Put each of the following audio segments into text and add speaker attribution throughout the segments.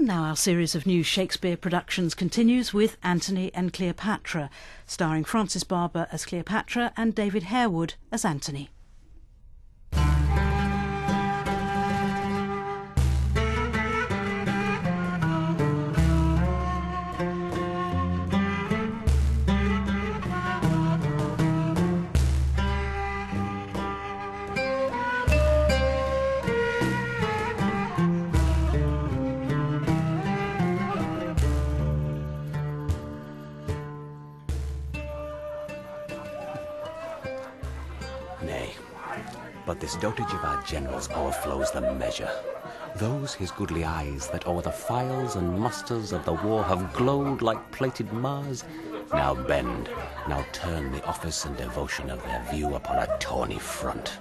Speaker 1: Now our series of new Shakespeare productions continues with Antony and Cleopatra, starring Frances Barber as Cleopatra and David Harewood as Antony.
Speaker 2: But this dotage of our generals o'erflows the measure. Those his goodly eyes that o'er the files and musters of the war have glowed like plated Mars, now bend, now turn the office and devotion of their view upon a tawny front.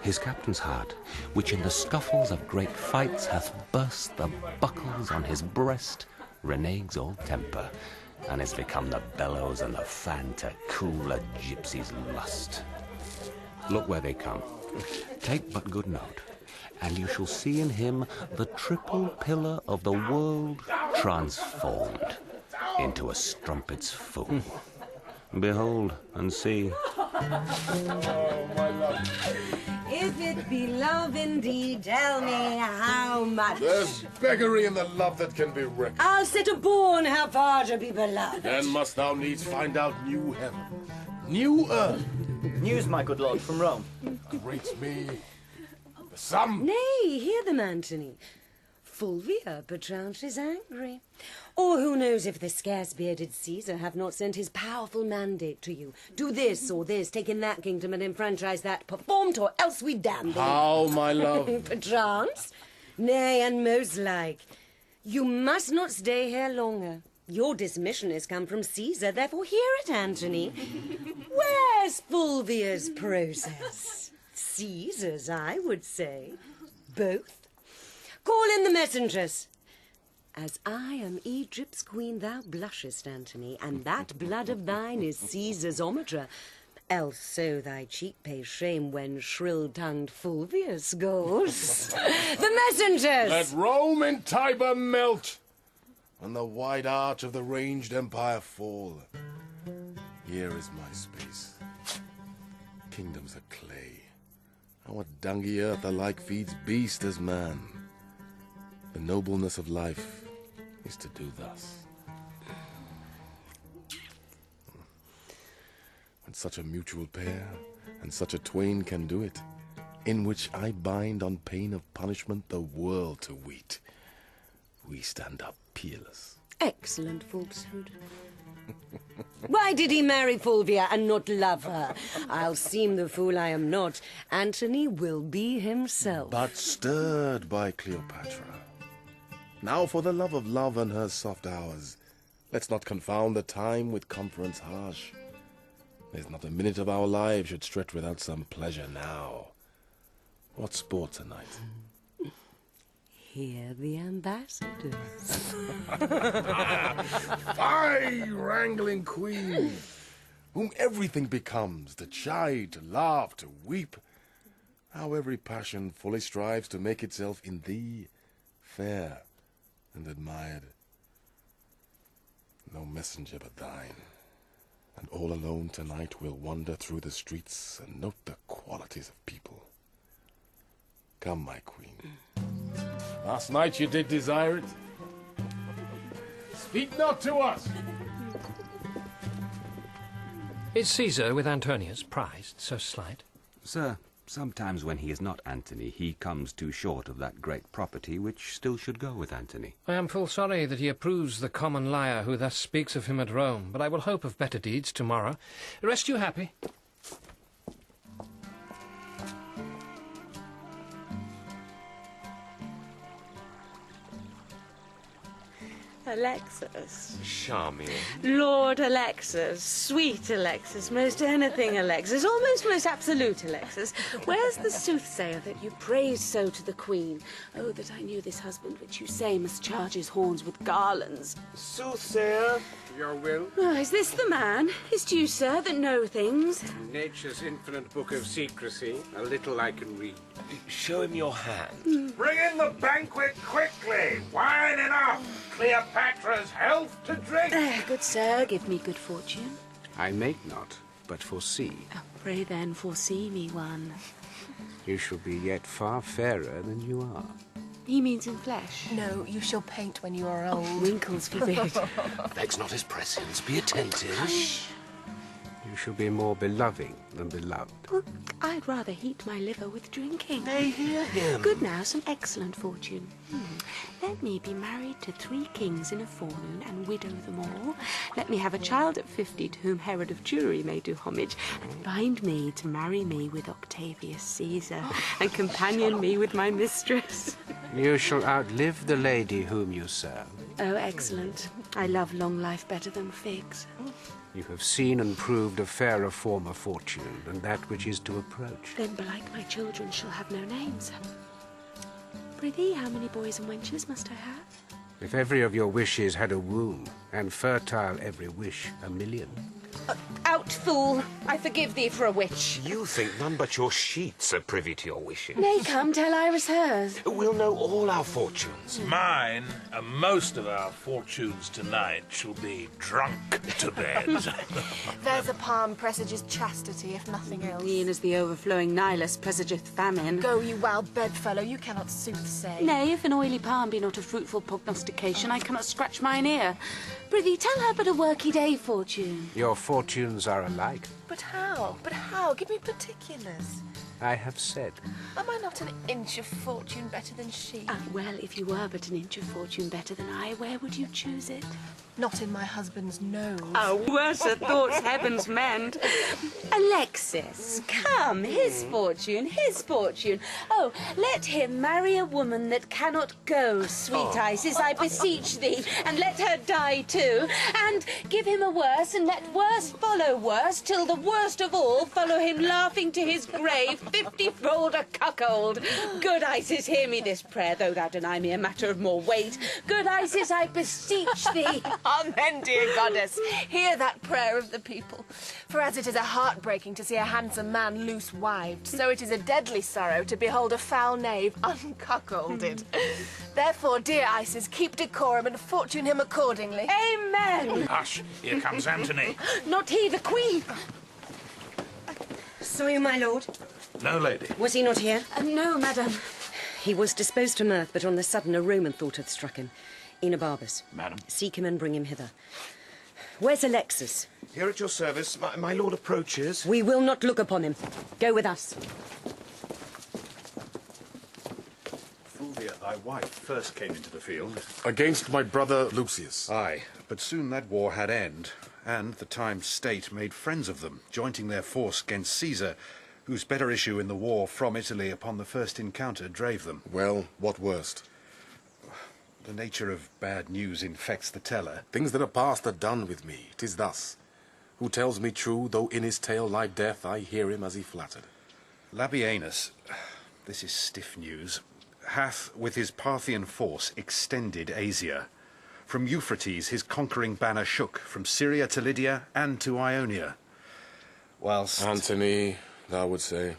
Speaker 2: His captain's heart, which in the scuffles of great fights hath burst the buckles on his breast, reneges all temper, and is become the bellows and the fan to cool a gypsy's lust. Look where they come. Take but good note, and you shall see in him the triple pillar of the world transformed into a strumpet's fool. Behold and see.
Speaker 3: If it be love indeed, tell me how much.
Speaker 4: There's beggary in the love that can be reckoned.
Speaker 3: I'll set a bourne how far to be beloved.
Speaker 4: Then must thou needs find out new heaven, new earth.
Speaker 5: News, my good lord, from Rome.
Speaker 4: Awaits me the sum.
Speaker 3: Nay, hear them, Antony. Fulvia, perchance, is angry. Or who knows if the scarce-bearded Caesar have not sent his powerful mandate to you. Do this or this, take in that kingdom and enfranchise that, performed, or else we damn thee.
Speaker 4: How, my love?
Speaker 3: Perchance? Nay, and most like. You must not stay here longer. Your dismission has come from Caesar, therefore hear it, Antony. Where's Fulvia's process? Caesar's, I would say. Both. Call in the messengers. As I am Egypt's queen, thou blushest, Antony, and that blood of thine is Caesar's omitra. Else so thy cheek pays shame when shrill-tongued Fulvia scolds. The messengers!
Speaker 4: Let Rome and Tiber melt, and the wide arch of the ranged empire fall. Here is my space. Kingdoms are clay. Our dungy earth alike feeds beast as man. The nobleness of life is to do thus. When such a mutual pair, and such a twain can do it, in which I bind on pain of punishment the world to weet, we stand up peerless.
Speaker 3: Excellent falsehood. Why did he marry Fulvia and not love her? I'll seem the fool I am not. Antony will be himself.
Speaker 4: But stirred by Cleopatra. Now for the love of love and her soft hours, let's not confound the time with conference harsh. There's not a minute of our lives should stretch without some pleasure now. What sport tonight?
Speaker 3: Hear the ambassadors.
Speaker 4: Fie, wrangling queen, whom everything becomes, to chide, to laugh, to weep. How every passion fully strives to make itself in thee fair and admired. No messenger but thine, and all alone tonight we'll wander through the streets and note the qualities of people. Come, my queen. Last night you did desire it. Speak not to us.
Speaker 6: Is Caesar with Antonius prized so slight?
Speaker 2: Sir, sometimes when he is not Antony, he comes too short of that great property which still should go with Antony.
Speaker 6: I am full sorry that he approves the common liar who thus speaks of him at Rome, but I will hope of better deeds tomorrow. Rest you happy.
Speaker 7: Alexis.
Speaker 5: Charming.
Speaker 7: Lord Alexis. Sweet Alexis. Most anything Alexis. Almost most absolute Alexis. Where's the soothsayer that you praise so to the Queen? Oh, that I knew this husband which you say must charge his horns with garlands.
Speaker 5: Soothsayer, your will.
Speaker 7: Oh, is this the man? Is't you, sir, that know things?
Speaker 8: Nature's infinite book of secrecy. A little I can read.
Speaker 5: Show him your hand.
Speaker 8: Bring in the banquet quickly. Wine enough.
Speaker 9: Cleopatra's health to drink.
Speaker 7: Good sir, give me good fortune.
Speaker 8: I make not, but foresee.
Speaker 7: Oh, pray then foresee me one.
Speaker 8: You shall be yet far fairer than you are.
Speaker 7: He means in flesh.
Speaker 10: No, you shall paint when you are old.
Speaker 7: Oh, wrinkles forbid.
Speaker 2: Vex not his presence, be attentive.
Speaker 7: Hush.
Speaker 8: You shall be more beloving than beloved.
Speaker 7: Well, I'd rather heat my liver with drinking.
Speaker 2: They hear him.
Speaker 7: Good now, some excellent fortune. Let me be married to 3 kings in a forenoon and widow them all. Let me have a child at 50 to whom Herod of Jewry may do homage, and bind me to marry me with Octavius Caesar, and companion me with my mistress.
Speaker 8: You shall outlive the lady whom you serve.
Speaker 7: Oh, excellent. I love long life better than figs.
Speaker 8: You have seen and proved a fairer form of fortune than that which is to approach.
Speaker 7: Then belike my children shall have no names. Prithee, how many boys and wenches must I have?
Speaker 8: If every of your wishes had a womb, and fertile every wish 1,000,000.
Speaker 7: Out, fool! I forgive thee for a witch.
Speaker 2: You think none but your sheets are privy to your wishes.
Speaker 7: Nay, come, tell Iris hers.
Speaker 2: We'll know all our fortunes.
Speaker 9: Mine, and most of our fortunes tonight, shall be drunk to bed.
Speaker 10: There's a palm presages chastity, if nothing else.
Speaker 7: E'en as the overflowing Nilus presageth famine.
Speaker 10: Go, you wild bedfellow, you cannot soothsay.
Speaker 7: Nay, if an oily palm be not a fruitful prognostication, I cannot scratch mine ear. Prithee, tell her but a worky day fortune.
Speaker 8: Your fortunes are alike.
Speaker 10: But how? But how? Give me particulars.
Speaker 8: I have said.
Speaker 10: Am I not an inch of fortune better than she?
Speaker 7: Well, if you were but an inch of fortune better than I, where would you choose it?
Speaker 10: Not in my husband's nose.
Speaker 7: Worse thoughts heavens mend. Alexis, come, his fortune, his fortune. Oh, let him marry a woman that cannot go, sweet Isis, I beseech thee, and let her die too, and give him a worse, and let worse follow worse, till the worst of all follow him laughing to his grave, 50-fold a cuckold. Good Isis, hear me this prayer, though thou deny me a matter of more weight. Good Isis, I beseech thee.
Speaker 10: Amen, dear goddess. Hear that prayer of the people. For as it is a heartbreaking to see a handsome man loose-wived, so it is a deadly sorrow to behold a foul knave uncuckolded. Therefore, dear Isis, keep decorum and fortune him accordingly.
Speaker 7: Amen.
Speaker 9: Hush, here comes Antony.
Speaker 7: Not he, the Queen.
Speaker 3: Saw you, my lord?
Speaker 9: No, lady.
Speaker 3: Was he not here?
Speaker 7: No, madam.
Speaker 3: He was disposed to mirth, but on the sudden a Roman thought hath struck him. Enobarbus.
Speaker 9: Madam.
Speaker 3: Seek him and bring him hither. Where's Alexis?
Speaker 2: Here at your service, my lord approaches.
Speaker 3: We will not look upon him. Go with us.
Speaker 11: Sylvia, thy wife, first came into the field.
Speaker 4: Against my brother Lucius.
Speaker 11: Aye, but soon that war had end, and the times state made friends of them, jointing their force against Caesar, whose better issue in the war from Italy upon the first encounter drave them.
Speaker 4: Well, what worst?
Speaker 11: The nature of bad news infects the teller.
Speaker 4: Things that are past are done with me. 'Tis thus. Who tells me true, though in his tale lie death, I hear him as he flattered.
Speaker 11: Labienus, this is stiff news, hath with his Parthian force extended Asia. From Euphrates his conquering banner shook, from Syria to Lydia and to Ionia. Whilst...
Speaker 4: Antony, thou would say.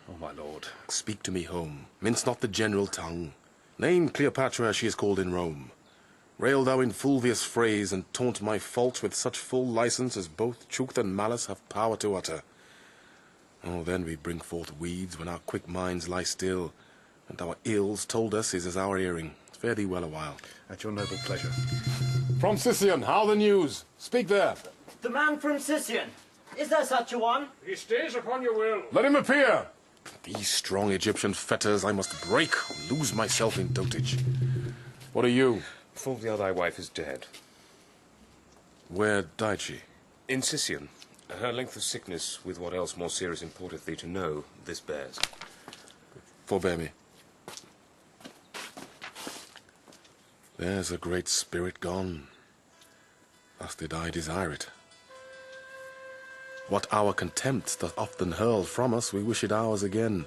Speaker 11: Oh, my lord.
Speaker 4: Speak to me home. Mince not the general tongue. Name Cleopatra as she is called in Rome. Rail thou in Fulvius' phrase, and taunt my faults with such full license as both truth and malice have power to utter. Oh, then we bring forth weeds when our quick minds lie still, and our ills told us is as our earring. Fare thee well a while.
Speaker 11: At your noble pleasure.
Speaker 4: From Sicyon, how the news? Speak there.
Speaker 5: The man from Sicyon. Is there such a one?
Speaker 9: He stays upon your will.
Speaker 4: Let him appear. These strong Egyptian fetters I must break, or lose myself in dotage. What are you?
Speaker 12: Fulvia, thy wife, is dead.
Speaker 4: Where died she?
Speaker 12: In Sicyon. Her length of sickness, with what else more serious importeth thee to know, this bears.
Speaker 4: Forbear me. There's a great spirit gone. Thus did I desire it. What our contempt doth often hurl from us, we wish it ours again.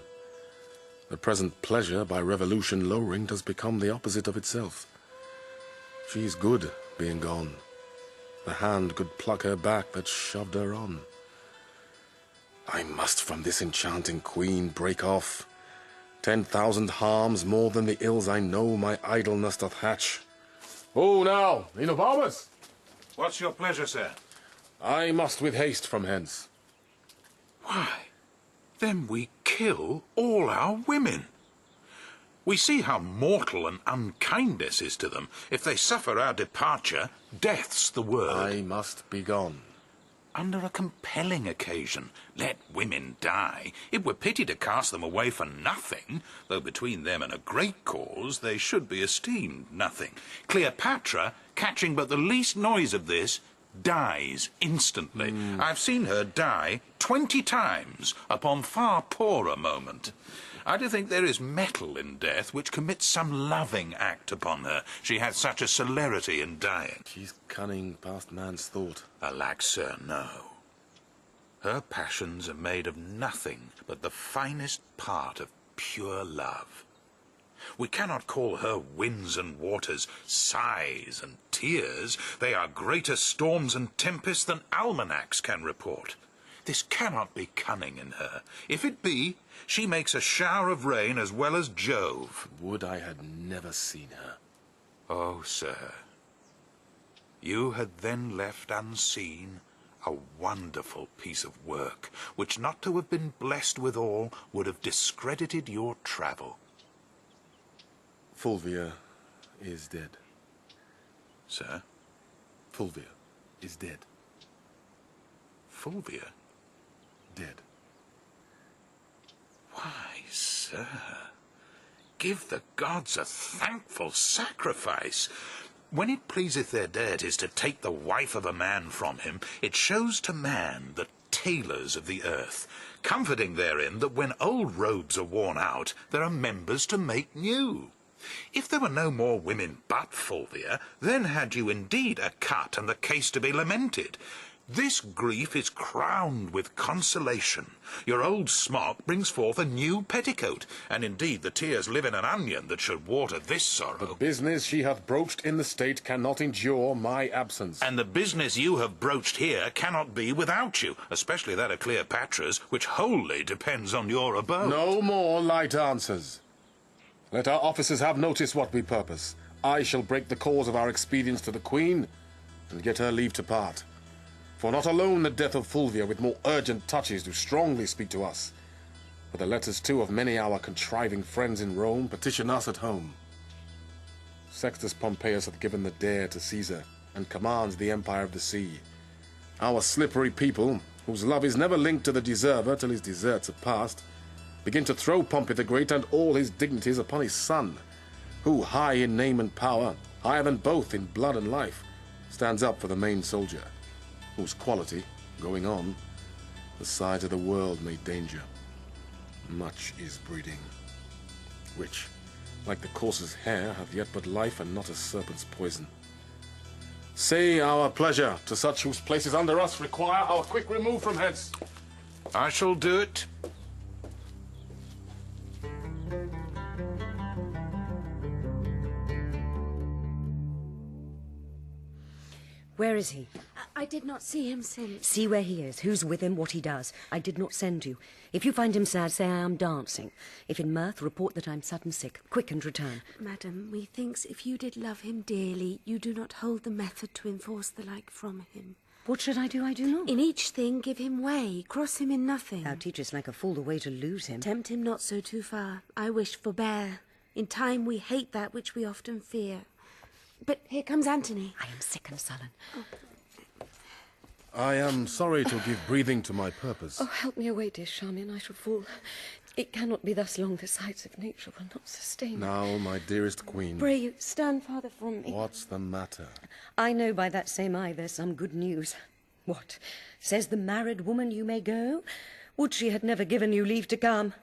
Speaker 4: The present pleasure, by revolution lowering, does become the opposite of itself. She's good, being gone. The hand could pluck her back that shoved her on. I must from this enchanting queen break off. 10,000 harms more than the ills I know my idleness doth hatch. Oh, now, Enobarbus!
Speaker 9: What's your pleasure, sir?
Speaker 4: I must with haste from hence.
Speaker 9: Why, then we kill all our women. We see how mortal an unkindness is to them. If they suffer our departure, death's the word.
Speaker 4: I must be gone.
Speaker 9: Under a compelling occasion, let women die. It were pity to cast them away for nothing, though between them and a great cause they should be esteemed nothing. Cleopatra, catching but the least noise of this, dies instantly. I've seen her die 20 times upon far poorer moment. I do think there is metal in death which commits some loving act upon her. She had such a celerity in dying.
Speaker 4: She's cunning past man's thought.
Speaker 9: Alack, sir, no. Her passions are made of nothing but the finest part of pure love. We cannot call her winds and waters, sighs and tears. They are greater storms and tempests than almanacs can report. This cannot be cunning in her. If it be, she makes a shower of rain as well as Jove.
Speaker 4: Would I had never seen her.
Speaker 9: Oh, sir, you had then left unseen a wonderful piece of work, which not to have been blessed withal would have discredited your travel.
Speaker 4: Fulvia is dead.
Speaker 9: Sir?
Speaker 4: Fulvia is dead.
Speaker 9: Fulvia?
Speaker 4: Dead.
Speaker 9: Why, sir, give the gods a thankful sacrifice. When it pleaseth their deities to take the wife of a man from him, it shows to man the tailors of the earth, comforting therein that when old robes are worn out, there are members to make new. If there were no more women but Fulvia, then had you indeed a cut and the case to be lamented. This grief is crowned with consolation. Your old smock brings forth a new petticoat, and indeed the tears live in an onion that should water this sorrow.
Speaker 4: The business she hath broached in the state cannot endure my absence.
Speaker 9: And the business you have broached here cannot be without you, especially that of Cleopatra's, which wholly depends on your abode.
Speaker 4: No more light answers. Let our officers have notice what we purpose. I shall break the cause of our expedience to the Queen, and get her leave to part. For not alone the death of Fulvia with more urgent touches do strongly speak to us, but the letters too of many our contriving friends in Rome petition us at home. Sextus Pompeius hath given the dare to Caesar, and commands the empire of the sea. Our slippery people, whose love is never linked to the deserver till his deserts are past, begin to throw Pompey the Great and all his dignities upon his son, who, high in name and power, higher than both in blood and life, stands up for the main soldier, whose quality, going on, the sides of the world may danger. Much is breeding, which, like the courser's hair, hath yet but life and not a serpent's poison. Say our pleasure to such whose places under us require our quick remove from hence.
Speaker 9: I shall do it.
Speaker 3: Where is he?
Speaker 7: I did not see him since.
Speaker 3: See where he is, who's with him, what he does. I did not send you. If you find him sad, say I am dancing. If in mirth, report that I'm sudden sick. Quick and return.
Speaker 7: Madam, methinks if you did love him dearly, you do not hold the method to enforce the like from him.
Speaker 3: What should I do? I do not.
Speaker 7: In each thing give him way, cross him in nothing.
Speaker 3: Thou teachest like a fool the way to lose him.
Speaker 7: Tempt him not so too far. I wish forbear. In time we hate that which we often fear. But here comes Antony.
Speaker 3: I am sick and sullen.
Speaker 7: Oh.
Speaker 4: I am sorry to give breathing to my purpose.
Speaker 3: Oh, help me away, dear Charmian, I shall fall. It cannot be thus long. The sights of nature will not sustain.
Speaker 4: Now, my dearest queen.
Speaker 3: Pray you, stand farther from me.
Speaker 4: What's the matter?
Speaker 3: I know by that same eye there's some good news. What? Says the married woman you may go? Would she had never given you leave to come.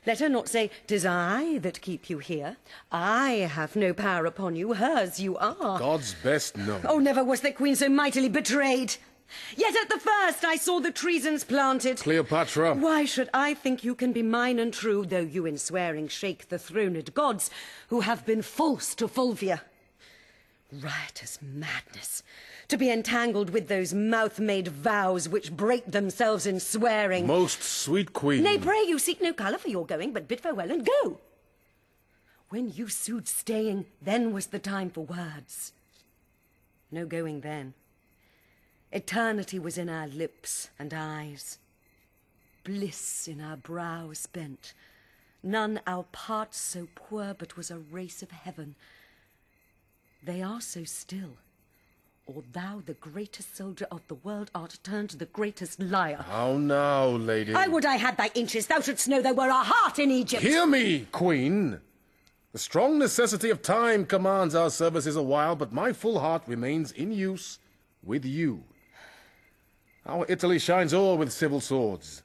Speaker 3: Let her not say, 'tis I that keep you here. I have no power upon you, hers you are.
Speaker 4: God's best known.
Speaker 3: Oh, never was the queen so mightily betrayed. Yet at the first I saw the treasons planted.
Speaker 4: Cleopatra.
Speaker 3: Why should I think you can be mine and true, though you in swearing shake the throned gods, who have been false to Fulvia? Riotous madness, to be entangled with those mouth-made vows which break themselves in swearing.
Speaker 4: Most sweet queen.
Speaker 3: Nay, pray you seek no colour for your going, but bid farewell and go. When you sued staying, then was the time for words. No going then. Eternity was in our lips and eyes, bliss in our brows bent. None our parts so poor, but was a race of heaven. They are so still, or thou, the greatest soldier of the world, art turned to the greatest liar.
Speaker 4: How now, lady?
Speaker 3: I would I had thy inches, thou shouldst know there were a heart in Egypt.
Speaker 4: Hear me, queen. The strong necessity of time commands our services a while, but my full heart remains in use with you. Our Italy shines o'er with civil swords.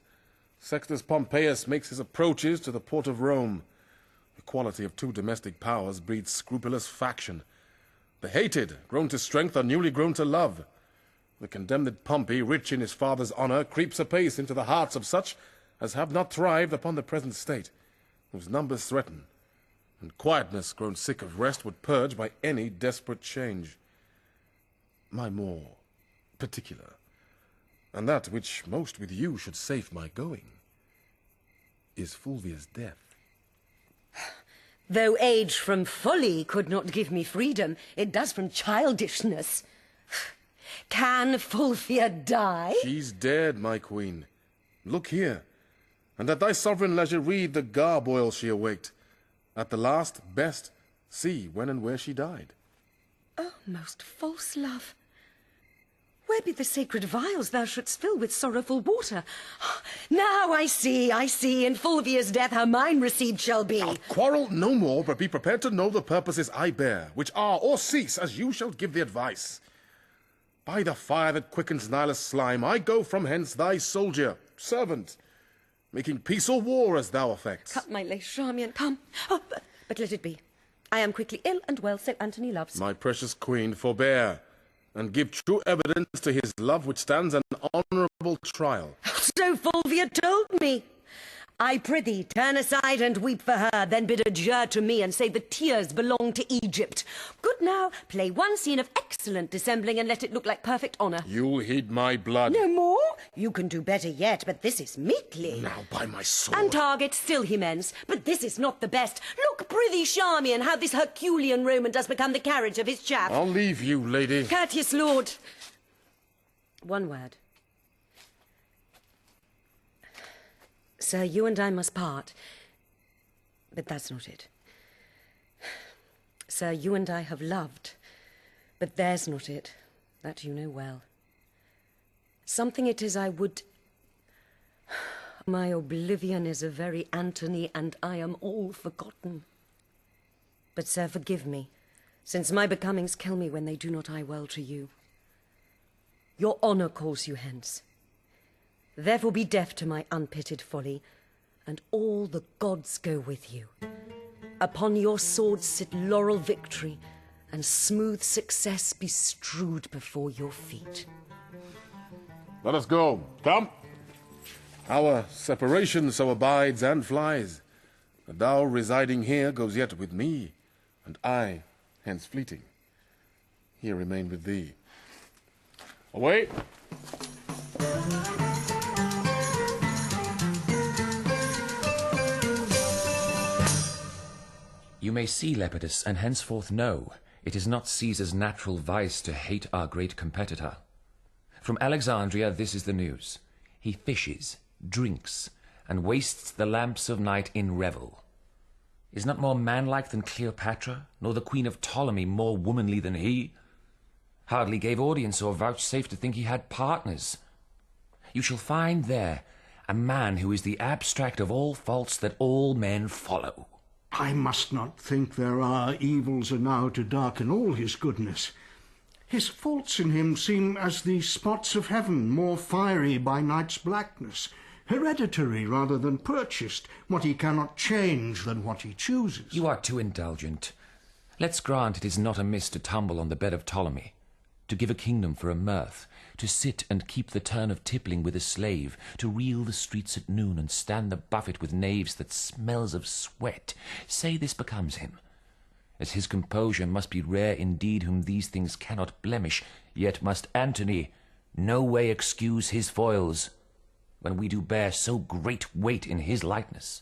Speaker 4: Sextus Pompeius makes his approaches to the port of Rome. The quality of two domestic powers breeds scrupulous faction. The hated, grown to strength, are newly grown to love. The condemned Pompey, rich in his father's honour, creeps apace into the hearts of such as have not thrived upon the present state, whose numbers threaten, and quietness, grown sick of rest, would purge by any desperate change. My more particular, and that which most with you should safe my going, is Fulvia's death.
Speaker 3: Though age from folly could not give me freedom, it does from childishness. Can Fulvia die?
Speaker 4: She's dead, my queen. Look here, and at thy sovereign leisure read the garboil she awaked. At the last, best, see when and where she died.
Speaker 3: Oh, most false love! Where be the sacred vials thou shouldst fill with sorrowful water? Now I see, in Fulvia's death her mine received shall be.
Speaker 4: I'll quarrel no more, but be prepared to know the purposes I bear, which are or cease as you shall give the advice. By the fire that quickens Nilus' slime, I go from hence thy soldier, servant, making peace or war as thou affects.
Speaker 3: Cut my lace, Charmian, come. Oh, but let it be. I am quickly ill and well, so Antony loves.
Speaker 4: My precious queen, forbear, and give true evidence to his love which stands an honourable trial.
Speaker 3: So Fulvia told me. I prithee, turn aside and weep for her, then bid adieu to me and say the tears belong to Egypt. Good now, play one scene of excellent dissembling and let it look like perfect honour.
Speaker 4: You'll heed my blood.
Speaker 3: No more? You can do better yet, but this is meekly.
Speaker 4: Now by my sword.
Speaker 3: And target still he mends, but this is not the best. Look, prithee, Charmian, how this Herculean Roman does become the carriage of his chaff.
Speaker 4: I'll leave you, lady.
Speaker 3: Courteous lord. One word. Sir, you and I must part. But that's not it. Sir, you and I have loved. But there's not it. That you know well. Something it is I would... My oblivion is a very Antony, and I am all forgotten. But, sir, forgive me, since my becomings kill me when they do not eye well to you. Your honour calls you hence. Therefore be deaf to my unpitied folly, and all the gods go with you. Upon your swords sit laurel victory, and smooth success be strewed before your feet.
Speaker 4: Let us go. Come. Our separation so abides and flies, that thou residing here goes yet with me, and I hence fleeting. Here remain with thee. Away!
Speaker 13: You may see, Lepidus, and henceforth know, it is not Caesar's natural vice to hate our great competitor. From Alexandria this is the news. He fishes, drinks, and wastes the lamps of night in revel. Is not more manlike than Cleopatra, nor the queen of Ptolemy more womanly than he? Hardly gave audience or vouchsafed to think he had partners. You shall find there a man who is the abstract of all faults that all men follow.
Speaker 14: I must not think there are evils enow to darken all his goodness. His faults in him seem as the spots of heaven, more fiery by night's blackness, hereditary rather than purchased, what he cannot change than what he chooses.
Speaker 13: You are too indulgent. Let's grant it is not amiss to tumble on the bed of Ptolemy, to give a kingdom for a mirth, to sit and keep the turn of tippling with a slave, to reel the streets at noon and stand the buffet with knaves that smells of sweat. Say this becomes him. As his composure must be rare indeed whom these things cannot blemish, yet must Antony no way excuse his foils, when we do bear so great weight in his likeness.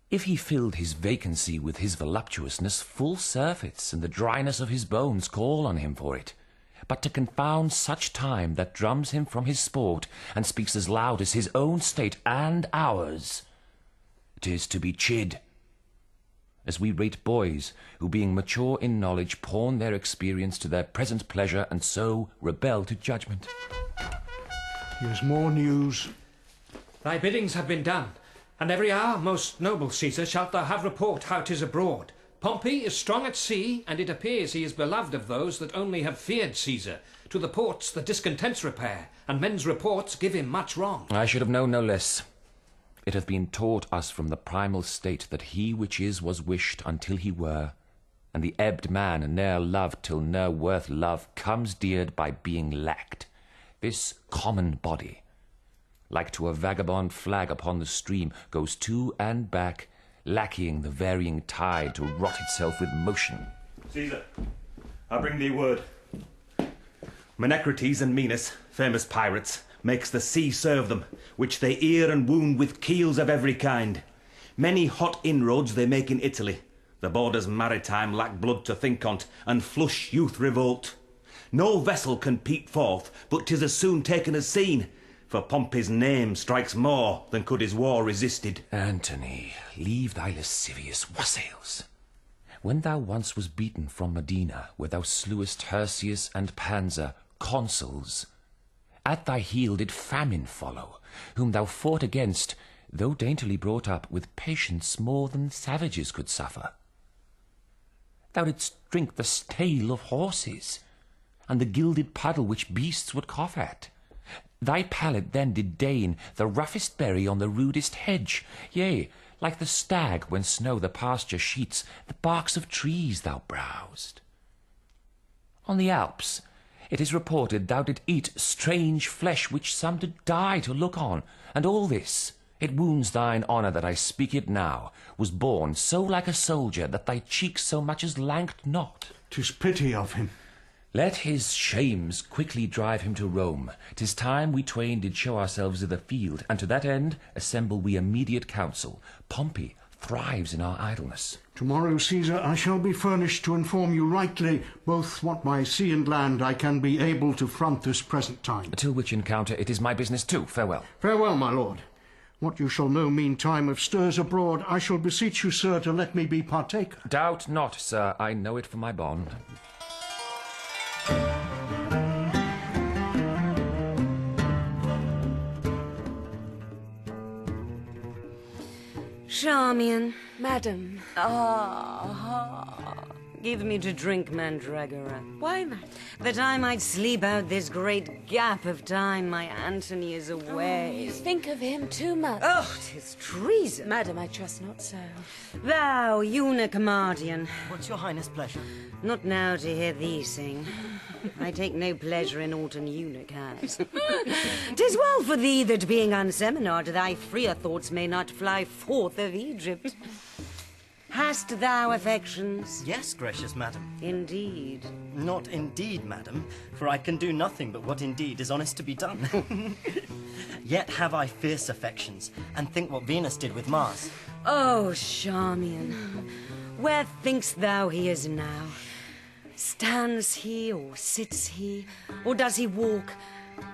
Speaker 13: If he filled his vacancy with his voluptuousness, full surfeits and the dryness of his bones call on him for it. but to confound such time that drums him from his sport, and speaks as loud as his own state and ours. 'Tis to be chid, as we rate boys who, being mature in knowledge, pawn their experience to their present pleasure, and so rebel to judgment.
Speaker 14: Here's more news.
Speaker 6: Thy biddings have been done, and every hour, most noble Caesar, shalt thou have report how 'tis abroad. Pompey is strong at sea, and it appears he is beloved of those that only have feared Caesar. To the ports the discontents repair, and men's reports give him much wrong.
Speaker 13: I should have known no less. It hath been taught us from the primal state that he which is was wished until he were, and the ebbed man ne'er loved till ne'er worth love comes deared by being lacked. This common body, like to a vagabond flag upon the stream, goes to and back, lacking the varying tide to rot itself with motion.
Speaker 15: Caesar, I bring thee word. Menecrates and Minos, famous pirates, makes the sea serve them, which they ear and wound with keels of every kind. Many hot inroads they make in Italy. The borders maritime lack blood to think on't, and flush youth revolt. No vessel can peep forth, but 'tis as soon taken as seen, for Pompey's name strikes more than could his war resisted.
Speaker 13: Antony, leave thy lascivious wassails. When thou once was beaten from Medina, where thou slewest Hircius and Pansa, consuls, at thy heel did famine follow, whom thou fought against, though daintily brought up, with patience more than savages could suffer. Thou didst drink the stale of horses, and the gilded puddle which beasts would cough at. Thy palate then did deign the roughest berry on the rudest hedge, yea, like the stag when snow the pasture sheets, the barks of trees thou browsed. On the Alps it is reported thou did eat strange flesh which some did die to look on, and all this, it wounds thine honour that I speak it now, was born so like a soldier that thy cheeks so much as lanked not.
Speaker 14: 'Tis pity of him.
Speaker 13: Let his shames quickly drive him to Rome. 'Tis time we twain did show ourselves i' the field, and to that end assemble we immediate council. Pompey thrives in our idleness.
Speaker 14: Tomorrow, Caesar, I shall be furnished to inform you rightly both what by sea and land I can be able to front this present time.
Speaker 13: Till which encounter it is my business too. Farewell.
Speaker 14: Farewell, my lord. What you shall know meantime of stirs abroad, I shall beseech you, sir, to let me be partaker.
Speaker 13: Doubt not, sir, I know it for my bond.
Speaker 3: Charmian.
Speaker 7: Madam.
Speaker 3: Give me to drink, Mandragora.
Speaker 7: Why, madam?
Speaker 3: That I might sleep out this great gap of time my Antony is away.
Speaker 7: You think of him too much.
Speaker 3: Oh, 'tis treason.
Speaker 7: Madam, I trust not so.
Speaker 3: Thou, eunuch Mardian.
Speaker 5: What's your highness' pleasure?
Speaker 3: Not now to hear thee sing. I take no pleasure in aught an eunuch has. 'Tis well for thee that being unseminar'd, thy freer thoughts may not fly forth of Egypt. Hast thou affections?
Speaker 5: Yes, gracious madam.
Speaker 3: Indeed.
Speaker 5: Not indeed, madam, for I can do nothing but what indeed is honest to be done. Yet have I fierce affections, and think what Venus did with Mars.
Speaker 3: Oh, Charmian, where thinkst thou he is now? Stands he, or sits he, or does he walk,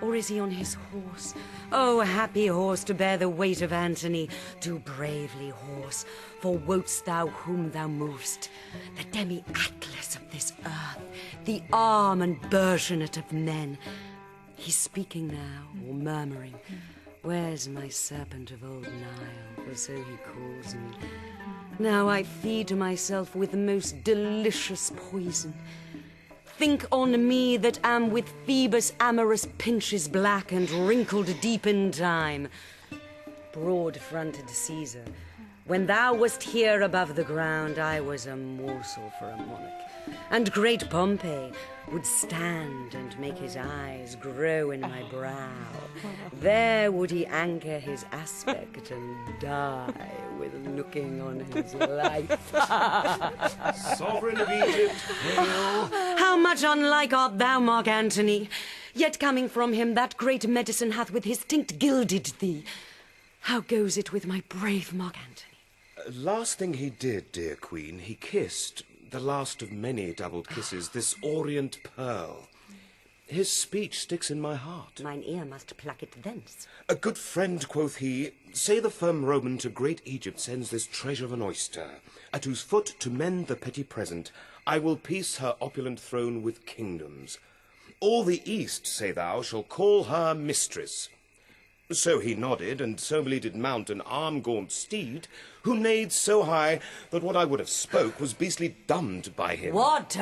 Speaker 3: or is he on his horse? Oh, happy horse to bear the weight of Antony, too bravely horse, for wot'st thou whom thou mov'st, the demi-Atlas of this earth, the arm and burgeonet of men. He's speaking now, or murmuring, where's my serpent of old Nile, for so he calls me. Now I feed myself with most delicious poison. Think on me that am with Phoebus' amorous pinches black and wrinkled deep in time. Broad-fronted Caesar, when thou wast here above the ground, I was a morsel for a monarch. And great Pompey would stand and make his eyes grow in my brow. There would he anchor his aspect and die with looking on his life.
Speaker 15: Sovereign of Egypt, hail!
Speaker 3: How much unlike art thou, Mark Antony? Yet coming from him that great medicine hath with his tinct gilded thee. How goes it with my brave Mark Antony?
Speaker 12: Last thing he did, dear Queen, he kissed, the last of many doubled kisses, this orient pearl. His speech sticks in my heart.
Speaker 3: Mine ear must pluck it thence.
Speaker 12: A good friend, quoth he, say the firm Roman to great Egypt sends this treasure of an oyster, at whose foot to mend the petty present, I will piece her opulent throne with kingdoms. All the East, say thou, shall call her mistress. So he nodded, and soberly did mount an arm-gaunt steed, who neighed so high that what I would have spoke was beastly dumbed by him.
Speaker 3: What?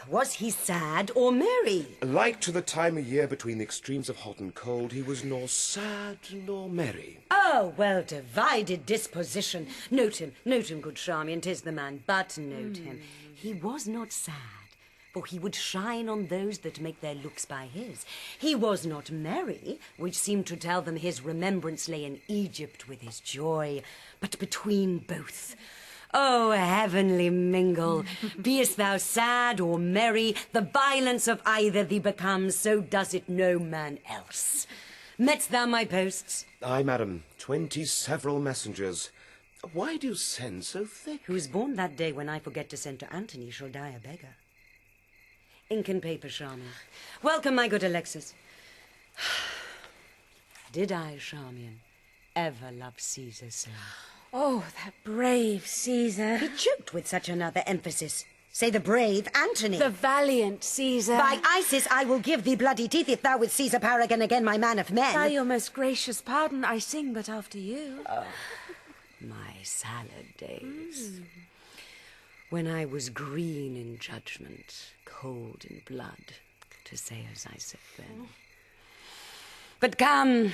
Speaker 3: Was he sad or merry?
Speaker 12: Like to the time of year between the extremes of hot and cold, he was nor sad nor merry.
Speaker 3: Oh, well divided disposition. Note him, good Charmian, 'tis the man, but note him. He was not sad, for he would shine on those that make their looks by his. He was not merry, which seemed to tell them his remembrance lay in Egypt with his joy, but between both. Oh, heavenly mingle, beest thou sad or merry, the violence of either thee becomes, so does it no man else. Met'st thou my posts?
Speaker 12: Aye, madam, 20 several messengers. Why do you send so thick?
Speaker 3: Who is born that day when I forget to send to Antony shall die a beggar. Ink and paper, Charmian. Welcome, my good Alexis. Did I, Charmian, ever love Caesar so?
Speaker 7: Oh, that brave Caesar.
Speaker 3: He choked with such another emphasis. Say the brave Antony.
Speaker 7: The valiant Caesar.
Speaker 3: By Isis, I will give thee bloody teeth if thou with Caesar paragon again, my man of men.
Speaker 7: By your most gracious pardon, I sing but after you.
Speaker 3: Oh, my salad days. When I was green in judgment, cold in blood, to say as I said then. But come,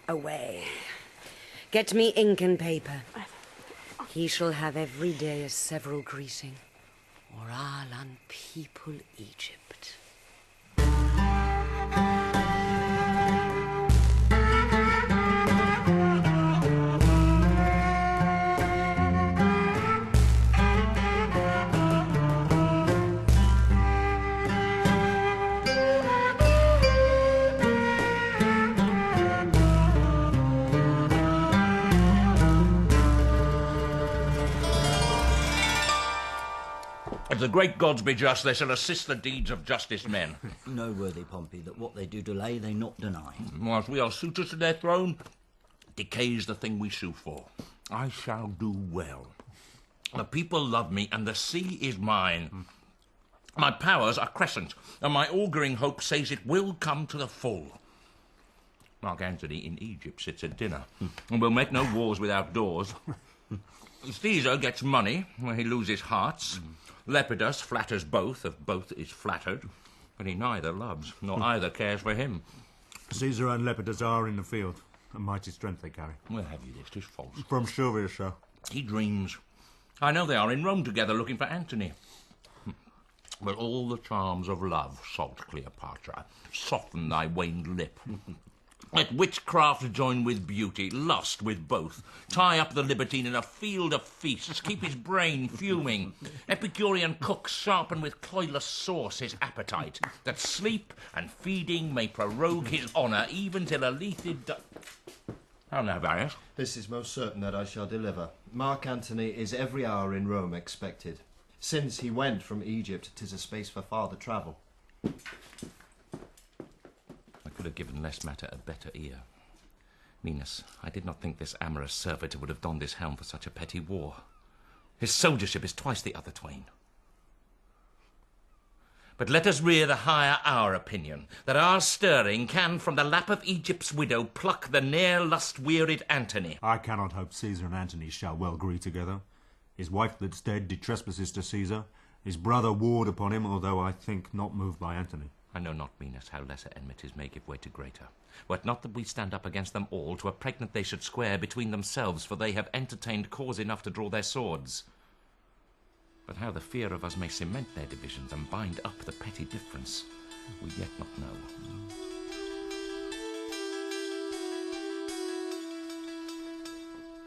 Speaker 3: away. Get me ink and paper. He shall have every day a several greeting, or I'll unpeople Egypt.
Speaker 16: If the great gods be just, they shall assist the deeds of justice men.
Speaker 17: Know, worthy Pompey, that what they do delay, they not deny.
Speaker 16: Whilst we are suitors to their throne, decay's the thing we sue for. I shall do well. The people love me, and the sea is mine. My powers are crescent, and my auguring hope says it will come to the full. Mark Antony in Egypt sits at dinner, and will make no wars without doors. Caesar gets money where he loses hearts. Lepidus flatters both, if both is flattered, but he neither loves, nor either cares for him.
Speaker 18: Caesar and Lepidus are in the field. A mighty strength they carry.
Speaker 16: Where have you this? 'Tis false.
Speaker 18: From Sylvia, sir.
Speaker 16: He dreams. I know they are in Rome together looking for Antony. But all the charms of love, salt Cleopatra, soften thy waned lip. Let witchcraft join with beauty, lust with both. Tie up the libertine in a field of feasts, keep his brain fuming. Epicurean cooks sharpen with cloyless sauce his appetite, that sleep and feeding may prorogue his honour, even till a lethe How now, Varius?
Speaker 19: This is most certain that I shall deliver. Mark Antony is every hour in Rome expected. Since he went from Egypt, 'tis a space for farther travel.
Speaker 16: I could have given less matter a better ear. Venus, I did not think this amorous servitor would have donned his helm for such a petty war. His soldiership is twice the other twain. But let us rear the higher our opinion, that our stirring can from the lap of Egypt's widow pluck the ne'er lust-wearied Antony.
Speaker 18: I cannot hope Caesar and Antony shall well agree together. His wife that's dead did trespasses to Caesar. His brother warred upon him, although I think not moved by Antony.
Speaker 16: I know not, Venus, how lesser enmities may give way to greater. Were it not that we stand up against them all, to a pregnant they should square between themselves, for they have entertained cause enough to draw their swords. But how the fear of us may cement their divisions and bind up the petty difference, we yet not know.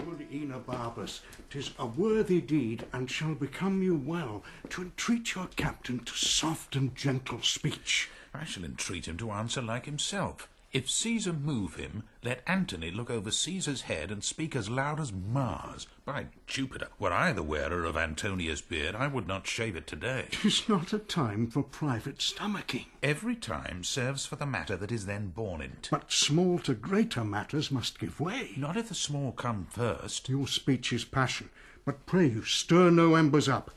Speaker 14: Good Enobarbus, 'tis a worthy deed, and shall become you well, to entreat your captain to soft and gentle speech.
Speaker 9: I shall entreat him to answer like himself. If Caesar move him, let Antony look over Caesar's head and speak as loud as Mars. By Jupiter, were I the wearer of Antonius' beard, I would not shave it today.
Speaker 14: 'Tis not a time for private stomaching.
Speaker 9: Every time serves for the matter that is then born in't.
Speaker 14: But small to greater matters must give way.
Speaker 9: Not if the small come first.
Speaker 14: Your speech is passion, but pray you, stir no embers up.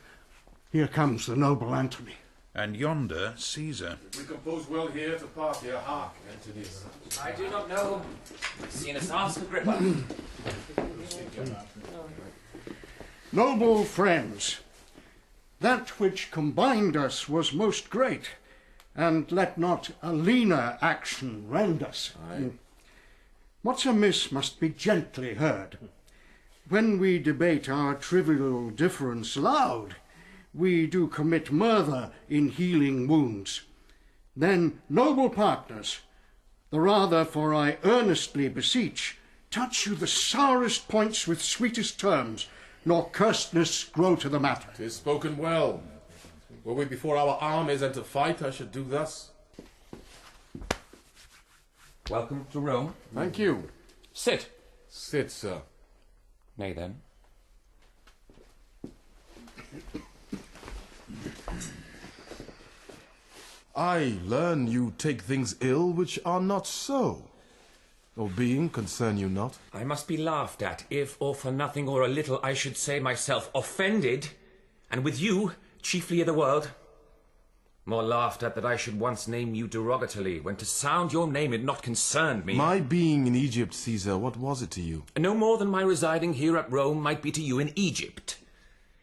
Speaker 14: Here comes the noble Antony.
Speaker 9: And yonder, Caesar.
Speaker 4: We compose well here to party a hark, Antonius.
Speaker 13: I do not know. Sinus, ask Agrippa.
Speaker 14: Noble friends, that which combined us was most great, and let not a leaner action rend us. What's amiss must be gently heard. When we debate our trivial difference loud, we do commit murder in healing wounds. Then, noble partners, the rather for I earnestly beseech, touch you the sourest points with sweetest terms, nor cursedness grow to the matter.
Speaker 4: 'Tis spoken well. Were we before our armies and to fight, I should do thus.
Speaker 13: Welcome to Rome.
Speaker 4: Thank you.
Speaker 13: Sit.
Speaker 4: Sit, sir.
Speaker 13: Nay then.
Speaker 4: I learn you take things ill which are not so, or being concern you not.
Speaker 13: I must be laughed at, if, or for nothing or a little, I should say myself offended, and with you, chiefly of the world. More laughed at that I should once name you derogatorily, when to sound your name had not concerned me.
Speaker 4: My being in Egypt, Caesar, what was it to you?
Speaker 13: No more than my residing here at Rome might be to you in Egypt.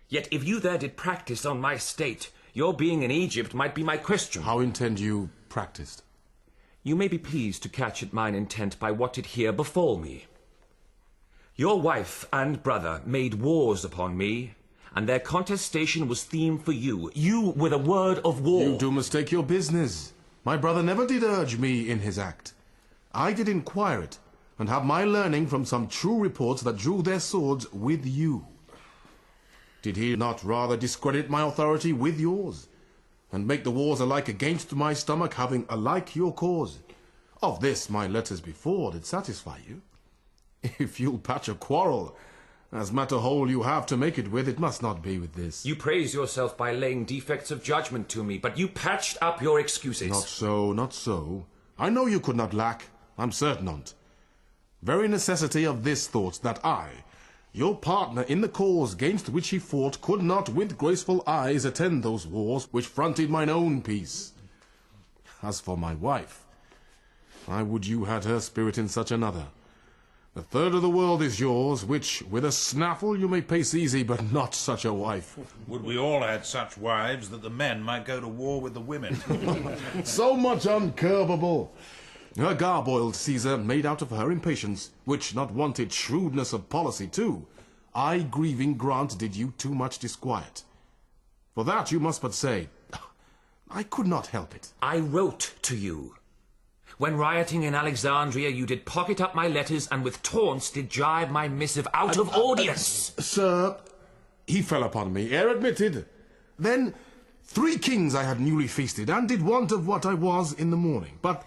Speaker 13: Yet if you there did practice on my state, your being in Egypt might be my question.
Speaker 4: How intend you practised?
Speaker 13: You may be pleased to catch at mine intent by what did here befall me. Your wife and brother made wars upon me, and their contestation was theme for you. You were the word of war.
Speaker 4: You do mistake your business. My brother never did urge me in his act. I did inquire it, and have my learning from some true reports that drew their swords with you. Did he not rather discredit my authority with yours, and make the wars alike against my stomach, having alike your cause? Of this my letters before did satisfy you. If you'll patch a quarrel, as matter whole you have to make it with, it must not be with this.
Speaker 13: You praise yourself by laying defects of judgment to me, but you patched up your excuses.
Speaker 4: Not so, not so. I know you could not lack, I'm certain on't. Very necessity of this thought, that I, your partner in the cause gainst which he fought, could not with graceful eyes attend those wars which fronted mine own peace. As for my wife, I would you had her spirit in such another. The third of the world is yours, which with a snaffle you may pace easy, but not such a wife.
Speaker 9: Would we all had such wives that the men might go to war with the women?
Speaker 4: So much uncurbable. Her garboiled Caesar made out of her impatience, which not wanted shrewdness of policy too. I grieving grant did you too much disquiet. For that you must but say, I could not help it.
Speaker 13: I wrote to you. When rioting in Alexandria, you did pocket up my letters, and with taunts did jibe my missive out of audience.
Speaker 4: Sir, he fell upon me, ere admitted. Then 3 kings I had newly feasted, and did want of what I was in the morning. But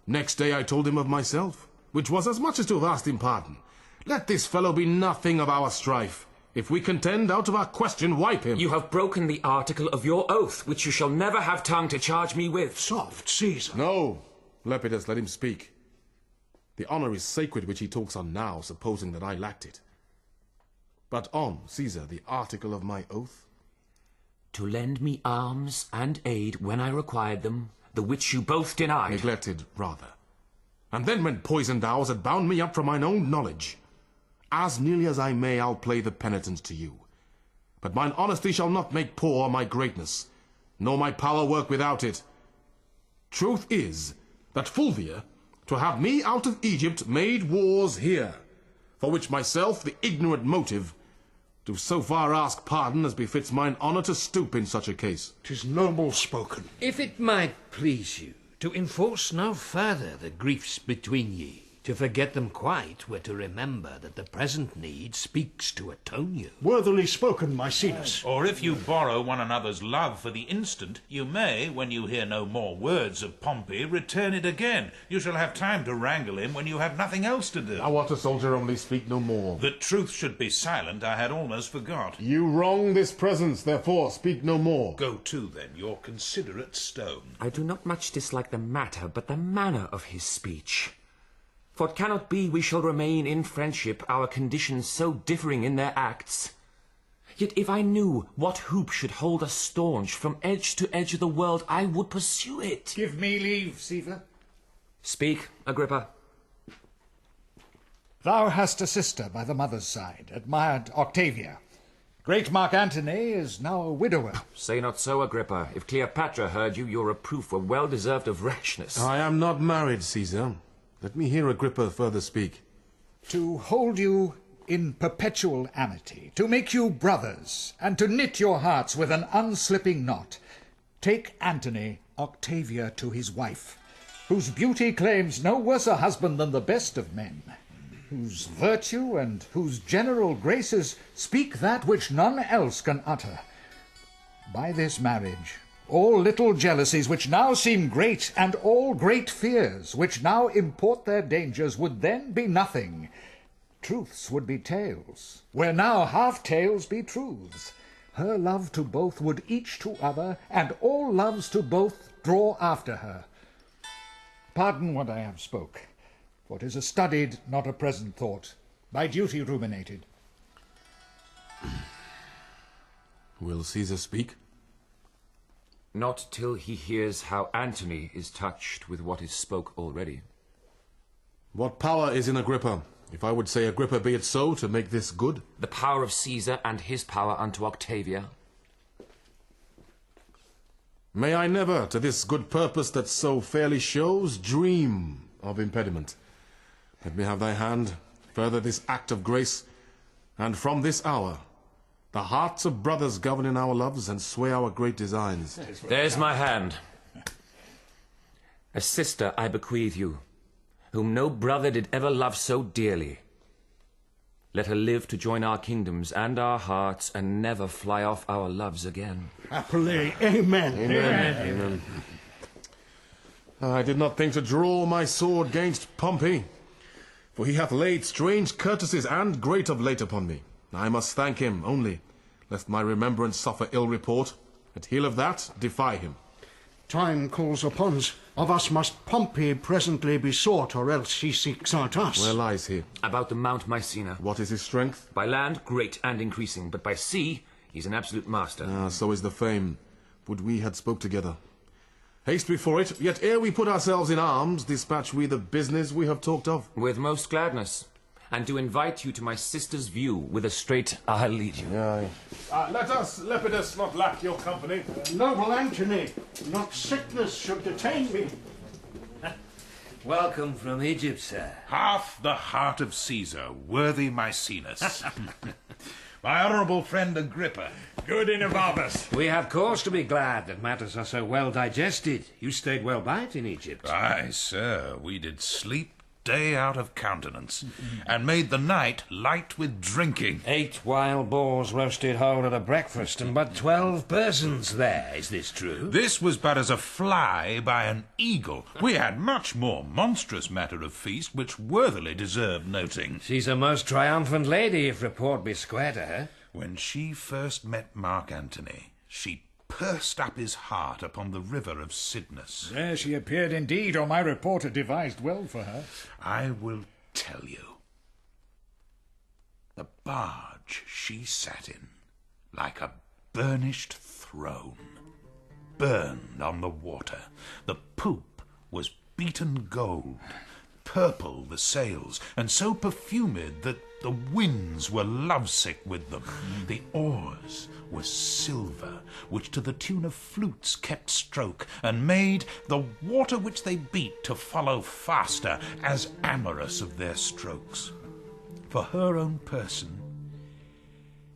Speaker 4: next day I told him of myself, which was as much as to have asked him pardon. Let this fellow be nothing of our strife. If we contend, out of our question wipe him.
Speaker 13: You have broken the article of your oath, which you shall never have tongue to charge me with.
Speaker 14: Soft, Caesar.
Speaker 4: No, Lepidus, let him speak. The honour is sacred which he talks on now, supposing that I lacked it. But on, Caesar, the article of my oath.
Speaker 13: To lend me arms and aid when I required them, the which you both denied.
Speaker 4: Neglected, rather. And then when poisoned hours had bound me up from mine own knowledge. As nearly as I may, I'll play the penitent to you. But mine honesty shall not make poor my greatness, nor my power work without it. Truth is, that Fulvia, to have me out of Egypt, made wars here, for which myself, the ignorant motive, do so far ask pardon as befits mine honour to stoop in such a case.
Speaker 14: 'Tis noble spoken.
Speaker 6: If it might please you, to enforce no further the griefs between ye,
Speaker 20: To forget them quite were to remember that the present need speaks to atone you.
Speaker 14: Worthily spoken, Maecenas.
Speaker 9: Or if you borrow one another's love for the instant, you may, when you hear no more words of Pompey, return it again. You shall have time to wrangle him when you have nothing else to do.
Speaker 4: I want a soldier only speak no more.
Speaker 9: That truth should be silent, I had almost forgot.
Speaker 4: You wrong this presence, therefore speak no more.
Speaker 9: Go to, then, your considerate stone.
Speaker 13: I do not much dislike the matter, but the manner of his speech. For it cannot be we shall remain in friendship, our conditions so differing in their acts. Yet if I knew what hoop should hold us staunch from edge to edge of the world, I would pursue it.
Speaker 21: Give me leave, Caesar.
Speaker 13: Speak, Agrippa.
Speaker 21: Thou hast a sister by the mother's side, admired Octavia. Great Mark Antony is now a widower.
Speaker 13: Say not so, Agrippa. If Cleopatra heard you, your reproof were well deserved of rashness.
Speaker 4: I am not married, Caesar. Let me hear Agrippa further speak.
Speaker 21: To hold you in perpetual amity, to make you brothers, and to knit your hearts with an unslipping knot, take Antony Octavia to his wife, whose beauty claims no worse a husband than the best of men, whose virtue and whose general graces speak that which none else can utter. By this marriage, all little jealousies which now seem great, and all great fears which now import their dangers, would then be nothing. Truths would be tales, where now half tales be truths. Her love to both would each to other, and all loves to both draw after her. Pardon what I have spoke, for 'tis a studied, not a present thought, by duty ruminated.
Speaker 4: Will Caesar speak?
Speaker 13: Not till he hears how Antony is touched with what is spoke already.
Speaker 4: What power is in Agrippa? If I would say, Agrippa, be it so, to make this good?
Speaker 13: The power of Caesar and his power unto Octavia.
Speaker 4: May I never, to this good purpose that so fairly shows, dream of impediment. Let me have thy hand, further this act of grace, and from this hour the hearts of brothers govern in our loves and sway our great designs.
Speaker 13: There's my hand. A sister I bequeath you, whom no brother did ever love so dearly. Let her live to join our kingdoms and our hearts, and never fly off our loves again.
Speaker 14: Happily, amen.
Speaker 4: Amen. I did not think to draw my sword against Pompey, for he hath laid strange courtesies and great of late upon me. I must thank him only, lest my remembrance suffer ill report. At heel of that, defy him.
Speaker 14: Time calls upon us. Of us must Pompey presently be sought, or else he seeks out us.
Speaker 4: Where lies he?
Speaker 13: About the Mount Mycena.
Speaker 4: What is his strength?
Speaker 13: By land, great and increasing, but by sea, he's an absolute master.
Speaker 4: So is the fame. Would we had spoke together. Haste before it, yet ere we put ourselves in arms, dispatch we the business we have talked of.
Speaker 13: With most gladness, and to invite you to my sister's view, with a straight I'll lead you.
Speaker 4: Let us, Lepidus, not lack your company.
Speaker 14: Noble Antony, not sickness should detain me.
Speaker 20: Welcome from Egypt, sir.
Speaker 9: Half the heart of Caesar, worthy Maecenas. My honourable friend Agrippa.
Speaker 20: Good Enobarbus. We have cause to be glad that matters are so well digested. You stayed well by it in Egypt.
Speaker 9: Aye, sir, we did sleep day out of countenance, and made the night light with drinking.
Speaker 20: 8 wild boars roasted whole at a breakfast, and but 12 persons there. Is this true?
Speaker 9: This was but as a fly by an eagle. We had much more monstrous matter of feast, which worthily deserved noting.
Speaker 20: She's a most triumphant lady, if report be square to her.
Speaker 9: When she first met Mark Antony, she pursed up his heart upon the river of Cydnus.
Speaker 21: There she appeared indeed, or my reporter devised well for her.
Speaker 9: I will tell you. The barge she sat in, like a burnished throne, burned on the water. The poop was beaten gold, purple the sails, and so perfumed that the winds were lovesick with them. The oars were silver, which to the tune of flutes kept stroke, and made the water which they beat to follow faster, as amorous of their strokes. For her own person,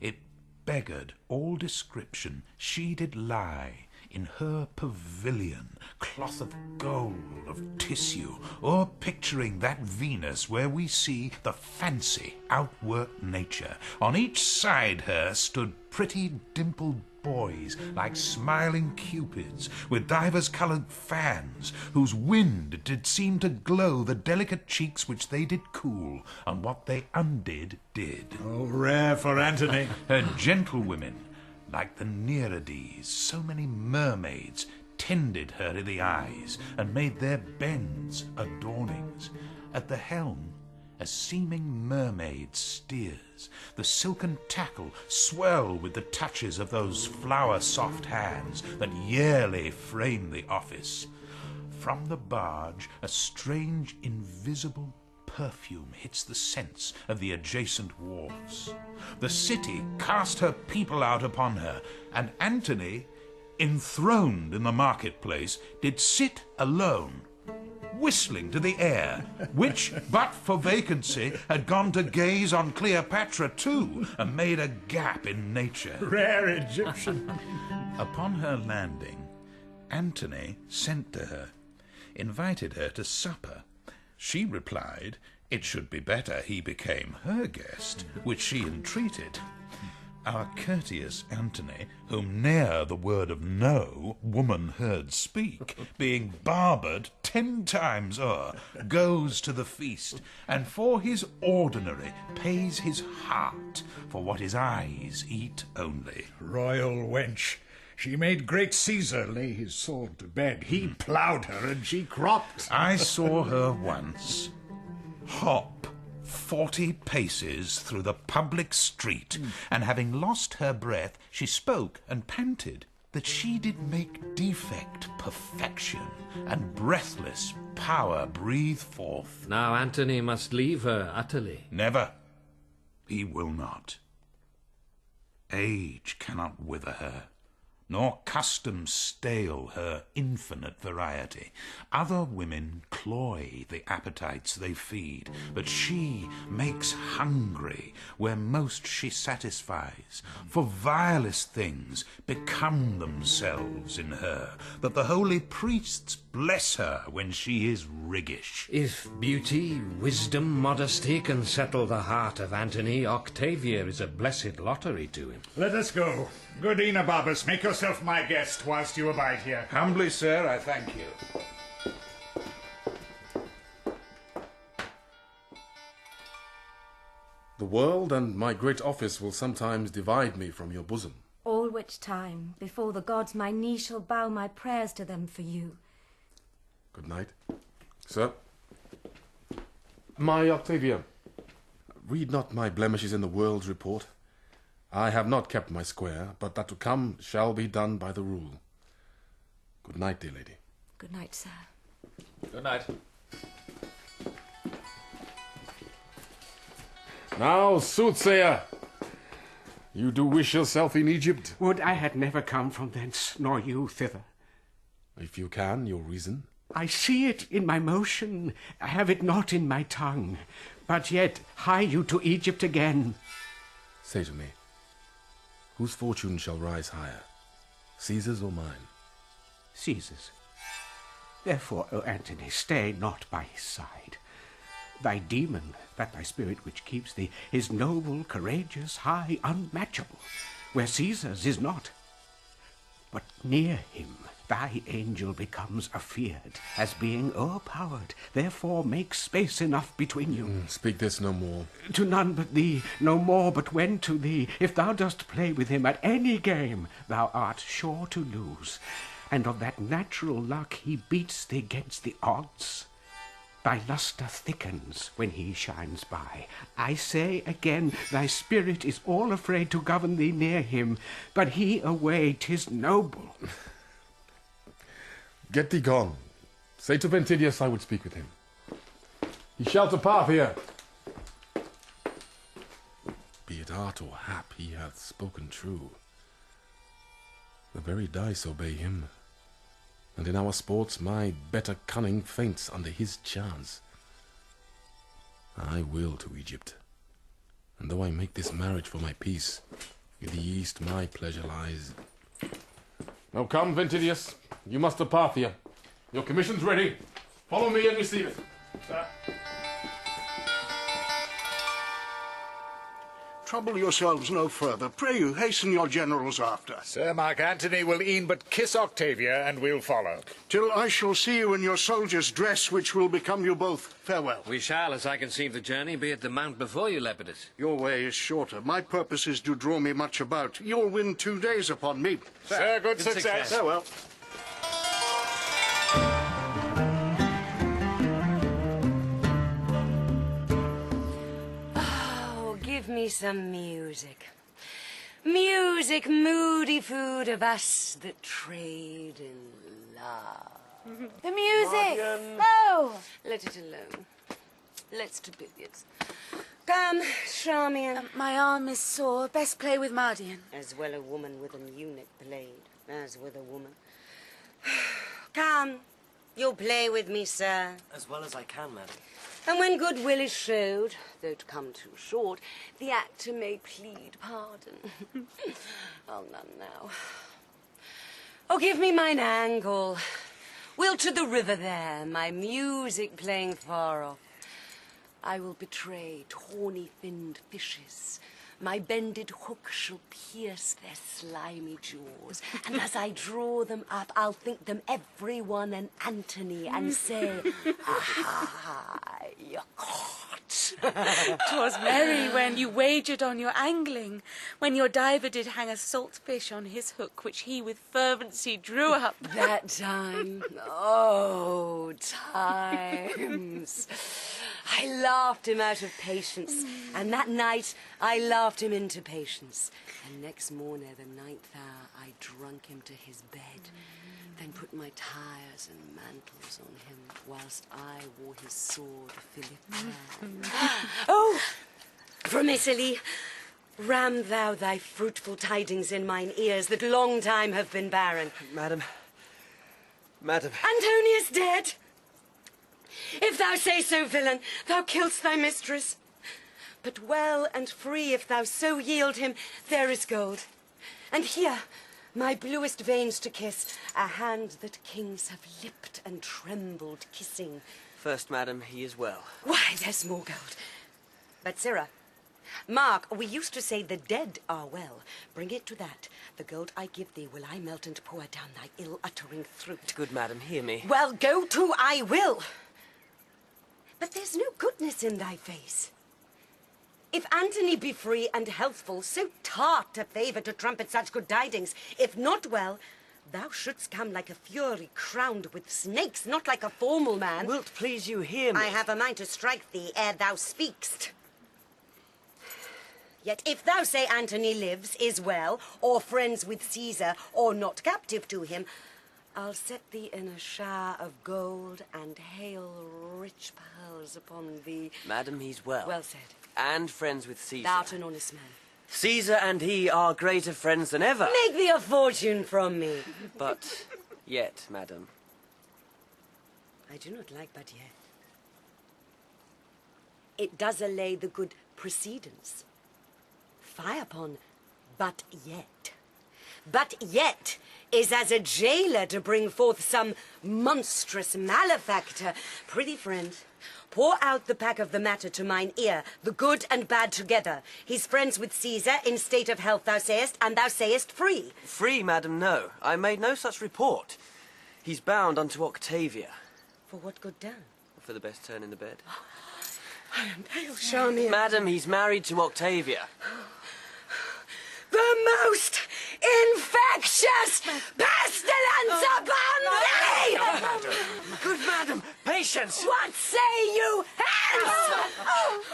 Speaker 9: it beggared all description. She did lie in her pavilion, cloth of gold, of tissue, or picturing that Venus where we see the fancy outworked nature. On each side her stood pretty dimpled boys, like smiling cupids, with divers-coloured fans, whose wind did seem to glow the delicate cheeks which they did cool, and what they undid did.
Speaker 21: Oh, rare for Antony.
Speaker 9: Her gentlewomen, like the Nereides, so many mermaids, tended her i' the eyes, and made their bends adornings. At the helm a seeming mermaid steers, the silken tackle swell with the touches of those flower-soft hands that yearly frame the office. From the barge a strange invisible perfume hits the sense of the adjacent wharves. The city cast her people out upon her, and Antony, enthroned in the marketplace, did sit alone, whistling to the air, which, but for vacancy, had gone to gaze on Cleopatra too, and made a gap in nature.
Speaker 21: Rare Egyptian.
Speaker 9: Upon her landing, Antony sent to her, invited her to supper. She replied it should be better he became her guest, which she entreated. Our courteous Antony, whom ne'er the word of no woman heard speak, being barbered 10 times o'er, goes to the feast, and for his ordinary pays his heart for what his eyes eat only.
Speaker 21: Royal wench. She made great Caesar lay his sword to bed. He ploughed her and she cropped.
Speaker 9: I saw her once hop 40 paces through the public street, and having lost her breath, she spoke and panted that she did make defect perfection, and breathless power breathe forth.
Speaker 6: Now Antony must leave her utterly.
Speaker 9: Never. He will not. Age cannot wither her, nor custom stale her infinite variety. Other women cloy the appetites they feed, but she makes hungry where most she satisfies. For vilest things become themselves in her, that the holy priests bless her when she is riggish.
Speaker 6: If beauty, wisdom, modesty can settle the heart of Antony, Octavia is a blessed lottery to him.
Speaker 21: Let us go. Good Enobarbus, make yourself my guest whilst you abide here.
Speaker 9: Humbly, sir, I thank you.
Speaker 4: The world and my great office will sometimes divide me from your bosom.
Speaker 1: All which time, before the gods, my knee shall bow my prayers to them for you.
Speaker 4: Good night. Sir. My Octavia, read not my blemishes in the world's report. I have not kept my square, but that to come shall be done by the rule. Good night, dear lady.
Speaker 1: Good night, sir.
Speaker 16: Good night.
Speaker 4: Now, soothsayer, you do wish yourself in Egypt?
Speaker 8: Would I had never come from thence, nor you thither.
Speaker 4: If you can, your reason?
Speaker 8: I see it in my motion, I have it not in my tongue, but yet hie you to Egypt again.
Speaker 4: Say to me, whose fortune shall rise higher, Caesar's or mine?
Speaker 8: Caesar's. Therefore, O Antony, stay not by his side. Thy demon, that thy spirit which keeps thee, is noble, courageous, high, unmatchable, where Caesar's is not. But near him thy angel becomes afeard, as being o'erpowered. Therefore make space enough between you.
Speaker 4: Speak this no more.
Speaker 8: To none but thee, no more but when to thee. If thou dost play with him at any game, thou art sure to lose. And of that natural luck he beats thee 'gainst the odds. Thy lustre thickens when he shines by. I say again, thy spirit is all afraid to govern thee near him, but he away 'tis noble.
Speaker 4: Get thee gone. Say to Ventidius I would speak with him. He shall depart here. Be it art or hap, he hath spoken true. The very dice obey him, and in our sports my better cunning faints under his chance. I will to Egypt, and though I make this marriage for my peace, in the east my pleasure lies. Now come, Ventidius. You must to Parthia. Your commission's ready. Follow me and receive it. Sir.
Speaker 14: Trouble yourselves no further. Pray you, hasten your generals after.
Speaker 21: Sir Mark Antony will e'en but kiss Octavia, and we'll follow.
Speaker 14: Till I shall see you in your soldier's dress, which will become you both. Farewell.
Speaker 6: We shall, as I conceive the journey, be at the mount before you, Lepidus.
Speaker 14: Your way is shorter. My purposes do draw me much about. You'll win 2 days upon me.
Speaker 21: Sir, good success.
Speaker 14: Farewell.
Speaker 3: Give me some music. Music, moody food of us that trade in love.
Speaker 7: The music!
Speaker 3: Morgan.
Speaker 7: Oh!
Speaker 3: Let it alone. Let's to billiards. Come, Charmian.
Speaker 7: My arm is sore. Best play with Mardian.
Speaker 3: As well a woman with an eunuch played, as with a woman. Come, you'll play with me, sir.
Speaker 5: As well as I can, madam.
Speaker 3: And when goodwill is showed, though to come too short, the actor may plead pardon. I'll none now. Oh, give me mine angle. We'll to the river there, my music playing far off. I will betray tawny-finned fishes. My bended hook shall pierce their slimy jaws, and as I draw them up, I'll think them every one an Antony, and say, aha, you're caught.
Speaker 7: 'Twas merry when you wagered on your angling, when your diver did hang a salt fish on his hook, which he with fervency drew up.
Speaker 3: That time, oh, times. I laughed him out of patience, and that night I laughed him into patience. And next morning, the 9th hour, I drunk him to his bed, then put my tires and mantles on him, whilst I wore his sword, Philip. Oh, from Italy, ram thou thy fruitful tidings in mine ears that long time have been barren.
Speaker 5: Madam.
Speaker 3: Antonius dead! If thou say so, villain, thou kill'st thy mistress. But well and free, if thou so yield him, there is gold. And here, my bluest veins to kiss, a hand that kings have lipped and trembled kissing.
Speaker 5: First, madam, he is well.
Speaker 3: Why, there's more gold. But, sirrah, Mark, we used to say the dead are well. Bring it to that. The gold I give thee will I melt and pour down thy ill-uttering throat.
Speaker 5: Good madam, hear me.
Speaker 3: Well, go to, I will. But there's no goodness in thy face. If Antony be free and healthful, so tart a favour to trumpet such good tidings, if not well, thou shouldst come like a fury crowned with snakes, not like a formal man.
Speaker 5: Wilt please you hear me?
Speaker 3: I have a mind to strike thee ere thou speakst. Yet if thou say Antony lives, is well, or friends with Caesar, or not captive to him, I'll set thee in a shower of gold and hail rich pearls upon thee.
Speaker 5: Madam, he's well.
Speaker 3: Well said.
Speaker 5: And friends with Caesar.
Speaker 3: Thou'rt an honest man.
Speaker 5: Caesar and he are greater friends than ever.
Speaker 3: Make thee a fortune from me.
Speaker 5: But yet, madam.
Speaker 3: I do not like but yet. It does allay the good precedence. Fie upon but yet. But yet is as a jailer to bring forth some monstrous malefactor. Prithee, friend, pour out the pack of the matter to mine ear, the good and bad together. He's friends with Caesar, in state of health, thou sayest, and thou sayest free.
Speaker 5: Free, madam, no. I made no such report. He's bound unto Octavia.
Speaker 3: For what good done?
Speaker 5: For the best turn in the bed.
Speaker 3: I am pale, Charmian.
Speaker 5: Madam, he's married to Octavia.
Speaker 3: The most infectious pestilence upon thee!
Speaker 5: Good madam, patience!
Speaker 3: What say you, hence?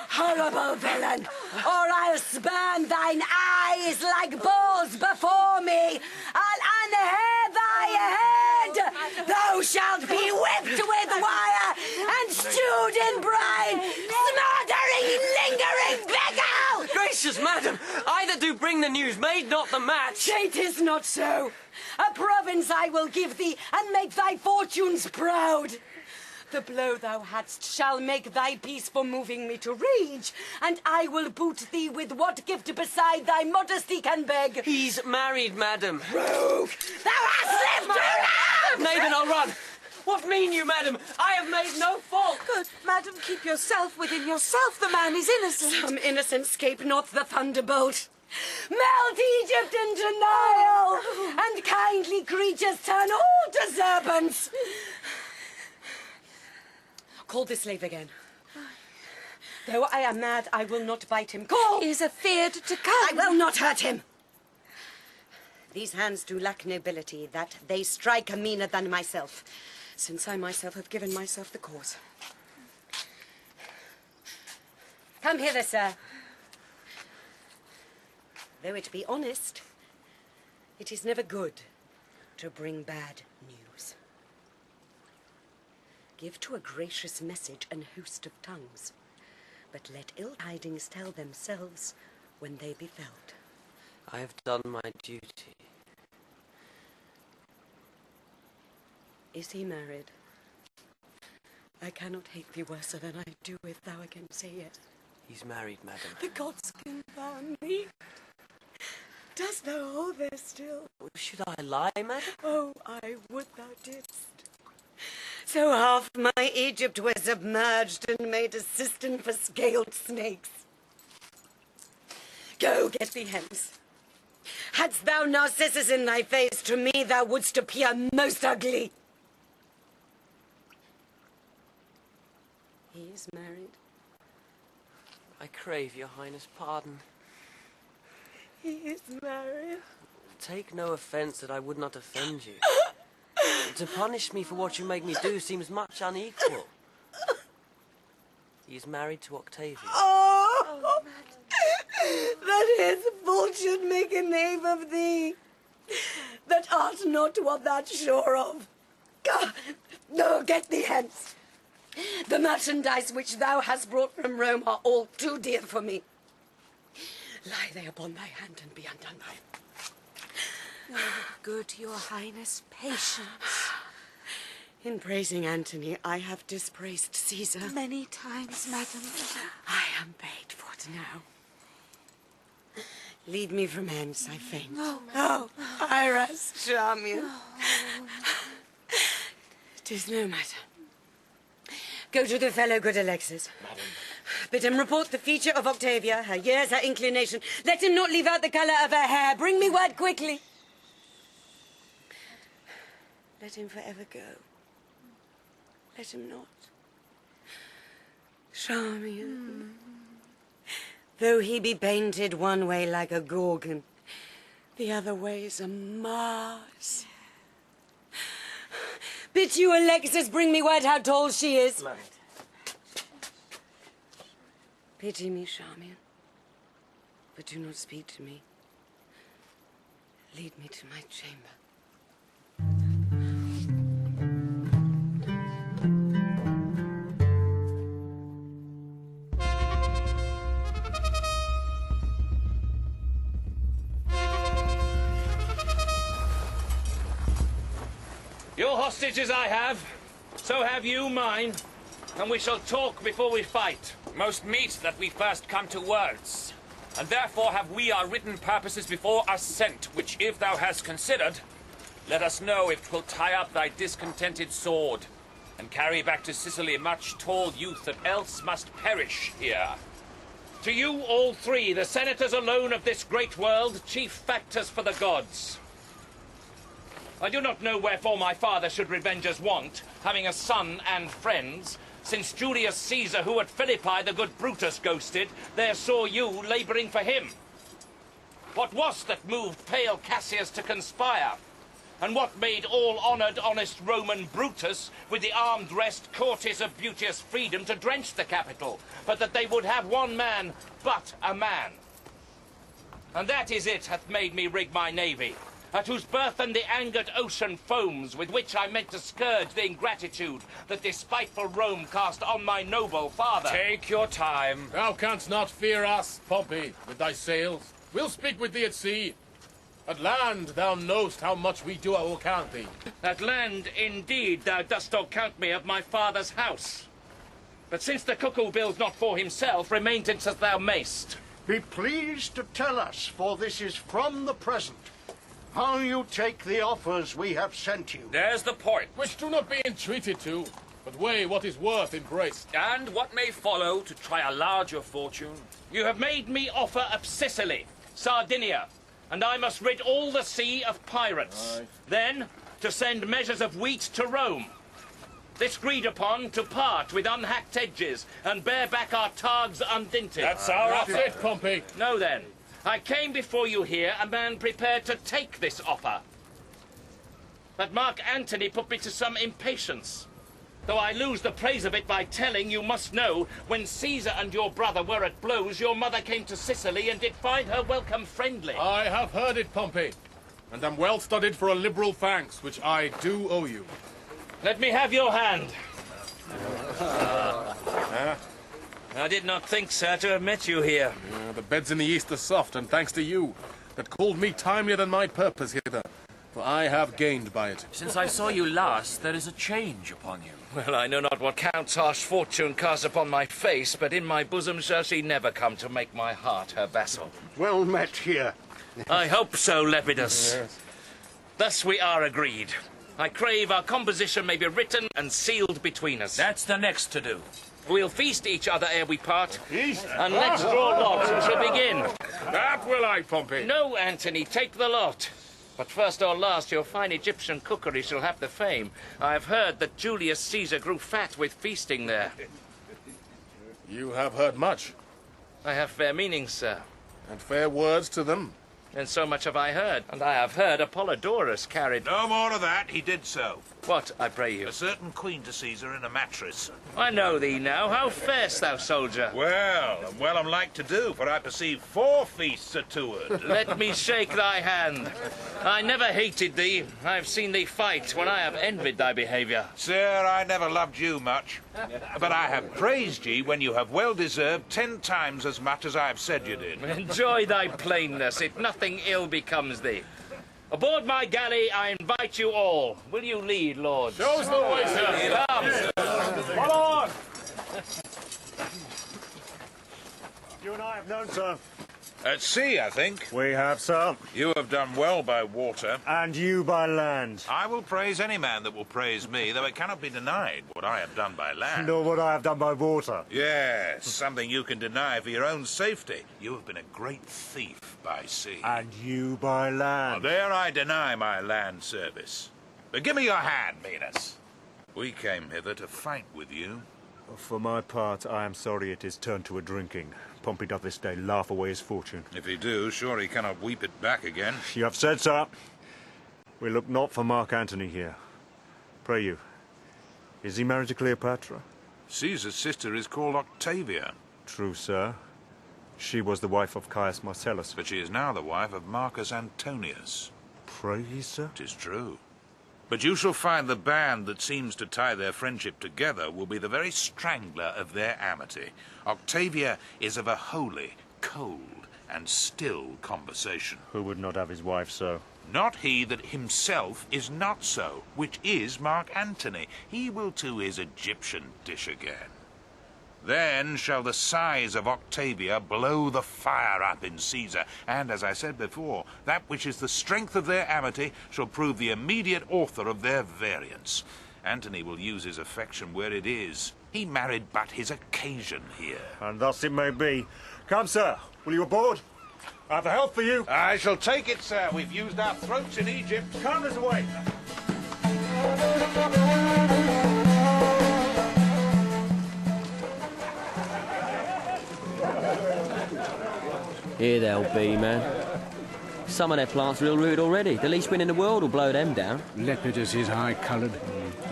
Speaker 3: Horrible villain, or I'll spurn thine eyes like balls before me. I'll unhair thy head. Thou shalt be whipped with wire and stewed in brine, smothering, lingering pickle!
Speaker 5: Gracious madam, I that do bring the news made not the match.
Speaker 3: It is not so. A province I will give thee, and make thy fortunes proud. The blow thou hadst shall make thy peace for moving me to rage, and I will boot thee with what gift beside thy modesty can beg.
Speaker 10: He's married, madam.
Speaker 3: Rogue! Thou hast lived too long!
Speaker 10: Nay, then I'll run. What mean you, madam? I have made no fault.
Speaker 7: Good, madam, keep yourself within yourself. The man is innocent.
Speaker 3: Some innocent scape not the thunderbolt. Melt Egypt into Nile, and kindly creatures turn all to serpents. Call the slave again. Though I am mad, I will not bite him. Call!
Speaker 7: He is afeard to come.
Speaker 3: I will not hurt him. These hands do lack nobility, that they strike meaner than myself, since I myself have given myself the cause. Come hither, sir. Though it be honest, it is never good to bring bad news. Give to a gracious message an host of tongues, but let ill tidings tell themselves when they be felt.
Speaker 10: I have done my duty.
Speaker 3: Is he married? I cannot hate thee worse than I do if thou again say yes.
Speaker 10: He's married, madam.
Speaker 3: The gods confound thee. Dost thou hold there still?
Speaker 10: Should I lie, madam?
Speaker 3: Oh, I would thou didst. So half my Egypt was submerged and made a cistern for scaled snakes. Go, get thee hence. Hadst thou Narcissus in thy face, to me thou wouldst appear most ugly. He is married.
Speaker 10: I crave your highness pardon.
Speaker 3: He is married.
Speaker 10: Take no offence that I would not offend you. To punish me for what you make me do seems much unequal. He is married to Ocatavius.
Speaker 3: Oh, that his fault should make a knave of thee, that art not what thou'rt sure of. No, get thee hence. The merchandise which thou hast brought from Rome are all too dear for me. Lie they upon thy hand and be undone by.
Speaker 7: Oh, good, your highness, patience.
Speaker 3: In praising Antony, I have dispraised Caesar.
Speaker 7: Many times, madam.
Speaker 3: I am paid for it now. Lead me from hence, I faint. Oh, Iris, charmian. 'Tis no matter. Go to the fellow, good Alexis.
Speaker 4: Madam.
Speaker 3: Bid him report the feature of Octavia, her years, her inclination. Let him not leave out the colour of her hair. Bring me word quickly. Let him forever go. Let him not. Charmian. Though he be painted one way like a Gorgon, the other way is a Mars. Bid you, Alexis, bring me word how tall she is.
Speaker 10: Right.
Speaker 3: Pity me, Charmian, but do not speak to me. Lead me to my chamber.
Speaker 20: Your hostages I have, so have you mine, and we shall talk before we fight.
Speaker 22: Most meet that we first come to words, and therefore have we our written purposes before us sent, which if thou hast considered, let us know if 'twill tie up thy discontented sword, and carry back to Sicily much tall youth that else must perish here.
Speaker 20: To you all three, the senators alone of this great world, chief factors for the gods. I do not know wherefore my father should revenge us want, having a son and friends, since Julius Caesar, who at Philippi the good Brutus ghosted, there saw you labouring for him. What was that moved pale Cassius to conspire? And what made all honoured honest Roman Brutus, with the armed rest courtiers of beauteous freedom, to drench the capital, but that they would have one man, but a man? And that is it hath made me rig my navy, at whose burthen the angered ocean foams, with which I meant to scourge the ingratitude that this spiteful Rome cast on my noble father.
Speaker 22: Take your time.
Speaker 4: Thou canst not fear us, Pompey, with thy sails. We'll speak with thee at sea. At land thou knowst how much we do account thee.
Speaker 20: At land, indeed, thou dost account me of my father's house. But since the cuckoo builds not for himself, remainance as thou mayst.
Speaker 14: Be pleased to tell us, for this is from the present, how you take the offers we have sent you.
Speaker 22: There's the point.
Speaker 4: Which do not be entreated to, but weigh what is worth embraced.
Speaker 22: And what may follow to try a larger fortune.
Speaker 20: You have made me offer of Sicily, Sardinia, and I must rid all the sea of pirates. Aye. Then, to send measures of wheat to Rome. This agreed upon, to part with unhacked edges and bear back our targs undinted.
Speaker 22: That's our offer.
Speaker 4: That's it, Pompey.
Speaker 20: No, then. I came before you here, a man prepared to take this offer. But Mark Antony put me to some impatience. Though I lose the praise of it by telling, you must know, when Caesar and your brother were at blows, your mother came to Sicily and did find her welcome friendly.
Speaker 4: I have heard it, Pompey, and am well studied for a liberal thanks, which I do owe you.
Speaker 20: Let me have your hand. I did not think, sir, to have met you here.
Speaker 4: The beds in the east are soft, and thanks to you, that called me timelier than my purpose hither, for I have gained by it.
Speaker 22: Since I saw you last, there is a change upon you.
Speaker 20: Well, I know not what Count's harsh fortune casts upon my face, but in my bosom shall she never come to make my heart her vassal.
Speaker 14: Well met here.
Speaker 20: I hope so, Lepidus.
Speaker 4: Yes.
Speaker 20: Thus we are agreed. I crave our composition may be written and sealed between us.
Speaker 22: That's the next to do.
Speaker 20: We'll feast each other ere we part. And let's draw lots and shall begin.
Speaker 4: That will I, Pompey.
Speaker 20: No, Antony, take the lot. But first or last, your fine Egyptian cookery shall have the fame. I have heard that Julius Caesar grew fat with feasting there.
Speaker 4: You have heard much.
Speaker 20: I have fair meanings, sir.
Speaker 4: And fair words to them.
Speaker 20: And so much have I heard. And I have heard Apollodorus carried...
Speaker 9: No more of that, he did so.
Speaker 20: What, I pray you?
Speaker 9: A certain queen to Caesar in a mattress.
Speaker 20: I know thee now. How farest thou, soldier?
Speaker 9: Well, and well I'm like to do, for I perceive 4 feasts are toward.
Speaker 20: Let me shake thy hand. I never hated thee. I have seen thee fight when I have envied thy behaviour.
Speaker 9: Sir, I never loved you much. But I have praised ye when you have well deserved 10 times as much as I have said you did.
Speaker 20: Enjoy thy plainness, if nothing ill becomes thee. Aboard my galley, I invite you all. Will you lead, lords?
Speaker 4: Show us the way, sir.
Speaker 20: Come.
Speaker 2: Follow on. You and I have known, sir.
Speaker 9: At sea, I think.
Speaker 2: We have, sir.
Speaker 9: You have done well by water.
Speaker 2: And you by land.
Speaker 9: I will praise any man that will praise me, though it cannot be denied what I have done by land.
Speaker 2: Nor what I have done by water.
Speaker 9: Yes, something you can deny for your own safety. You have been a great thief by sea.
Speaker 2: And you by land.
Speaker 9: Well, there I deny my land service. But give me your hand, Venus. We came hither to fight with you.
Speaker 2: For my part, I am sorry it is turned to a drinking. Pompey doth this day laugh away his fortune.
Speaker 9: If he do, sure he cannot weep it back again.
Speaker 2: You have said, sir. We look not for Mark Antony here. Pray you, is he married to Cleopatra?
Speaker 9: Caesar's sister is called Octavia.
Speaker 2: True, sir. She was the wife of Caius Marcellus.
Speaker 9: But she is now the wife of Marcus Antonius.
Speaker 2: Pray ye, sir?
Speaker 9: 'Tis true. But you shall find the band that seems to tie their friendship together will be the very strangler of their amity. Octavia is of a holy, cold, and still conversation.
Speaker 2: Who would not have his wife so?
Speaker 9: Not he that himself is not so, which is Mark Antony. He will to his Egyptian dish again. Then shall the sighs of Octavia blow the fire up in Caesar, and, as I said before, that which is the strength of their amity shall prove the immediate author of their variance. Antony will use his affection where it is. He married but his occasion here.
Speaker 2: And thus it may be. Come, sir, will you aboard? I have a health for you.
Speaker 9: I shall take it, sir. We've used our throats in Egypt.
Speaker 2: Come this way.
Speaker 10: Here they'll be, man. Some of their plants are ill-rooted already. The least wind in the world will blow them down.
Speaker 8: Lepidus is high-coloured.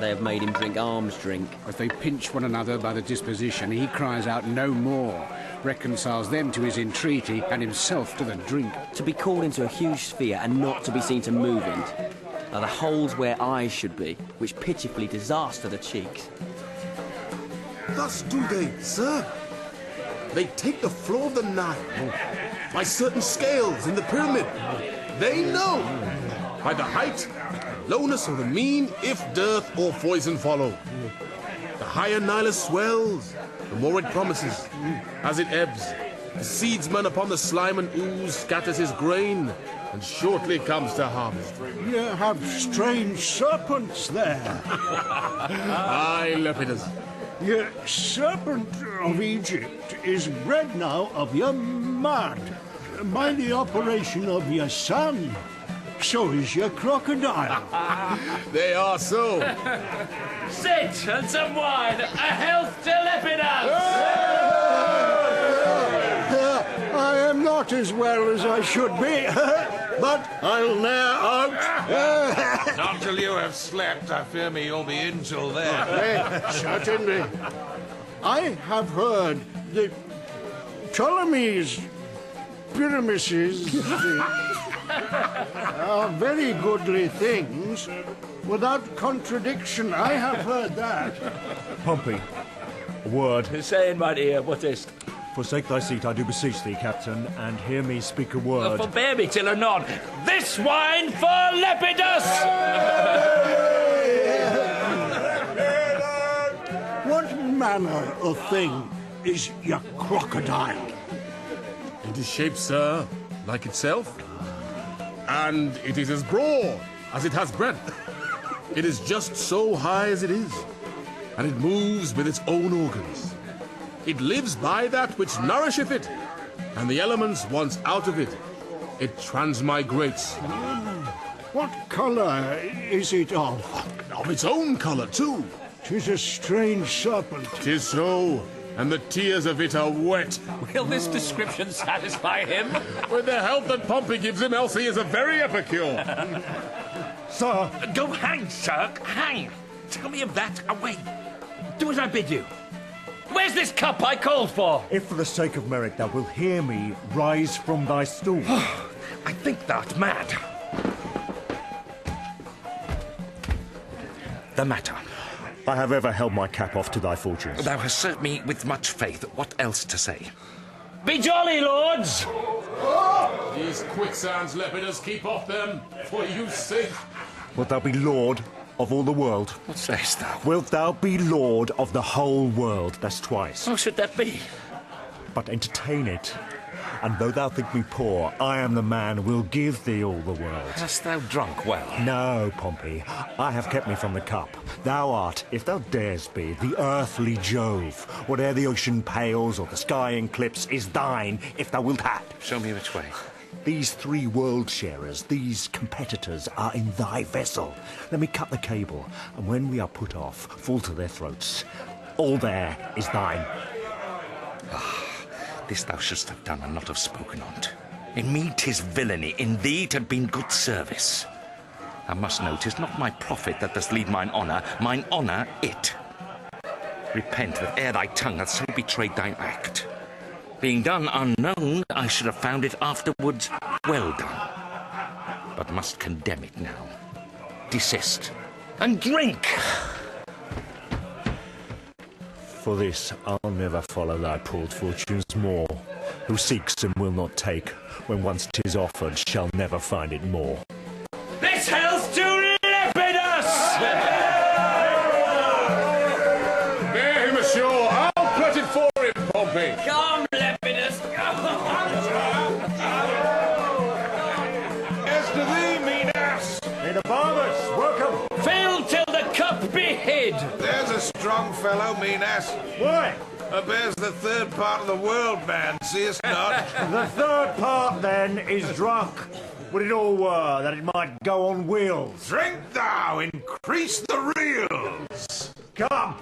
Speaker 10: They have made him drink alms drink.
Speaker 8: As they pinch one another by the disposition, he cries out no more, reconciles them to his entreaty and himself to the drink.
Speaker 10: To be called into a huge sphere and not to be seen to move in are the holes where eyes should be, which pitifully disaster the cheeks.
Speaker 4: Thus do they, sir. They take the floor of the Nile, by certain scales in the pyramid, They know. By the height, lowness of the mean, if dearth or poison follow. The higher Nilus swells, the more it promises. As it ebbs, the seedsman upon the slime and ooze scatters his grain, and shortly comes to harvest.
Speaker 14: You have strange serpents there.
Speaker 4: Aye, Lepidus.
Speaker 14: Your serpent of Egypt is bred now of your mud, by the operation of your son. So is your crocodile.
Speaker 4: They are so.
Speaker 22: Sit and some wine. A health to Lepidus!
Speaker 14: I am not as well as I should be, but I'll ne'er out.
Speaker 9: Not till you have slept. I fear me you'll be in till then.
Speaker 14: Certainly. I have heard that Ptolemy's pyramids are very goodly things. Without contradiction, I have heard that.
Speaker 18: Pompey, a word.
Speaker 22: Saying, my dear, what is't?
Speaker 18: Forsake thy seat, I do beseech thee, Captain, and hear me speak a word.
Speaker 22: Forbear me till anon. This wine for Lepidus!
Speaker 14: What manner of thing is your crocodile?
Speaker 4: It is shaped, sir, like itself, and it is as broad as it has breadth. It is just so high as it is, and it moves with its own organs. It lives by that which nourisheth it, and the elements once out of it, it transmigrates.
Speaker 14: What colour is it of?
Speaker 4: Of its own colour, too.
Speaker 14: 'Tis a strange serpent.
Speaker 4: 'Tis so, and the tears of it are wet.
Speaker 22: Will this description satisfy him?
Speaker 4: With the help that Pompey gives him, else he is a very epicure.
Speaker 22: Sir! Go hang, sir, hang! Tell me of that, away! Do as I bid you. Where's this cup I called for?
Speaker 18: If for the sake of merit thou wilt hear me, rise from thy stool.
Speaker 22: I think thou'rt mad. The matter.
Speaker 18: I have ever held my cap off to thy fortunes.
Speaker 22: Thou hast served me with much faith. What else to say? Be jolly, lords!
Speaker 4: These quicksands, Lepidus, keep off them, for youth's sake.
Speaker 18: Wilt thou be lord of all the world?
Speaker 22: What sayest thou?
Speaker 18: Wilt thou be lord of the whole world? That's twice.
Speaker 22: How should that be?
Speaker 18: But entertain it. And though thou think me poor, I am the man will give thee all the world.
Speaker 22: Hast thou drunk well?
Speaker 18: No, Pompey. I have kept me from the cup. Thou art, if thou dares be, the earthly Jove. Whate'er the ocean pales or the sky eclipse is thine, if thou wilt have.
Speaker 22: Show me which way.
Speaker 18: These three world sharers, these competitors, are in thy vessel. Let me cut the cable, and when we are put off, fall to their throats. All there is thine.
Speaker 22: This thou shouldst have done and not have spoken on't. In me 'tis villainy, in thee 'tad been good service. Thou must know 'tis not my profit that does lead mine honour it. Repent that ere thy tongue hath so betrayed thine act. Being done unknown, I should have found it afterwards well done. But must condemn it now. Desist, and drink!
Speaker 18: For this I'll never follow thy poor fortunes more. Who seeks and will not take, when once 'tis offered, shall never find it more.
Speaker 22: This health to Lepidus!
Speaker 4: Bear him ashore. I'll put it for him, Pompey.
Speaker 22: Come, Lepidus!
Speaker 9: As to thee, mean ass.
Speaker 18: Enobarbus, welcome.
Speaker 22: Fill till the cup be hid!
Speaker 9: There's a strong fellow, mean ass.
Speaker 18: Why?
Speaker 9: Bears the third part of the world, man. Seest not?
Speaker 18: The third part, then, is drunk. Would it all were that it might go on wheels.
Speaker 9: Drink thou, increase the reels.
Speaker 18: Come.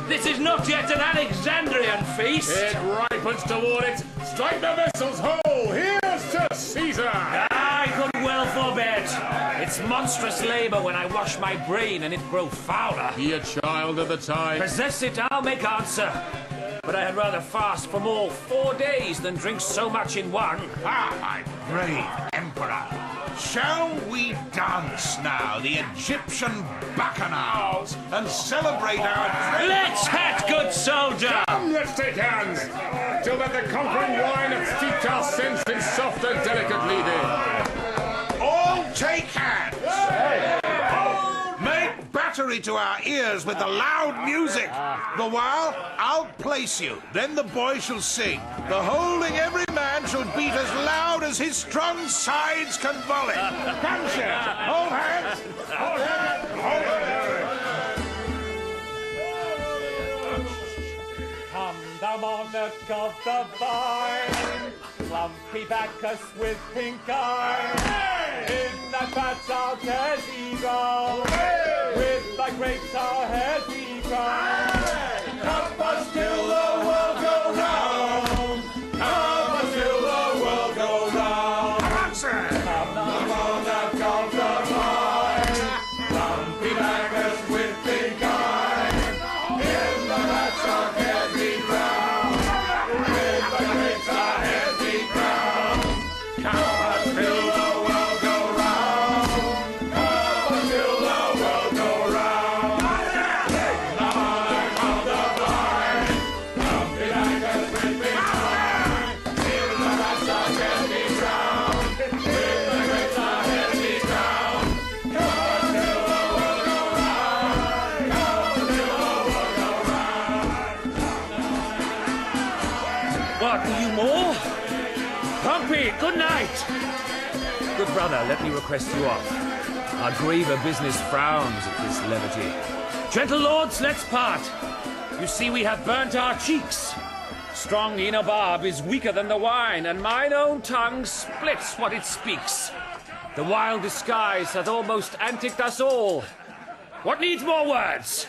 Speaker 22: This is not yet an Alexandrian feast.
Speaker 4: It ripens toward it. Strike the vessels whole. Here's to Caesar.
Speaker 22: I could well forbid. It's monstrous labour when I wash my brain and it grow fouler.
Speaker 4: Be a child of the time.
Speaker 22: Possess it, I'll make answer. But I had rather fast from all 4 days than drink so much in one.
Speaker 9: Ah, my brave emperor. Shall we dance now, the Egyptian bacchanals, and celebrate our...
Speaker 22: Let's hat, good soldier!
Speaker 4: Come, let's take hands, till that the conquering wine hath steeped our sense in soft and delicate leading.
Speaker 9: flattery to our ears with the loud music. The while, I'll place you. Then the boy shall sing. The holding every man shall beat as loud as his strong sides can volley. Come, sir. Hold hands. Hold hands. Hold hands.
Speaker 11: Come thou monarch of the vine, lumpy Bacchus with pink eye, in thy fats our cares we drown, with thy grapes our heads we crown. Help us till the world go round, help us till the world go round. Come on, sir! Come thou monarch of the vine, lumpy Bacchus with pink eye, in thy fats our cares we drown, with thy grapes our heads we crown. Help us till the world go round, help us till the world go round. The monarch of the vine, lumpy Bacchus with pink eye, in the fats our cares we drown, with thy grapes our heads we crown. Help us till the world go round, help us till the world go round.
Speaker 20: What, you more? Pompey, good night. Good brother, let me request you off. Our graver business frowns at this levity. Gentle lords, let's part. You see we have burnt our cheeks. Strong Enobarbus is weaker than the wine, and mine own tongue splits what it speaks. The wild disguise hath almost anticked us all. What needs more words?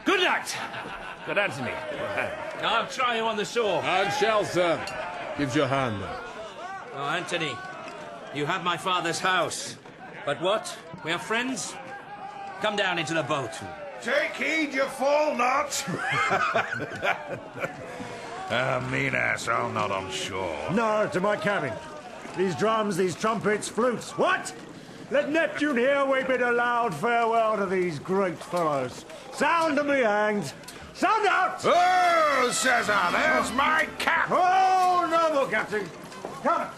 Speaker 20: Good night. Good Antony. I'll try you on the shore.
Speaker 4: And shall, sir. Gives your hand.
Speaker 20: Oh, Antony, you have my father's house. But what? We are friends? Come down into the boat.
Speaker 9: Take heed you fall not. Mean ass, I'll not on shore.
Speaker 2: No, to my cabin. These drums, these trumpets, flutes. What? Let Neptune here we bid a loud farewell to these great fellows. Sound to me hanged. Sound out!
Speaker 9: Oh, Caesar, there's my cap!
Speaker 2: Oh, noble captain. Come.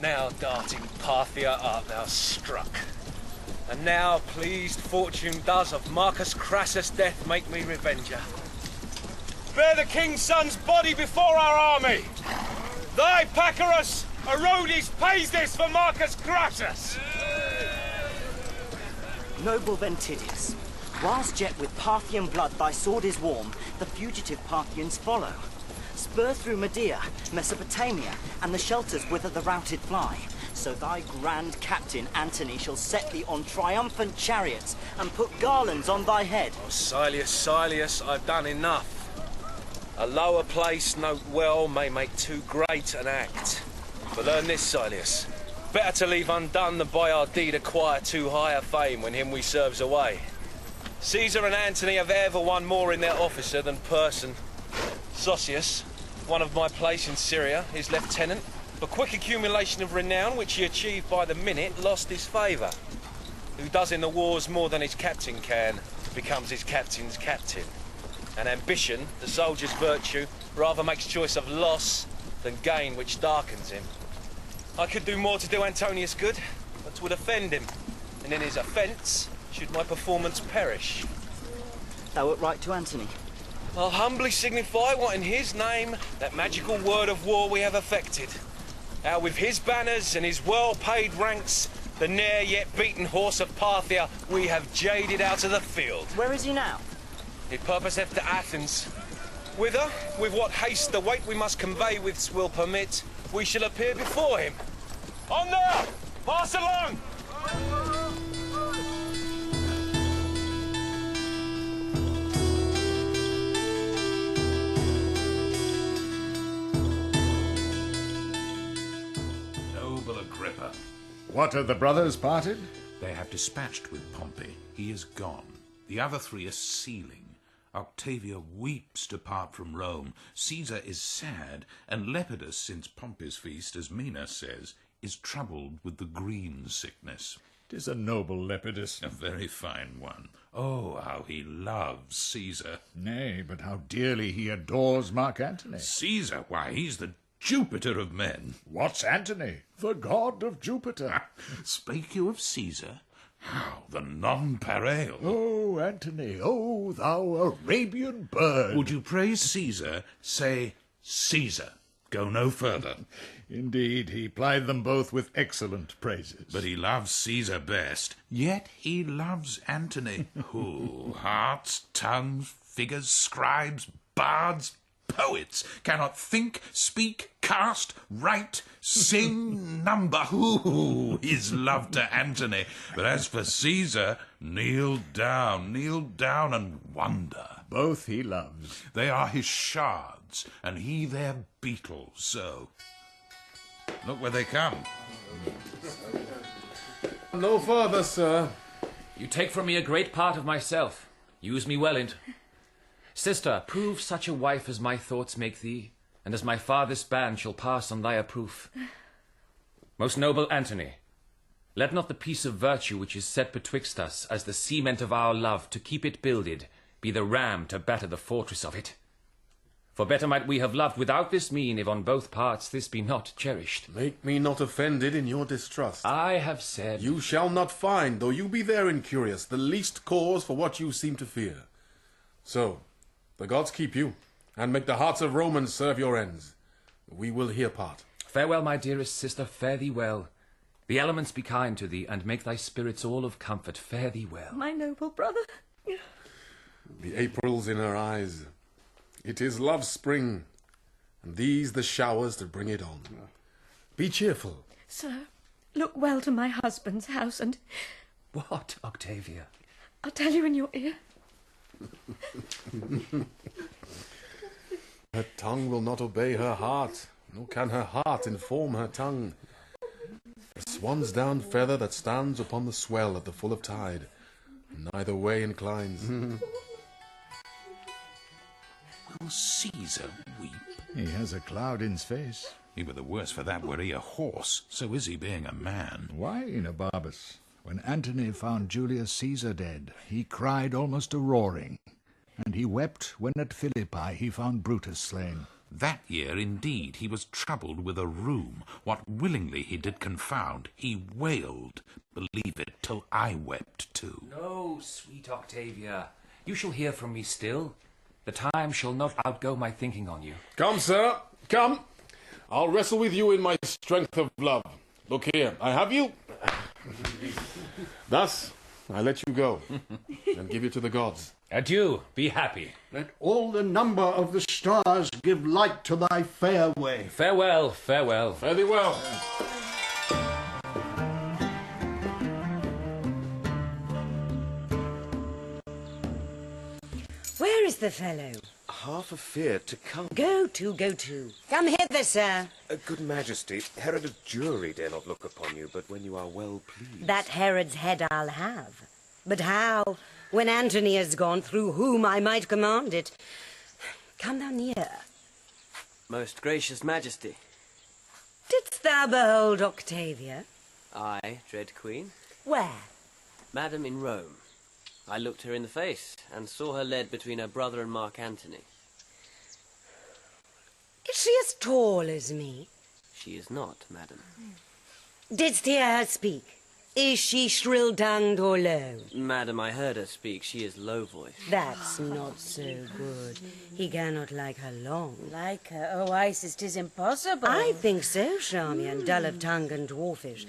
Speaker 22: Now, darting Parthia, art thou struck. And now, pleased fortune does of Marcus Crassus' death make me revenger. Bear the king's son's body before our army. Thy Pacorus, Orodes, pays this for Marcus Crassus.
Speaker 5: Noble Ventidius, whilst yet with Parthian blood thy sword is warm, the fugitive Parthians follow. Spur through Medea, Mesopotamia, and the shelters whither the routed fly. So thy grand captain Antony shall set thee on triumphant chariots and put garlands on thy head.
Speaker 22: Oh, Silius, Silius, I've done enough. A lower place, note well, may make too great an act. But learn this, Silius. Better to leave undone than by our deed acquire too high a fame when him we serves away. Caesar and Antony have ever one more in their officer than person. Sosius, one of my place in Syria, his lieutenant, for quick accumulation of renown which he achieved by the minute, lost his favour. Who does in the wars more than his captain can, becomes his captain's captain. And ambition, the soldier's virtue, rather makes choice of loss than gain which darkens him. I could do more to do Antonius good, but 'twould offend him, and in his offence should my performance perish.
Speaker 5: Thou art right to Antony.
Speaker 22: I'll humbly signify what in his name that magical word of war we have effected. How with his banners and his well-paid ranks, the ne'er yet beaten horse of Parthia we have jaded out of the field.
Speaker 5: Where is he now?
Speaker 22: He purposeth to Athens. Whither, with what haste the weight we must convey with will permit, we shall appear before him. On there! Pass along!
Speaker 9: Noble Agrippa.
Speaker 15: What, have the brothers parted?
Speaker 9: They have dispatched with Pompey. He is gone. The other three are sealing. Octavia weeps to part from Rome. Caesar is sad, and Lepidus, since Pompey's feast, as Mina says, is troubled with the green sickness.
Speaker 21: 'Tis a noble Lepidus.
Speaker 9: A very fine one. Oh, how he loves Caesar.
Speaker 21: Nay, but how dearly he adores Mark Antony.
Speaker 9: Caesar, why, he's the Jupiter of men.
Speaker 21: What's Antony? The god of Jupiter.
Speaker 9: Spake you of Caesar? How, the nonpareil.
Speaker 21: Oh, Antony, oh, thou Arabian bird.
Speaker 9: Would you praise Caesar, say Caesar. Go no further.
Speaker 21: Indeed, he plied them both with excellent praises.
Speaker 9: But he loves Caesar best, yet he loves Antony, who, hearts, tongues, figures, scribes, bards, poets, cannot think, speak, cast, write, sing, number. Who is love to Antony? But as for Caesar, kneel down and wonder.
Speaker 21: Both he loves.
Speaker 9: They are his shards, and he their beetle, so. Look where they come.
Speaker 12: No further, sir.
Speaker 6: You take from me a great part of myself. Use me well in't. Sister, prove such a wife as my thoughts make thee, and as my farthest band shall pass on thy approof. Most noble Antony, let not the piece of virtue which is set betwixt us as the cement of our love to keep it builded be the ram to batter the fortress of it. For better might we have loved without this mean, if on both parts this be not cherished.
Speaker 12: Make me not offended in your distrust.
Speaker 6: I have said...
Speaker 12: You shall not find, though you be therein curious, the least cause for what you seem to fear. So, the gods keep you, and make the hearts of Romans serve your ends. We will here part.
Speaker 6: Farewell, my dearest sister, fare thee well. The elements be kind to thee, and make thy spirits all of comfort. Fare thee well.
Speaker 1: My noble brother.
Speaker 12: The April's in her eyes. It is love's spring, and these the showers that bring it on. Be cheerful.
Speaker 1: Sir, look well to my husband's house, and...
Speaker 6: What, Octavia?
Speaker 1: I'll tell you in your ear.
Speaker 12: Her tongue will not obey her heart, nor can her heart inform her tongue. A swan's down feather that stands upon the swell at the full of tide, and neither way inclines.
Speaker 9: Will Caesar weep?
Speaker 21: He has a cloud in's face.
Speaker 9: He were the worse for that were he a horse, so is he being a man.
Speaker 21: Why, Enobarbus? When Antony found Julius Caesar dead, he cried almost a roaring, and he wept when at Philippi he found Brutus slain.
Speaker 9: That year, indeed, he was troubled with a rheum. What willingly he did confound, he wailed, believe it, till I wept too.
Speaker 6: No, sweet Octavia, you shall hear from me still. The time shall not outgo my thinking on you.
Speaker 12: Come, sir, come. I'll wrestle with you in my strength of love. Look here, I have you. Thus, I let you go, and give you to the gods.
Speaker 6: Adieu, be happy.
Speaker 14: Let all the number of the stars give light to thy fair way.
Speaker 6: Farewell, farewell.
Speaker 12: Fare thee well.
Speaker 3: Where is the fellow?
Speaker 17: Half a fear to come.
Speaker 3: Go to. Come hither, sir.
Speaker 17: Good Majesty, Herod's jury dare not look upon you, but when you are well pleased.
Speaker 3: That Herod's head I'll have. But how, when Antony is gone, through whom I might command it? Come thou near.
Speaker 10: Most gracious Majesty.
Speaker 3: Didst thou behold Octavia?
Speaker 10: I, dread Queen.
Speaker 3: Where?
Speaker 10: Madam, in Rome. I looked her in the face, and saw her led between her brother and Mark Antony.
Speaker 3: Is she as tall as me?
Speaker 10: She is not, madam.
Speaker 3: Didst hear her speak? Is she shrill-tongued or low?
Speaker 10: Madam, I heard her speak. She is low-voiced.
Speaker 3: That's not so good. He cannot like her long.
Speaker 7: Like her? Oh, Isis, 'tis impossible.
Speaker 3: I think so, Charmian, dull of tongue and dwarfish.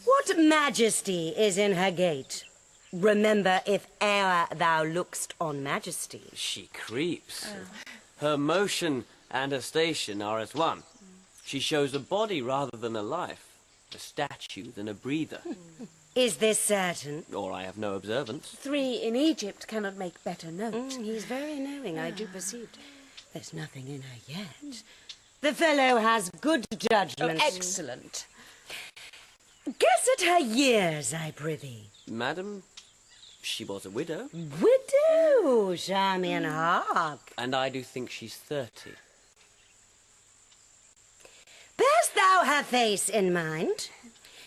Speaker 3: What majesty is in her gait? Remember, if e'er thou look'st on majesty.
Speaker 10: She creeps. Her motion and her station are as one. She shows a body rather than a life, a statue than a breather.
Speaker 3: Is this certain?
Speaker 10: Or I have no observance.
Speaker 7: 3 in Egypt cannot make better note.
Speaker 3: He's very knowing, I do perceive. There's nothing in her yet. The fellow has good judgment.
Speaker 7: Oh, excellent.
Speaker 3: Guess at her years, I prithee.
Speaker 10: Madam, She was a widow.
Speaker 3: Widow, charming hark.
Speaker 10: And I do think she's 30.
Speaker 3: Bear'st thou her face in mind?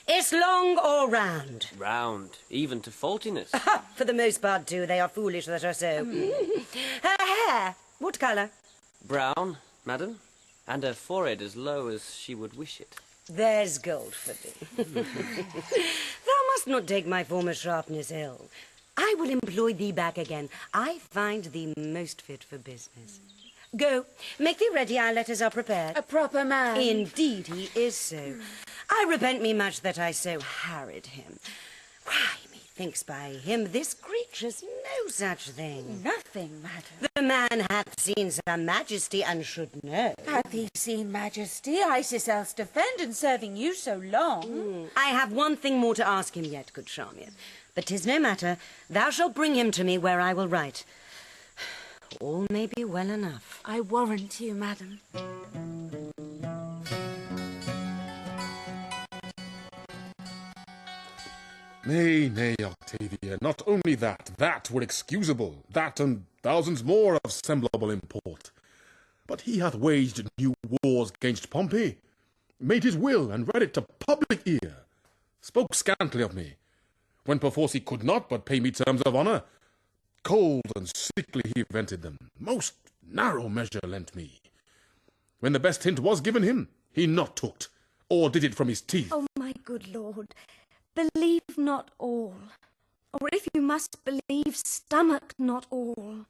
Speaker 3: It's long or round?
Speaker 10: Round, even to faultiness.
Speaker 3: For the most part, too, they are foolish that are so. Her hair, what colour?
Speaker 10: Brown, madam, and her forehead as low as she would wish it.
Speaker 3: There's gold for thee. Thou must not take my former sharpness ill. I will employ thee back again. I find thee most fit for business. Go, make thee ready, our letters are prepared.
Speaker 7: A proper man.
Speaker 3: Indeed he is so. I repent me much that I so harried him. Why, methinks by him this creature's no such thing.
Speaker 7: Nothing, madam.
Speaker 3: The man hath seen some majesty and should know.
Speaker 7: Hath he seen majesty? I else defend in serving you so long.
Speaker 3: I have one thing more to ask him yet, good Charmian. But 'tis no matter. Thou shalt bring him to me where I will write. All may be well enough.
Speaker 7: I warrant you, madam.
Speaker 12: Nay, nay, Octavia, not only that were excusable, that and thousands more of semblable import. But he hath waged new wars against Pompey, made his will and read it to public ear, spoke scantly of me, when perforce he could not but pay me terms of honour. Cold and sickly he vented them, most narrow measure lent me. When the best hint was given him, he not took't, or did it from his teeth.
Speaker 1: Oh, my good lord, believe not all, or if you must believe, stomach not all.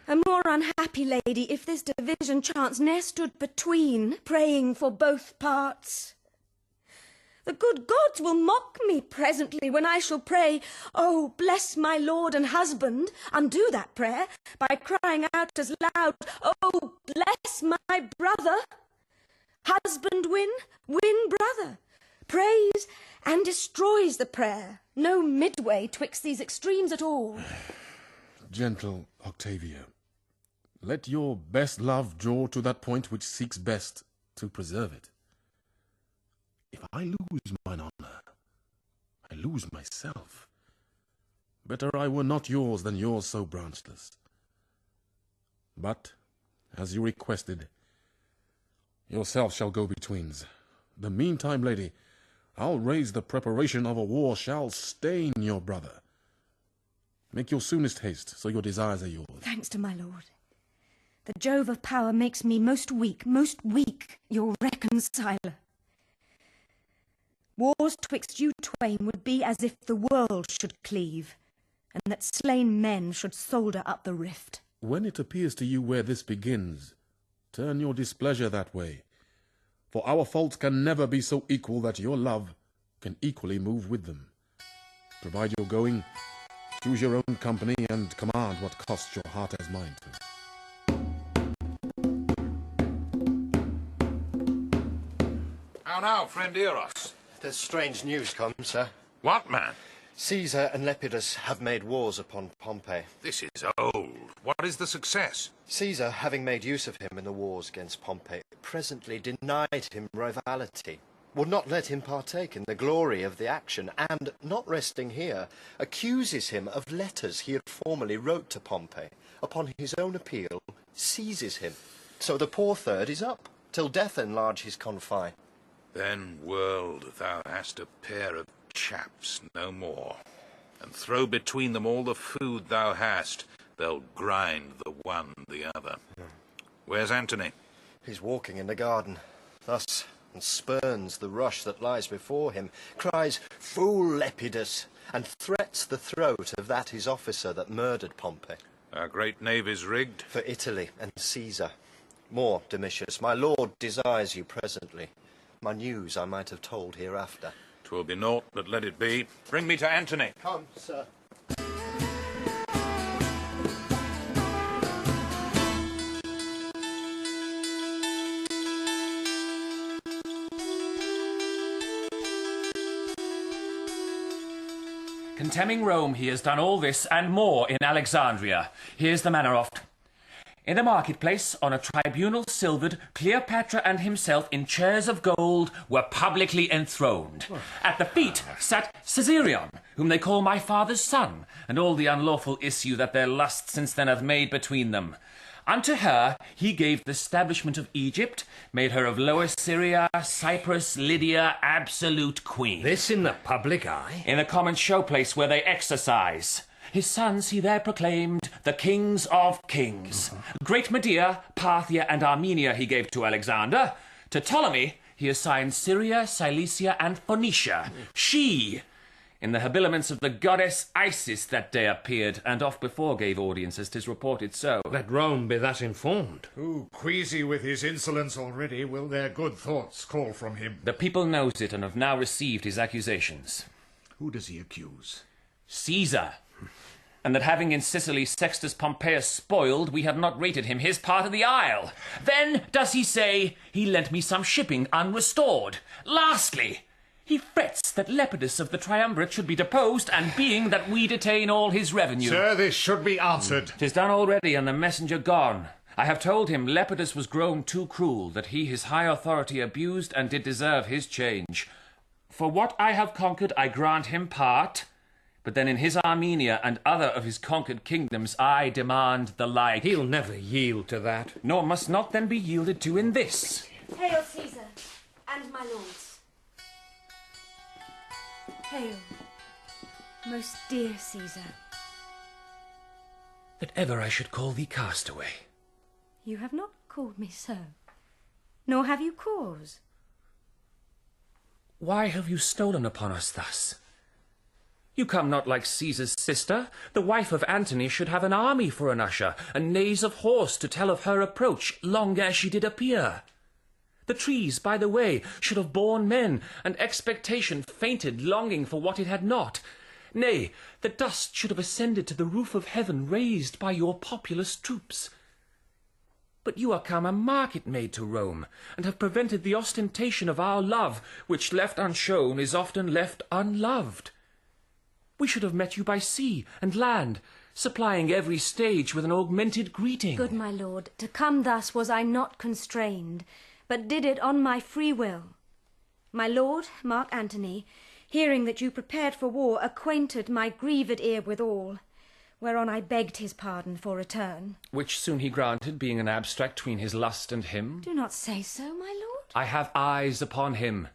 Speaker 1: A more unhappy lady, if this division chance ne'er stood between, praying for both parts. The good gods will mock me presently when I shall pray, "Oh, bless my lord and husband," undo that prayer by crying out as loud, "Oh, bless my brother." Husband win, win brother. Praise and destroys the prayer. No midway twixt these extremes at all.
Speaker 12: Gentle Octavia, let your best love draw to that point which seeks best to preserve it. If I lose mine honour, I lose myself. Better I were not yours than yours so branchless. But, as you requested, yourself shall go betweens. The meantime, lady, I'll raise the preparation of a war shall stain your brother. Make your soonest haste, so your desires are yours.
Speaker 1: Thanks to my lord. The Jove of power makes me most weak, your reconciler. Wars twixt you twain would be as if the world should cleave, and that slain men should solder up the rift.
Speaker 12: When it appears to you where this begins, turn your displeasure that way, for our faults can never be so equal that your love can equally move with them. Provide your going, choose your own company, and command what cost your heart as mine to.
Speaker 9: How now, friend Eros?
Speaker 13: There's strange news come, sir.
Speaker 9: What, man?
Speaker 13: Caesar and Lepidus have made wars upon Pompey.
Speaker 9: This is old. What is the success?
Speaker 13: Caesar, having made use of him in the wars against Pompey, presently denied him rivality, would not let him partake in the glory of the action, and, not resting here, accuses him of letters he had formerly wrote to Pompey. Upon his own appeal, seizes him. So the poor third is up, till death enlarge his confine.
Speaker 9: Then, world, thou hast a pair of chaps, no more. And throw between them all the food thou hast, they'll grind the one the other. Where's Antony?
Speaker 13: He's walking in the garden, thus, and spurns the rush that lies before him, cries, "Fool Lepidus," and threats the throat of that his officer that murdered Pompey.
Speaker 9: Our great knave is rigged.
Speaker 13: For Italy and Caesar. More, Domitius, my lord desires you presently. My news I might have told hereafter.
Speaker 9: 'Twill be naught, but let it be. Bring me to Antony.
Speaker 13: Come, sir.
Speaker 22: Contemning Rome, he has done all this and more in Alexandria. Here's the manner oft. In the marketplace, on a tribunal silvered, Cleopatra and himself in chairs of gold were publicly enthroned. At the feet sat Caesarion, whom they call my father's son, and all the unlawful issue that their lust since then hath made between them. Unto her he gave the establishment of Egypt, made her of Lower Syria, Cyprus, Lydia, absolute queen.
Speaker 6: This in the public eye?
Speaker 22: In the common showplace where they exercise. His sons he there proclaimed the kings of kings. Great Medea, Parthia, and Armenia he gave to Alexander. To Ptolemy he assigned Syria, Cilicia, and Phoenicia. She, in the habiliments of the goddess Isis, that day appeared, and oft before gave audiences, 'tis reported so.
Speaker 6: Let Rome be thus informed.
Speaker 21: Who, queasy with his insolence already, will their good thoughts call from him?
Speaker 22: The people knows it, and have now received his accusations.
Speaker 21: Who does he accuse?
Speaker 22: Caesar. And that having in Sicily Sextus Pompeius spoiled, we had not rated him his part of the isle. Then does he say, he lent me some shipping unrestored. Lastly, he frets that Lepidus of the triumvirate should be deposed, and being that we detain all his revenue.
Speaker 21: Sir, this should be answered.
Speaker 22: 'Tis done already, and the messenger gone. I have told him Lepidus was grown too cruel, that he his high authority abused, and did deserve his change. For what I have conquered, I grant him part, but then in his Armenia and other of his conquered kingdoms I demand the like.
Speaker 6: He'll never yield to that.
Speaker 22: Nor must not then be yielded to in this.
Speaker 1: Hail, Caesar, and my lords. Hail, most dear Caesar.
Speaker 22: That ever I should call thee castaway.
Speaker 1: You have not called me so, nor have you cause.
Speaker 22: Why have you stolen upon us thus? You come not like Caesar's sister. The wife of Antony should have an army for an usher, and nays of horse to tell of her approach, long ere she did appear. The trees by the way should have borne men, and expectation fainted, longing for what it had not. Nay, the dust should have ascended to the roof of heaven, raised by your populous troops. But you are come a market maid to Rome, and have prevented the ostentation of our love, which left unshown is often left unloved. We should have met you by sea and land, supplying every stage with an augmented greeting.
Speaker 1: Good my lord, to come thus was I not constrained, but did it on my free will. My lord, Mark Antony, hearing that you prepared for war, acquainted my grieved ear withal, whereon I begged his pardon for return.
Speaker 22: Which soon he granted, being an abstract between his lust and him.
Speaker 1: Do not say so, my lord.
Speaker 22: I have eyes upon him,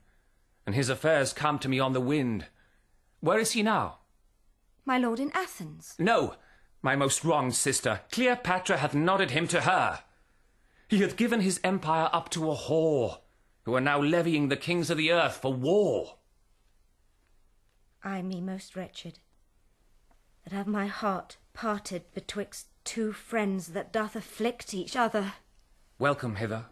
Speaker 22: and his affairs come to me on the wind. Where is he now?
Speaker 1: My lord, in Athens.
Speaker 22: No, my most wronged sister, Cleopatra hath nodded him to her. He hath given his empire up to a whore, who are now levying the kings of the earth for war.
Speaker 1: I me most wretched, that have my heart parted betwixt two friends that doth afflict each other.
Speaker 22: Welcome hither.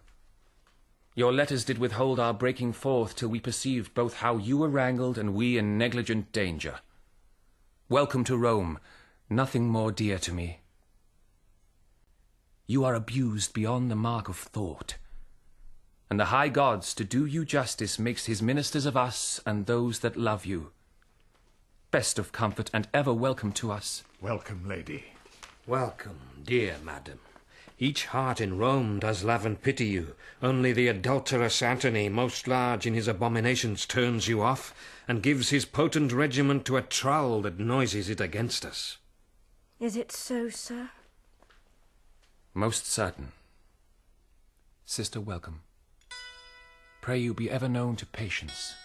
Speaker 22: Your letters did withhold our breaking forth till we perceived both how you were wrangled and we in negligent danger. Welcome to Rome, nothing more dear to me. You are abused beyond the mark of thought, and the high gods, to do you justice, makes his ministers of us and those that love you. Best of comfort, and ever welcome to us.
Speaker 21: Welcome, lady.
Speaker 6: Welcome, dear madam. Each heart in Rome does love and pity you. Only the adulterous Antony, most large in his abominations, turns you off, and gives his potent regiment to a trull that noises it against us.
Speaker 1: Is it so, sir?
Speaker 22: Most certain. Sister, welcome. Pray you be ever known to patience,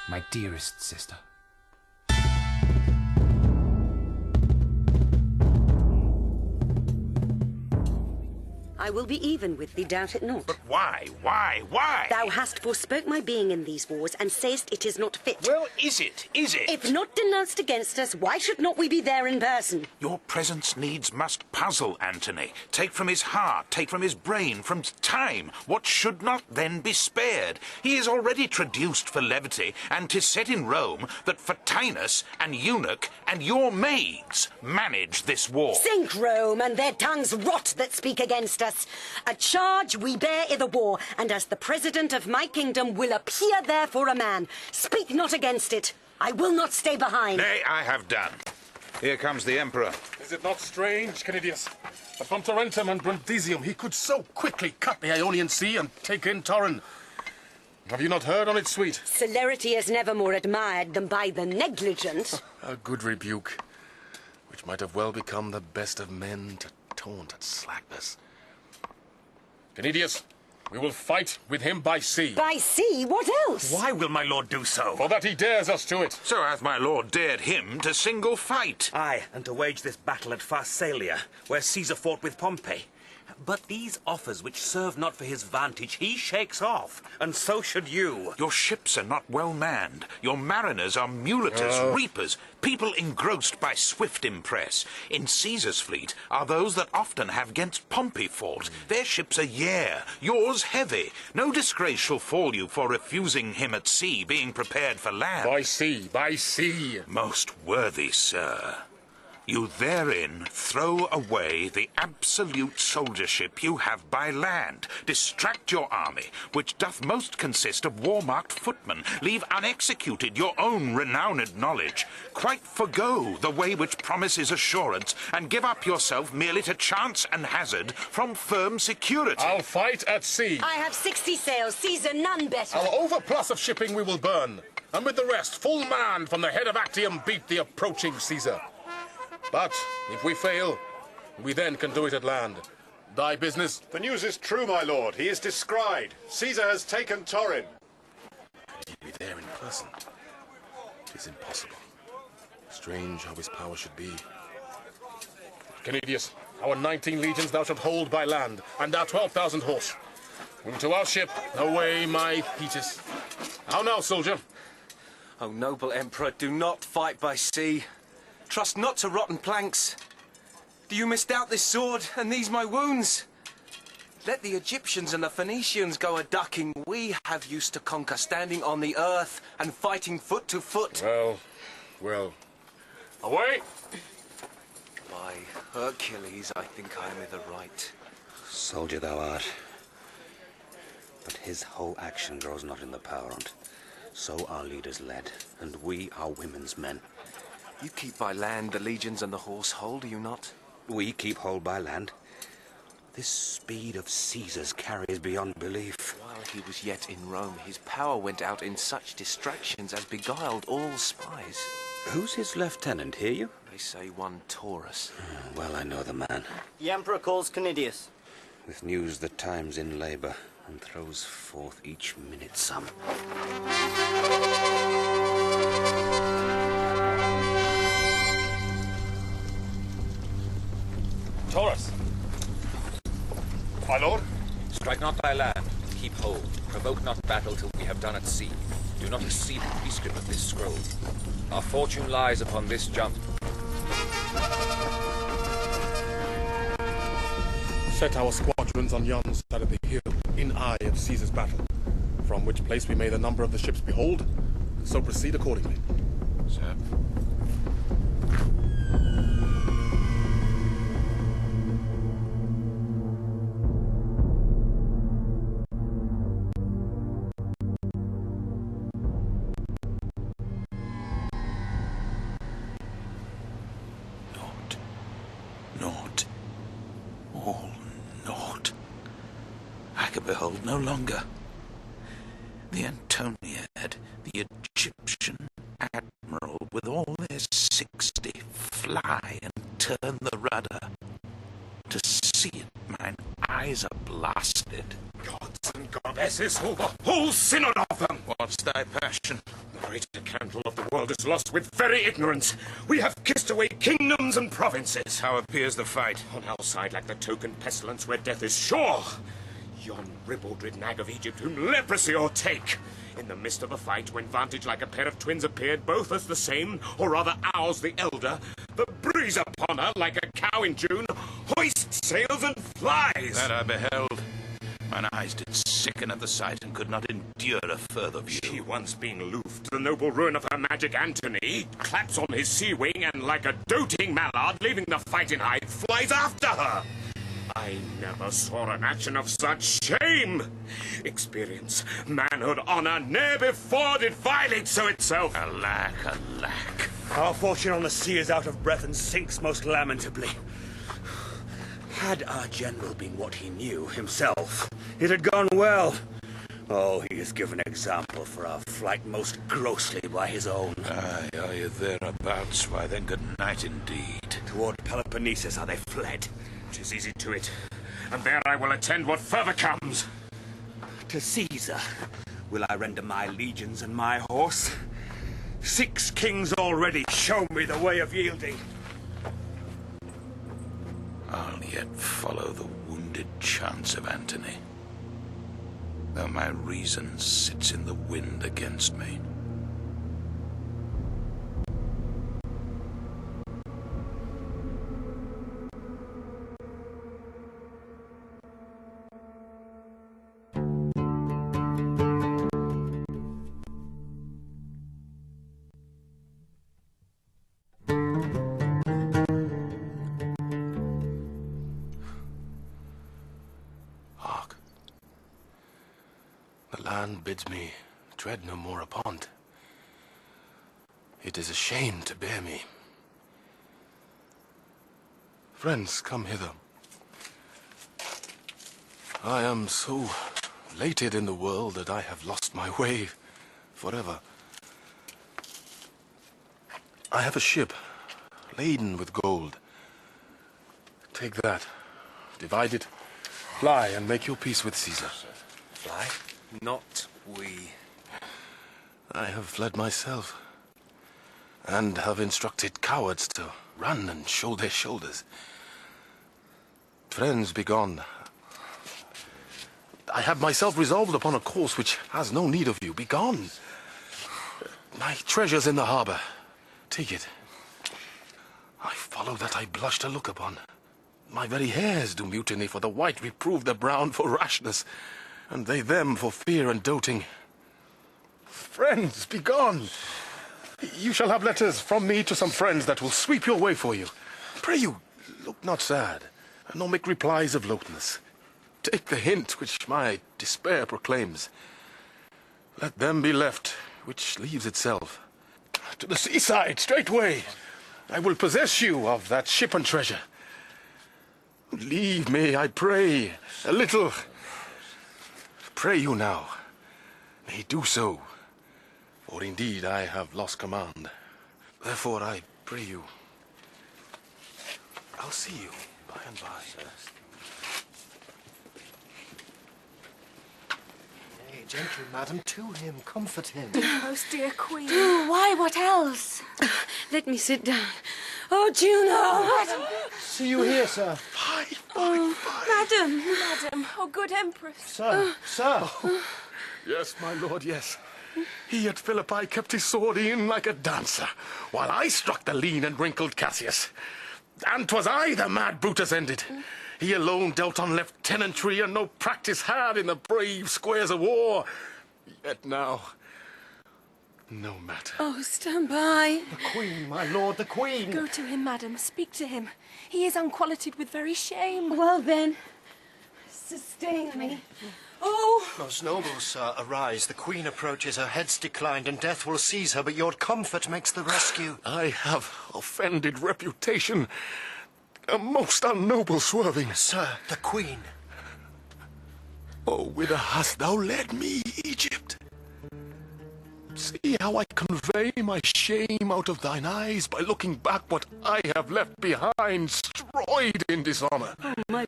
Speaker 22: my dearest sister.
Speaker 3: I will be even with thee, doubt it not.
Speaker 9: But why?
Speaker 3: Thou hast forspoke my being in these wars, and sayest it is not fit.
Speaker 9: Well, is it?
Speaker 3: If not denounced against us, why should not we be there in person?
Speaker 9: Your presence needs must puzzle Antony. Take from his heart, take from his brain, from time, what should not then be spared. He is already traduced for levity, and 'tis set in Rome that Photinus and Eunuch and your maids manage this war.
Speaker 3: Sink Rome, and their tongues rot that speak against us. A charge we bear i' the war, and as the president of my kingdom will appear there for a man. Speak not against it. I will not stay behind.
Speaker 9: Nay, I have done. Here comes the emperor.
Speaker 16: Is it not strange, Canidius,
Speaker 12: But from Tarentum and Brundisium he could so quickly cut the Ionian Sea and take in Torren. Have you not heard on it, sweet?
Speaker 3: Celerity is never more admired than by the negligent.
Speaker 12: A good rebuke, which might have well become the best of men to taunt at slackness. Canidius, we will fight with him by sea.
Speaker 3: By sea? What else?
Speaker 9: Why will my lord do so?
Speaker 12: For that he dares us to it.
Speaker 9: So hath my lord dared him to single fight.
Speaker 16: Aye, and to wage this battle at Pharsalia, where Caesar fought with Pompey. But these offers which serve not for his vantage he shakes off, and so should you.
Speaker 9: Your ships are not well manned. Your mariners are mulators, reapers, people engrossed by swift impress. In Caesar's fleet are those that often have 'gainst Pompey fought. Their ships are yare, yours heavy. No disgrace shall fall you for refusing him at sea, being prepared for land.
Speaker 12: By sea, by sea.
Speaker 9: Most worthy sir, you therein throw away the absolute soldiership you have by land, distract your army, which doth most consist of war-marked footmen, leave unexecuted your own renowned knowledge, quite forgo the way which promises assurance, and give up yourself merely to chance and hazard from firm security.
Speaker 12: I'll fight at sea.
Speaker 3: I have 60 sails, Caesar none better.
Speaker 12: Our overplus of shipping we will burn, and with the rest, full manned from the head of Actium, beat the approaching Caesar. But if we fail, we then can do it at land. Thy business?
Speaker 15: The news is true, my lord. He is descried. Caesar has taken Torren.
Speaker 12: Could he be there in person? It is impossible. Strange how his power should be. Canidius, our 19 legions thou shalt hold by land, and our 12,000 horse. Into our ship. Away, my Peate. How now, soldier?
Speaker 16: O noble emperor, do not fight by sea. Trust not to rotten planks. Do you misdoubt this sword and these my wounds? Let the Egyptians and the Phoenicians go a-ducking. We have used to conquer standing on the earth and fighting foot to foot.
Speaker 12: Well. Away!
Speaker 16: By Hercules, I think I am i' the right.
Speaker 19: Soldier thou art. But his whole action grows not in the power on't. So our leaders led, and we are women's men.
Speaker 16: You keep by land the legions and the horse hold, do you not?
Speaker 19: We keep hold by land. This speed of Caesar's carries beyond belief.
Speaker 16: While he was yet in Rome, his power went out in such distractions as beguiled all spies.
Speaker 19: Who's his lieutenant, hear you?
Speaker 16: They say one Taurus.
Speaker 19: Well, I know the man.
Speaker 5: The Emperor calls Canidius.
Speaker 19: With news the time's in labour, and throws forth each minute some.
Speaker 22: Taurus!
Speaker 15: My lord?
Speaker 22: Strike not by land, keep hold. Provoke not battle till we have done at sea. Do not exceed the prescript of this scroll. Our fortune lies upon this jump.
Speaker 12: Set our squadrons on yon side of the hill, in eye of Caesar's battle, from which place we may the number of the ships behold, and so proceed accordingly.
Speaker 9: Sir. Naught. All naught. I could behold no longer. The Antoniad, the Egyptian admiral, with all their 60, fly and turn the rudder. To see it, mine eyes are blasted. Gods and goddesses, the whole synod of them! What's thy passion?
Speaker 15: The great candle of the world is lost with very ignorance. We have kissed away kingdoms and provinces.
Speaker 9: How appears the fight?
Speaker 15: On our side, like the token pestilence where death is sure. Yon ribald-ridden hag of Egypt, whom leprosy o'ertake. In the midst of the fight, when vantage like a pair of twins appeared, both as the same, or rather ours the elder, the breeze upon her, like a cow in June, hoists sails and flies.
Speaker 9: That I beheld. Mine eyes did sicken at the sight, and could not endure a further view.
Speaker 15: She once being aloof to the noble ruin of her magic Antony, claps on his sea wing, and like a doting mallard, leaving the fight in hide, flies after her. I never saw an action of such shame. Experience, manhood, honour, ne'er before did violate so itself.
Speaker 9: Alack, alack.
Speaker 16: Our fortune on the sea is out of breath and sinks most lamentably.
Speaker 19: Had our general been what he knew himself, it had gone well. Oh, he has given example for our flight most grossly by his own.
Speaker 9: Aye, are you thereabouts? Why then, good night indeed.
Speaker 19: Toward Peloponnesus are they fled?
Speaker 15: 'Tis easy to it, and there I will attend what further comes.
Speaker 19: To Caesar will I render my legions and my horse. 6 kings already show me the way of yielding.
Speaker 9: I'll yet follow the wounded chance of Antony, though my reason sits in the wind against me.
Speaker 12: Bids me tread no more upon it. It is a shame to bear me. Friends, come hither. I am so lated in the world that I have lost my way forever. I have a ship laden with gold. Take that, divide it, fly and make your peace with Caesar.
Speaker 19: Fly? Not we.
Speaker 12: I have fled myself, and have instructed cowards to run and show their shoulders. Friends, be gone. I have myself resolved upon a course which has no need of you. Be gone. My treasure's in the harbour. Take it. I follow that I blush to look upon. My very hairs do mutiny, for the white reprove the brown for rashness, and they them for fear and doting. Friends, be gone. You shall have letters from me to some friends that will sweep your way for you. Pray you, look not sad, nor make replies of loathness. Take the hint which my despair proclaims. Let them be left, which leaves itself. To the seaside, straightway. I will possess you of that ship and treasure. Leave me, I pray, a little. Pray you now, may do so, for indeed I have lost command. Therefore I pray you, I'll see you by and by.
Speaker 13: Nay, gently, madam, to him, comfort him.
Speaker 1: Most dear Queen.
Speaker 3: Why, what else? Let me sit down. Oh, Juno!
Speaker 2: See you here, sir.
Speaker 1: Madam, oh good Empress.
Speaker 2: Sir, sir.
Speaker 12: Yes, my lord, yes. He at Philippi kept his sword in like a dancer, while I struck the lean and wrinkled Cassius. And 'twas I the mad Brutus ended. He alone dealt on lieutenantry, and no practice had in the brave squares of war. Yet now, no matter.
Speaker 3: Oh, stand by.
Speaker 2: The Queen, my lord, the Queen.
Speaker 1: Go to him, madam. Speak to him. He is unqualified with very shame.
Speaker 3: Well, then, sustain me. Oh!
Speaker 13: Most noble sir, arise. The Queen approaches, her head's declined, and death will seize her, but your comfort makes the rescue.
Speaker 12: I have offended reputation. A most unnoble swerving.
Speaker 13: Sir, the Queen.
Speaker 12: Oh, whither hast thou led me, Egypt? See how I convey my shame out of thine eyes by looking back what I have left behind, destroyed in dishonor.
Speaker 3: Oh, my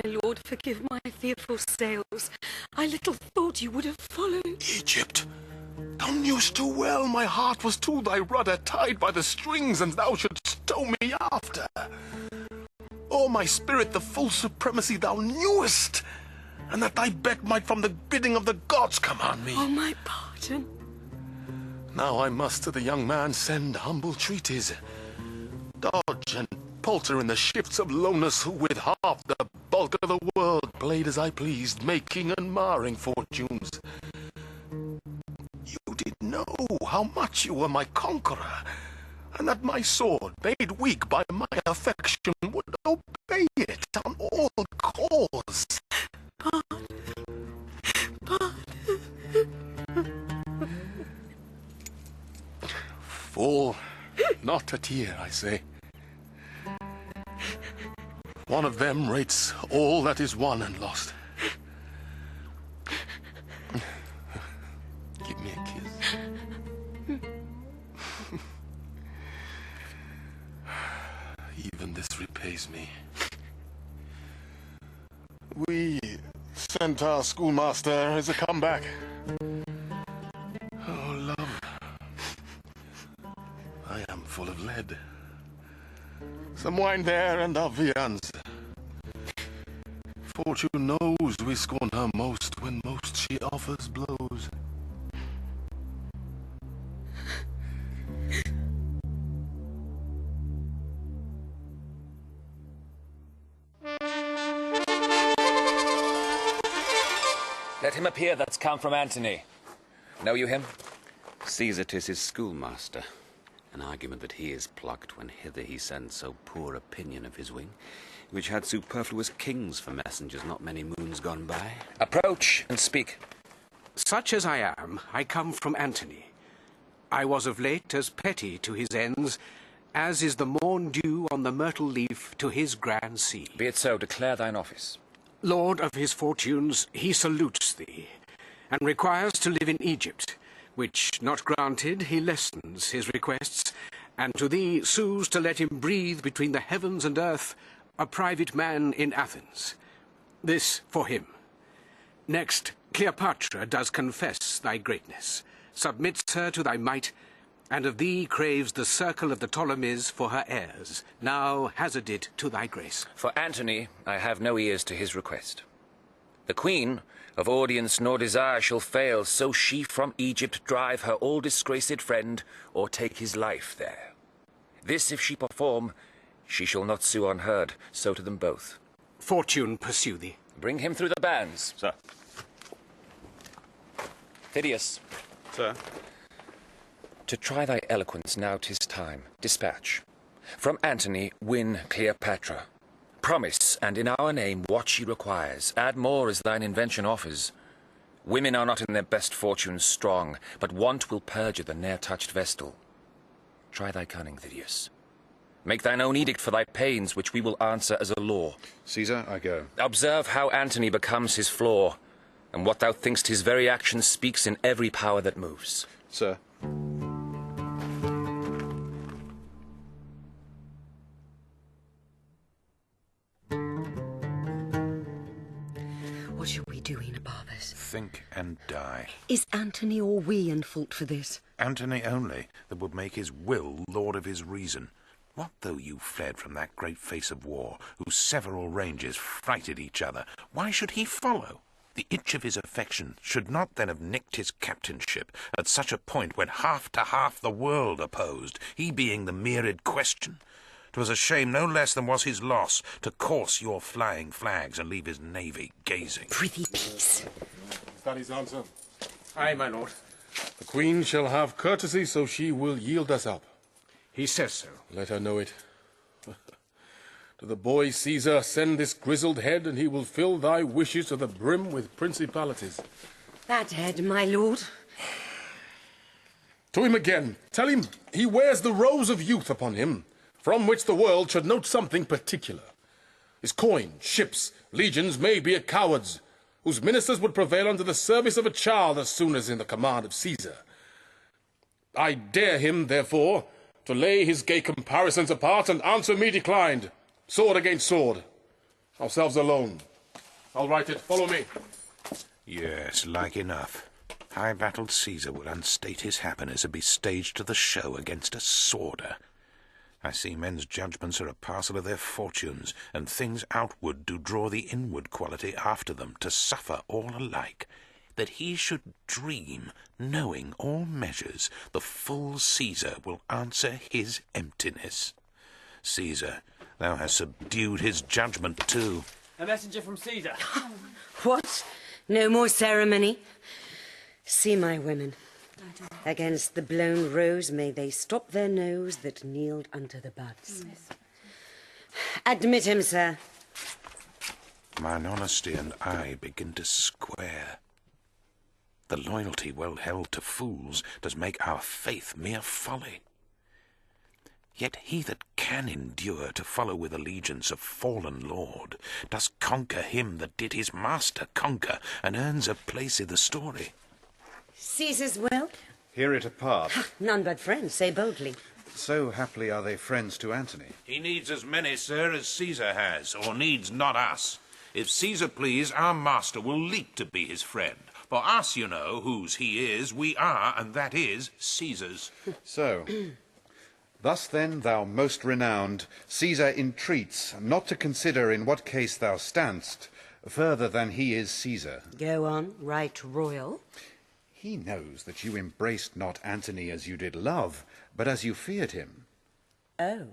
Speaker 3: lord, forgive my fearful sails. I little thought you would have followed.
Speaker 12: Egypt, thou knewest too well my heart was to thy rudder tied by the strings, and thou shouldst tow me after. Oh, my spirit, the full supremacy thou knewest, and that thy beck might from the bidding of the gods command me.
Speaker 3: Oh, my pardon.
Speaker 12: Now I must to the young man send humble treaties. Dodge and palter in the shifts of lowness, who with half the bulk of the world played as I pleased, making and marring fortunes. You did know how much you were my conqueror, and that my sword, made weak by my affection, would obey it on all cause.
Speaker 3: Pardon.
Speaker 12: Fall not a tear, I say. One of them rates all that is won and lost. Give me a kiss. Even this repays me. We sent our schoolmaster as a comeback. Oh, love. I am full of lead. Some wine there and our viands. Fortune knows we scorn her most when most she offers blows.
Speaker 22: Let him appear that's come from Antony. Know you him?
Speaker 19: Caesar 'tis his schoolmaster. An argument that he is plucked when hither he sends so poor opinion of his wing, which had superfluous kings for messengers not many moons gone by.
Speaker 22: Approach and speak.
Speaker 8: Such as I am, I come from Antony. I was of late as petty to his ends, as is the morn dew on the myrtle leaf to his grand sea.
Speaker 22: Be it so, declare thine office.
Speaker 8: Lord of his fortunes, he salutes thee, and requires to live in Egypt, which not granted, he lessens his requests, and to thee sues to let him breathe between the heavens and earth, a private man in Athens. This for him. Next, Cleopatra does confess thy greatness, submits her to thy might, and of thee craves the circle of the Ptolemies for her heirs, now hazarded to thy grace.
Speaker 22: For Antony, I have no ears to his request. The queen of audience nor desire shall fail, so she from Egypt drive her all disgraced friend, or take his life there. This if she perform, she shall not sue unheard, so to them both.
Speaker 8: Fortune pursue thee.
Speaker 22: Bring him through the bands.
Speaker 18: Sir.
Speaker 22: Phidias.
Speaker 18: Sir.
Speaker 22: To try thy eloquence now 'tis time. Dispatch. From Antony win Cleopatra. Promise, and in our name, what she requires. Add more as thine invention offers. Women are not in their best fortunes strong, but want will perjure the ne'er-touched vestal. Try thy cunning, Phidias. Make thine own edict for thy pains, which we will answer as a law.
Speaker 18: Caesar, I go.
Speaker 22: Observe how Antony becomes his flaw, and what thou think'st his very action speaks in every power that moves.
Speaker 18: Sir.
Speaker 3: What shall we do, Enobarbus?
Speaker 9: Think and die.
Speaker 3: Is Antony or we in fault for this?
Speaker 9: Antony only, that would make his will lord of his reason. What though you fled from that great face of war, whose several ranges frighted each other? Why should he follow? The itch of his affection should not then have nicked his captainship at such a point when half to half the world opposed, he being the myriad question. 'Twas a shame no less than was his loss to course your flying flags and leave his navy gazing.
Speaker 3: Prithee, peace.
Speaker 12: Is that his answer?
Speaker 8: Aye, my lord.
Speaker 12: The queen shall have courtesy, so she will yield us up.
Speaker 8: He says so.
Speaker 12: Let her know it. To the boy Caesar send this grizzled head, and he will fill thy wishes to the brim with principalities.
Speaker 3: That head, my lord.
Speaker 12: To him again. Tell him he wears the rose of youth upon him, from which the world should note something particular. His coin, ships, legions may be a coward's, whose ministers would prevail under the service of a child as soon as in the command of Caesar. I dare him, therefore, to lay his gay comparisons apart and answer me declined. Sword against sword. Ourselves alone. I'll write it. Follow me.
Speaker 9: Yes, like enough. High-battled Caesar would unstate his happiness and be staged to the show against a sworder. I see men's judgments are a parcel of their fortunes, and things outward do draw the inward quality after them to suffer all alike. That he should dream, knowing all measures, the full Caesar will answer his emptiness. Caesar, thou hast subdued his judgment too.
Speaker 10: A messenger from Caesar.
Speaker 3: What? No more ceremony? See my women. Against the blown rose may they stop their nose that kneeled unto the buds. Admit him, sir.
Speaker 9: Mine honesty and I begin to square. The loyalty well held to fools does make our faith mere folly. Yet he that can endure to follow with allegiance a fallen lord does conquer him that did his master conquer, and earns a place i' the story.
Speaker 3: Caesar's will?
Speaker 11: Hear it apart.
Speaker 3: None but friends, say boldly.
Speaker 11: So happily are they friends to Antony.
Speaker 9: He needs as many, sir, as Caesar has, or needs not us. If Caesar please, our master will leap to be his friend. For us, you know, whose he is, we are, and that is Caesar's.
Speaker 11: So, thus then, thou most renowned, Caesar entreats not to consider in what case thou standst, further than he is Caesar.
Speaker 3: Go on, right royal.
Speaker 11: He knows that you embraced not Antony as you did love, but as you feared him.
Speaker 3: Oh.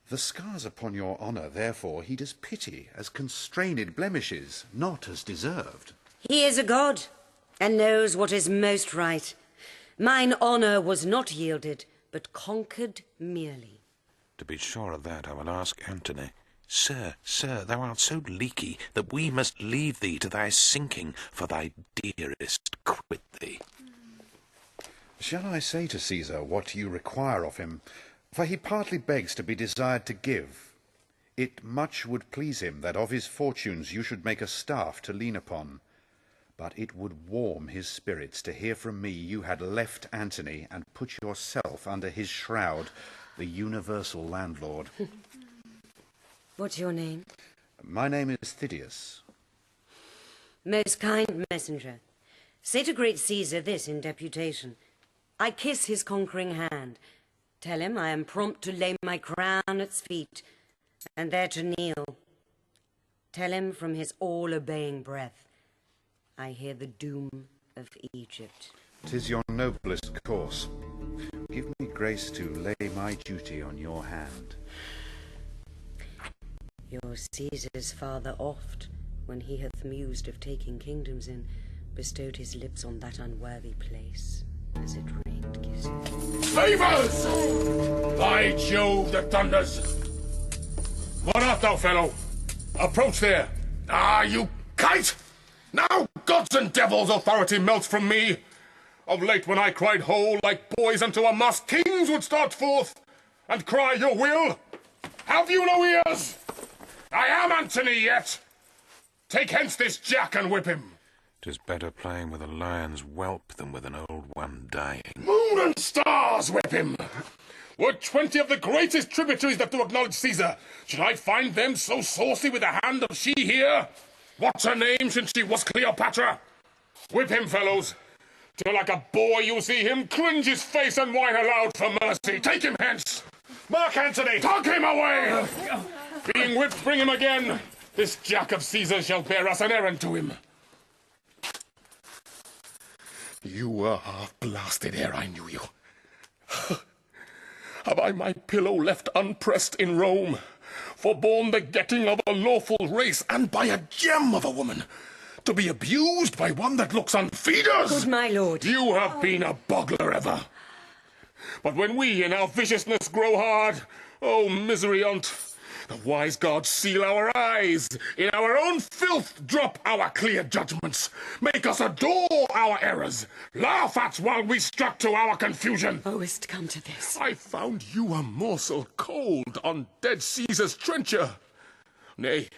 Speaker 11: The scars upon your honour, therefore, he does pity as constrained blemishes, not as deserved.
Speaker 3: He is a god, and knows what is most right. Mine honour was not yielded, but conquered merely.
Speaker 9: To be sure of that, I will ask Antony. Sir, thou art so leaky that we must leave thee to thy sinking, for thy dearest quit thee.
Speaker 11: Shall I say to Caesar what you require of him? For he partly begs to be desired to give. It much would please him that of his fortunes you should make a staff to lean upon. But it would warm his spirits to hear from me you had left Antony and put yourself under his shroud, the universal landlord.
Speaker 3: What's your name?
Speaker 11: My name is Thidius.
Speaker 3: Most kind messenger, say to great Caesar this in deputation. I kiss his conquering hand. Tell him I am prompt to lay my crown at his feet, and there to kneel. Tell him from his all-obeying breath, I hear the doom of Egypt.
Speaker 11: 'Tis your noblest course. Give me grace to lay my duty on your hand.
Speaker 3: Your Caesar's father oft, when he hath mused of taking kingdoms in, bestowed his lips on that unworthy place, as it rained kisses.
Speaker 15: Slavers! By Jove that thunders! What art thou, fellow? Approach there. Ah, you kite! Now gods and devils authority melts from me. Of late when I cried ho, like boys unto a mast, kings would start forth and cry your will. Have you no ears? I am Antony yet. Take hence this jack and whip him.
Speaker 9: 'Tis better playing with a lion's whelp than with an old one dying.
Speaker 15: Moon and stars, whip him! Were 20 of the greatest tributaries that do acknowledge Caesar, should I find them so saucy with the hand of she here? What's her name since she was Cleopatra? Whip him, fellows, till like a boy you see him cringe his face and whine aloud for mercy. Take him hence! Mark Antony! Tug him away! Being whipped, bring him again. This jack of Caesar shall bear us an errand to him. You were half blasted ere I knew you. Have I my pillow left unpressed in Rome, forborne the getting of a lawful race, and by a gem of a woman, to be abused by one that looks on feeders?
Speaker 3: Good my lord.
Speaker 15: You have been a boggler ever. But when we in our viciousness grow hard, oh misery on't, the wise gods seal our eyes, in our own filth drop our clear judgments, make us adore our errors, laugh at while we strut to our confusion.
Speaker 3: Oh, is't come to this?
Speaker 15: I found you a morsel cold on dead Caesar's trencher. Nay,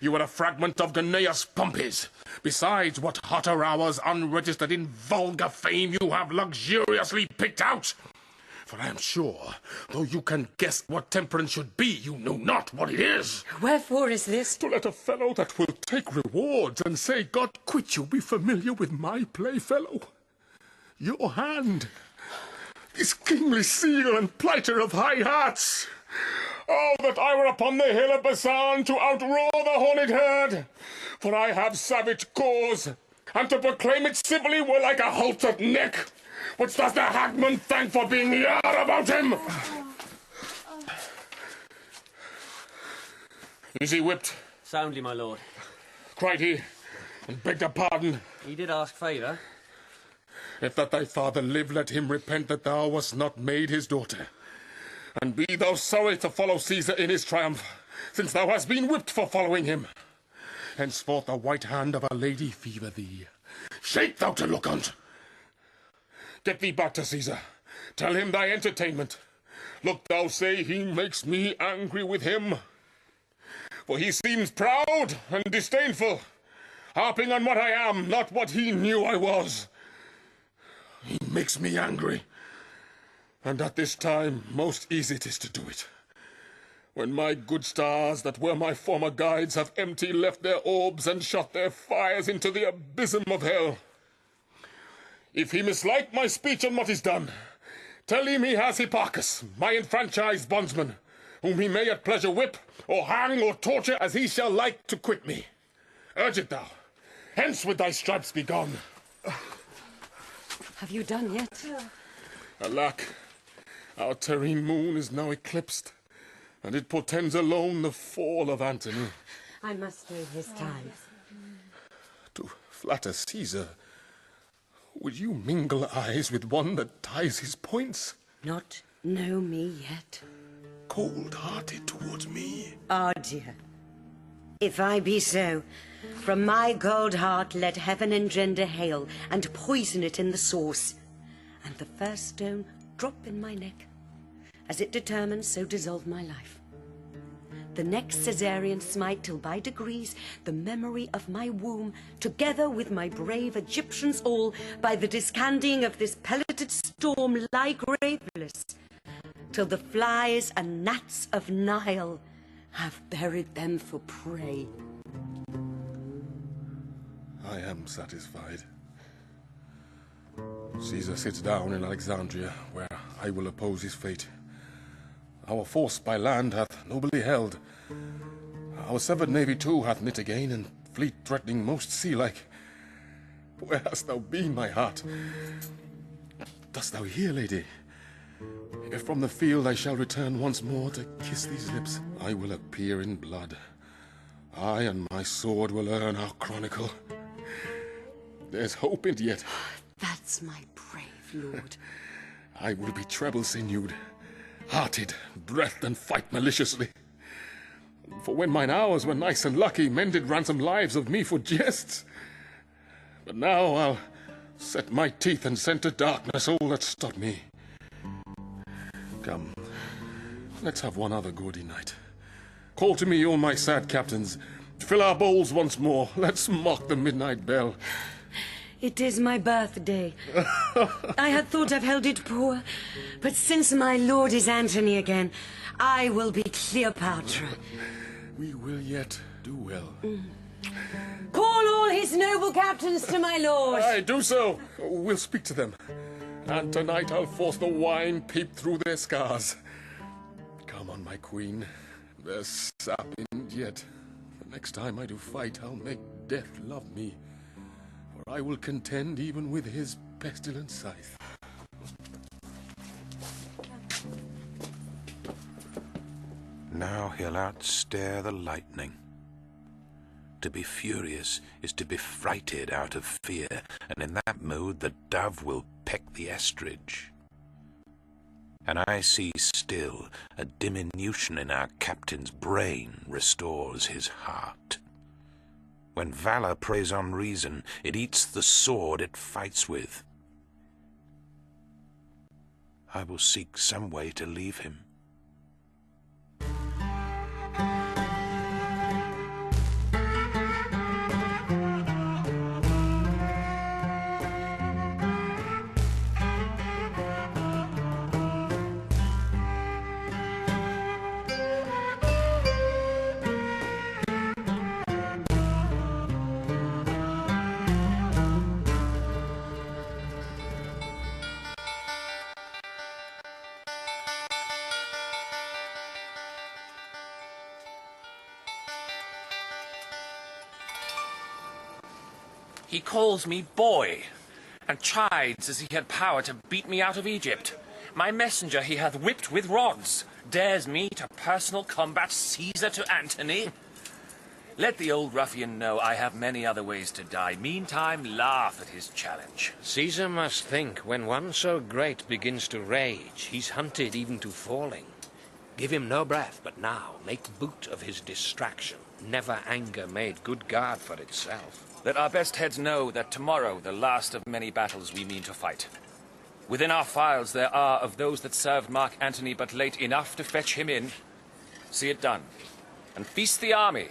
Speaker 15: you were a fragment of Gnaeus Pompey's. Besides, what hotter hours unregistered in vulgar fame you have luxuriously picked out. For I am sure, though you can guess what temperance should be, you know not what it is.
Speaker 3: Wherefore is this?
Speaker 15: To let a fellow that will take rewards and say, God quit you, be familiar with my playfellow. Your hand, this kingly seal and plighter of high hearts. Oh, that I were upon the hill of Basan to outroar the horned herd, for I have savage cause, and to proclaim it civilly were like a haltered neck, which does the hagman thank for being yard about him. Is he whipped?
Speaker 10: Soundly, my lord.
Speaker 15: Cried he, and begged a pardon.
Speaker 10: He did ask favour.
Speaker 15: If that thy father live, let him repent that thou wast not made his daughter. And be thou sorry to follow Caesar in his triumph, since thou hast been whipped for following him. Henceforth the white hand of a lady fever thee. Shake thou to look on't. Get thee back to Caesar. Tell him thy entertainment. Look thou say he makes me angry with him. For he seems proud and disdainful, harping on what I am, not what he knew I was. He makes me angry, and at this time most easy it is to do it. When my good stars that were my former guides have empty left their orbs and shot their fires into the abysm of hell. If he mislike my speech and what is done, tell him he has Hipparchus, my enfranchised bondsman, whom he may at pleasure whip, or hang, or torture, as he shall like to quit me. Urge it thou. Hence with thy stripes be gone.
Speaker 3: Have you done yet?
Speaker 15: Alack, our terrene moon is now eclipsed, and it portends alone the fall of Antony.
Speaker 3: I must stay his time.
Speaker 15: To flatter Caesar, would you mingle eyes with one that ties his points?
Speaker 3: Not know me yet.
Speaker 15: Cold-hearted towards me.
Speaker 3: Ah, dear. If I be so, from my cold heart let heaven engender hail, and poison it in the source, and the first stone drop in my neck. As it determines, so dissolve my life. The next Caesarean smite, till by degrees the memory of my womb, together with my brave Egyptians all, by the discanting of this pelleted storm lie graveless, till the flies and gnats of Nile have buried them for prey.
Speaker 15: I am satisfied. Caesar sits down in Alexandria, where I will oppose his fate. Our force by land hath nobly held. Our severed navy too hath knit again, and fleet threatening most sea-like. Where hast thou been, my heart? Dost thou hear, lady? If from the field I shall return once more to kiss these lips, I will appear in blood. I and my sword will earn our chronicle. There's hope in it yet.
Speaker 3: That's my brave lord.
Speaker 15: I will be treble-sinewed, hearted, breathed, and fight maliciously. For when mine hours were nice and lucky, men did ransom lives of me for jests. But now I'll set my teeth and send to darkness all that stopped me. Come, let's have one other gaudy night. Call to me all my sad captains. Fill our bowls once more. Let's mock the midnight bell.
Speaker 3: It is my birthday. I had thought I've held it poor, but since my lord is Antony again, I will be Cleopatra.
Speaker 15: We will yet do well.
Speaker 3: Call all his noble captains to my lord.
Speaker 15: Aye, do so. We'll speak to them. And tonight I'll force the wine peep through their scars. Come on, my queen. There's sap in it yet. The next time I do fight, I'll make death love me. For I will contend even with his pestilent scythe.
Speaker 9: Now he'll outstare the lightning. To be furious is to be frighted out of fear, and in that mood the dove will peck the ostrich. And I see still a diminution in our captain's brain restores his heart. When valor preys on reason, it eats the sword it fights with. I will seek some way to leave him.
Speaker 22: He calls me boy, and chides as he had power to beat me out of Egypt. My messenger he hath whipped with rods, dares me to personal combat Caesar to Antony. Let the old ruffian know I have many other ways to die. Meantime, laugh at his challenge.
Speaker 6: Caesar must think, when one so great begins to rage, he's hunted even to falling. Give him no breath, but now make boot of his distraction. Never anger made good guard for itself.
Speaker 22: Let our best heads know that tomorrow, the last of many battles we mean to fight. Within our files there are of those that served Mark Antony but late enough to fetch him in. See it done. And feast the army.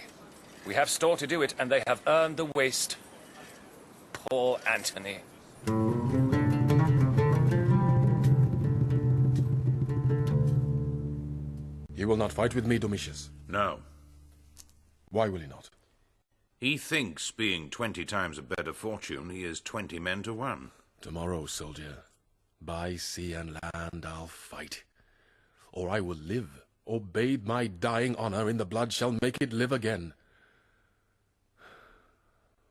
Speaker 22: We have store to do it, and they have earned the waste. Poor Antony.
Speaker 12: He will not fight with me, Domitius.
Speaker 9: No.
Speaker 12: Why will he not?
Speaker 9: He thinks, being 20 times a better fortune, he is 20 men to 1.
Speaker 12: Tomorrow, soldier, by sea and land I'll fight. Or I will live, or bathe my dying honour in the blood shall make it live again.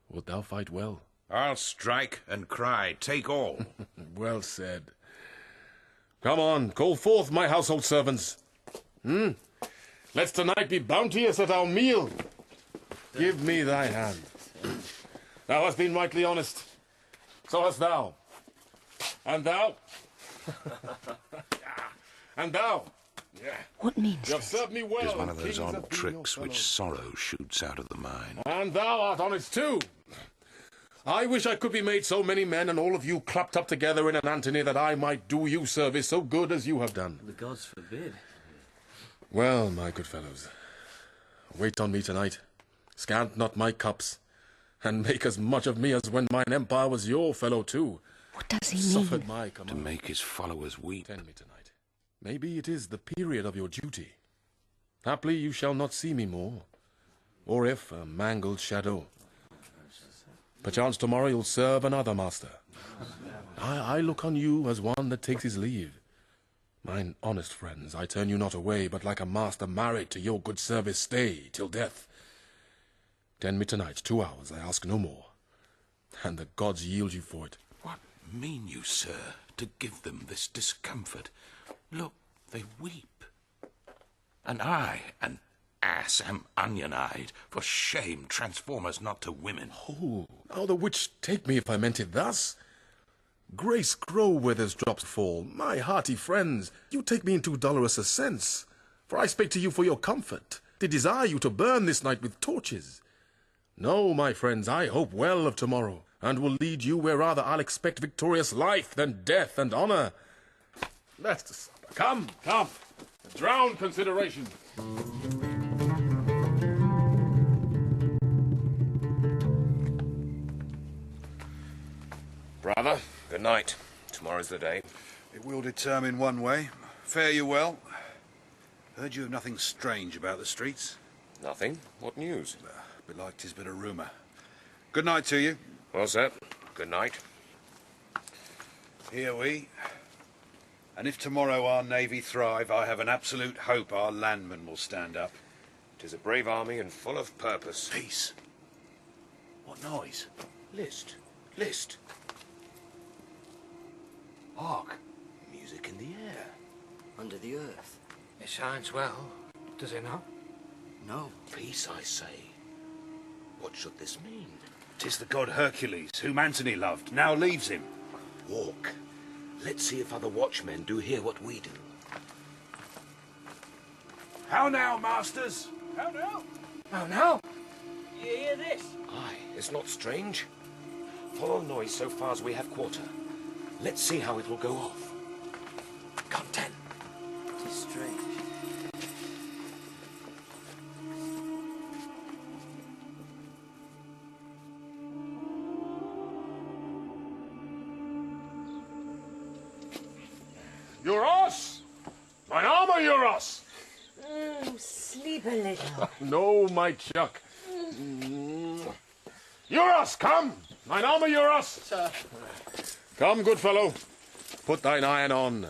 Speaker 12: Wilt thou fight well?
Speaker 9: I'll strike and cry, take all.
Speaker 12: Well said. Come on, call forth my household servants. Let's tonight be bounteous at our meal. Give me thy hand. Thou hast been rightly honest. So hast thou. And thou. And thou.
Speaker 3: What means
Speaker 12: You have served me well.
Speaker 9: It's one of those
Speaker 12: Kings
Speaker 9: odd
Speaker 12: have been
Speaker 9: tricks
Speaker 12: your
Speaker 9: which sorrow shoots out of the mind.
Speaker 12: And thou art honest too. I wish I could be made so many men and all of you clapped up together in an Antony that I might do you service so good as you have done.
Speaker 10: The gods forbid.
Speaker 12: Well, my good fellows, wait on me tonight. Scant not my cups, and make as much of me as when mine empire was your fellow too.
Speaker 3: What does he
Speaker 12: Suffered
Speaker 3: mean?
Speaker 12: my command.
Speaker 9: To make his followers weep.
Speaker 12: Attend me tonight. Maybe it is the period of your duty. Haply you shall not see me more, or if a mangled shadow. Perchance tomorrow you'll serve another master. I look on you as one that takes his leave. Mine honest friends, I turn you not away, but like a master married to your good service stay till death. Attend me tonight, 2 hours, I ask no more. And the gods yield you for it.
Speaker 9: What mean you, sir, to give them this discomfort? Look, they weep. And I, an ass, am onion-eyed. For shame, transform us not to women.
Speaker 12: Oh, how the witch take me if I meant it thus? Grace grow where there's drops fall. My hearty friends, you take me in too dolorous a sense. For I spake to you for your comfort, did desire you to burn this night with torches. No, my friends, I hope well of tomorrow, and will lead you where rather I'll expect victorious life than death and honour. Let's to supper. Come, come. Drown consideration.
Speaker 17: Brother, good night. Tomorrow's the day.
Speaker 11: It will determine one way. Fare you well. Heard you have nothing strange about the streets?
Speaker 17: Nothing? What news?
Speaker 11: Belike 'tis but a rumour. Good night to you.
Speaker 17: Well, sir, good night.
Speaker 11: Here we. And if tomorrow our navy thrive, I have an absolute hope our landmen will stand up.
Speaker 17: 'Tis a brave army and full of purpose.
Speaker 11: Peace. What noise? List. List. Hark. Music in the air.
Speaker 5: Under the earth.
Speaker 6: It sounds well, does it not?
Speaker 5: No.
Speaker 11: Peace, I say. What should this mean? 'Tis the god Hercules, whom Antony loved, now leaves him. Walk. Let's see if other watchmen do hear what we do. How now, masters?
Speaker 15: How now?
Speaker 6: Oh, no.
Speaker 15: You hear this?
Speaker 17: Aye, it's not strange. Follow noise so far as we have quarter. Let's see how it will go off. Come, 10.
Speaker 5: It is strange.
Speaker 12: Euros! Mine armor, Euros!
Speaker 3: Sleep a little.
Speaker 12: No, my chuck. Euros, come! Mine armor, Euros!
Speaker 6: Sir.
Speaker 12: Come, good fellow. Put thine iron on.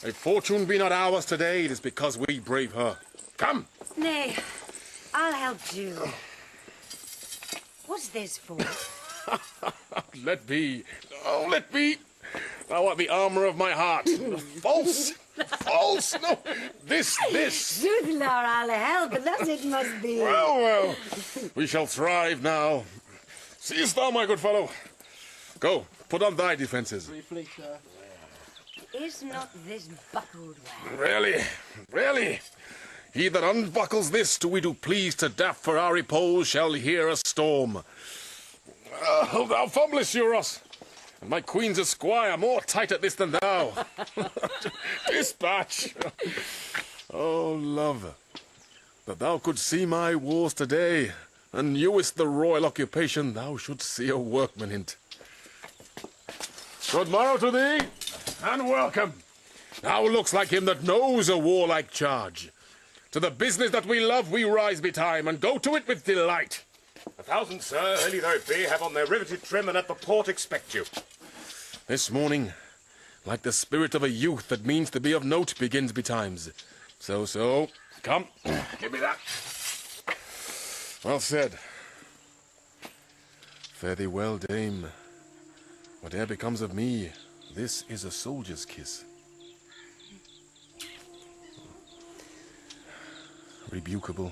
Speaker 12: If fortune be not ours today, it is because we brave her. Come!
Speaker 3: Nay, I'll help you. What's this for?
Speaker 12: Let be. Oh, let be. Thou art the armour of my heart. False! False! No! This!
Speaker 3: Sooth, Lord, I'll help, but thus it must be.
Speaker 12: Well, well. We shall thrive now. Seest thou, my good fellow? Go, put on thy defences.
Speaker 6: Briefly, sir.
Speaker 3: Is not this buckled well?
Speaker 12: Really, really. He that unbuckles this till we do please to daff for our repose shall hear a storm. Thou fumblest, Euros. and my queen's a squire more tight at this than thou. Dispatch! Oh, love, that thou couldst see my wars today, and knewest the royal occupation thou shouldst see a workman in't. Good morrow to thee, and welcome. Thou looks like him that knows a warlike charge. To the business that we love we rise betime, and go to it with delight.
Speaker 15: 1,000, sir, early though it be, have on their riveted trim, and at the port expect you.
Speaker 12: This morning, like the spirit of a youth that means to be of note begins betimes. So, come, give me that. Well said. Fare thee well, dame. Whate'er becomes of me, this is a soldier's kiss. Rebukable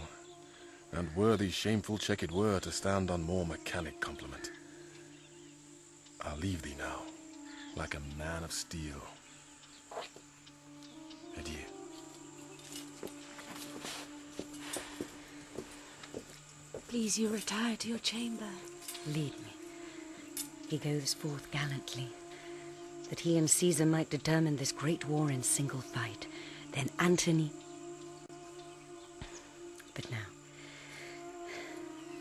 Speaker 12: and worthy shameful check it were to stand on more mechanic compliment. I'll leave thee now, like a man of steel. Adieu.
Speaker 3: Please you retire to your chamber. Lead me. He goes forth gallantly, that he and Caesar might determine this great war in single fight. Then Antony... But now,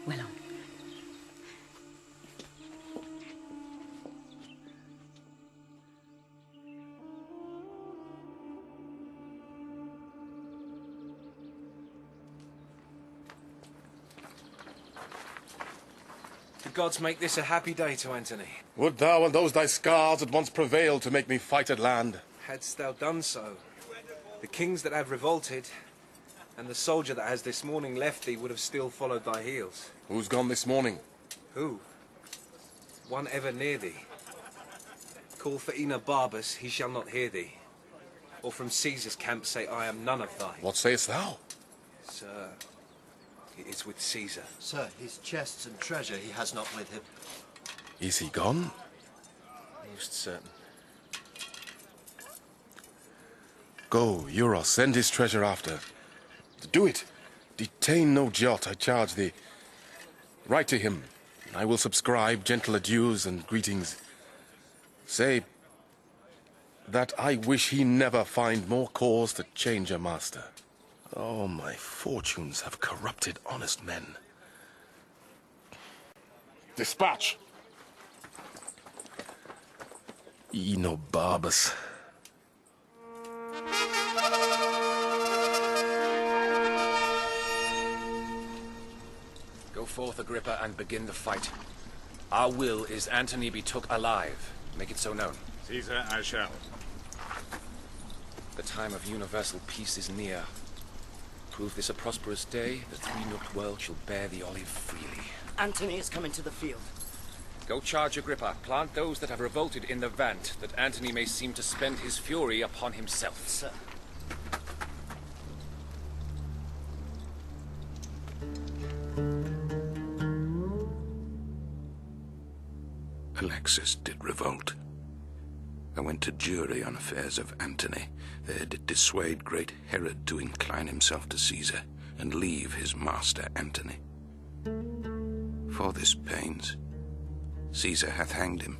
Speaker 3: well on.
Speaker 16: The gods make this a happy day to Antony.
Speaker 12: Would thou and those thy scars at once prevail to make me fight at land?
Speaker 16: Hadst thou done so, the kings that have revolted and the soldier that has this morning left thee would have still followed thy heels.
Speaker 12: Who's gone this morning?
Speaker 16: Who? One ever near thee. Call for Enobarbus, he shall not hear thee. Or from Caesar's camp say, I am none of thine.
Speaker 12: What sayest thou?
Speaker 16: Sir, he is with Caesar.
Speaker 13: Sir, his chests and treasure he has not with him.
Speaker 12: Is he gone?
Speaker 16: Most certain.
Speaker 12: Go, Euros, send his treasure after. Do it. Detain no jot, I charge thee. Write to him. I will subscribe gentle adieus and greetings. Say that I wish he never find more cause to change a master. Oh, my fortunes have corrupted honest men. Dispatch. Enobarbus.
Speaker 16: Go forth, Agrippa, and begin the fight. Our will is Antony be took alive. Make it so known.
Speaker 15: Caesar, I shall.
Speaker 16: The time of universal peace is near. Prove this a prosperous day, the three-nooked world shall bear the olive freely.
Speaker 5: Antony is coming to the field.
Speaker 16: Go charge Agrippa, plant those that have revolted in the vant, that Antony may seem to spend his fury upon himself.
Speaker 5: Sir.
Speaker 9: Alexis did revolt. I went to jury on affairs of Antony. There did dissuade great Herod to incline himself to Caesar, and leave his master Antony. For this pains, Caesar hath hanged him.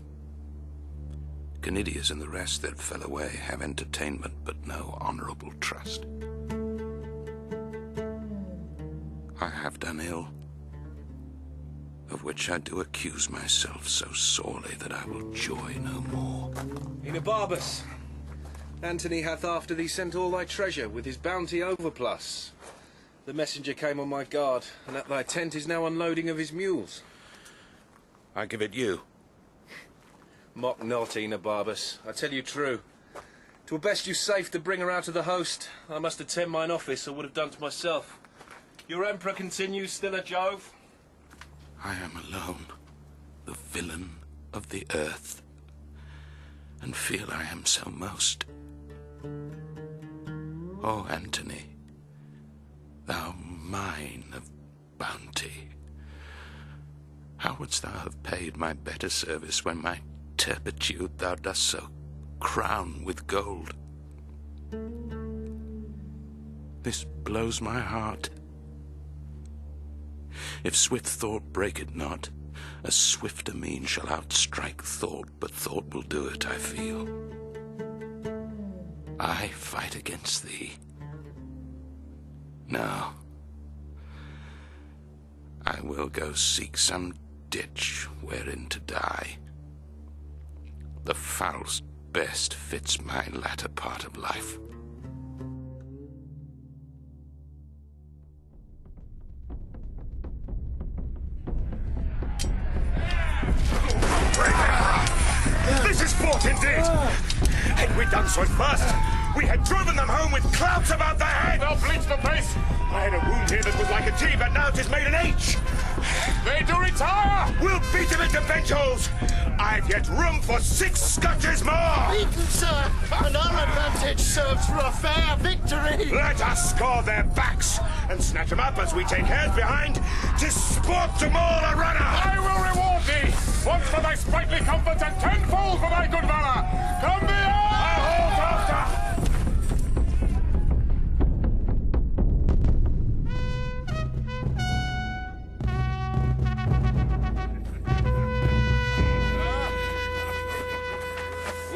Speaker 9: Canidius and the rest that fell away have entertainment, but no honourable trust. I have done ill, of which I do accuse myself so sorely that I will joy no more.
Speaker 16: Enobarbus, Antony hath after thee sent all thy treasure, with his bounty overplus. The messenger came on my guard, and at thy tent is now unloading of his mules.
Speaker 9: I give it you.
Speaker 16: Mock not, Enobarbus, I tell you true. 'Twere best you safe to bring her out of the host. I must attend mine office, I would have done to myself. Your emperor continues still a Jove?
Speaker 9: I am alone, the villain of the earth, and feel I am so most. O Antony, thou mine of bounty, how wouldst thou have paid my better service when my turpitude thou dost so crown with gold? This blows my heart. If swift thought break it not, A swifter mean shall outstrike thought, but thought will do it, I feel. I fight against thee. No. I will go seek some ditch wherein to die. The foulest best fits my latter part of life.
Speaker 15: This is sport indeed! Had we done so first, we had driven them home with clouds about their head! They'll bleach the face! I had a wound here that was like a T, but now it is made an H! They do retire! We'll beat them into bench holes! I've yet room for 6 scotches more!
Speaker 4: Beaten, sir, and our advantage serves for a fair victory!
Speaker 15: Let us score their backs and snatch them up as we take hairs behind to sport them all a runner! I will reward thee! Once for thy sprightly comfort and tenfold for thy good valour! Come thee on! I'll hold after!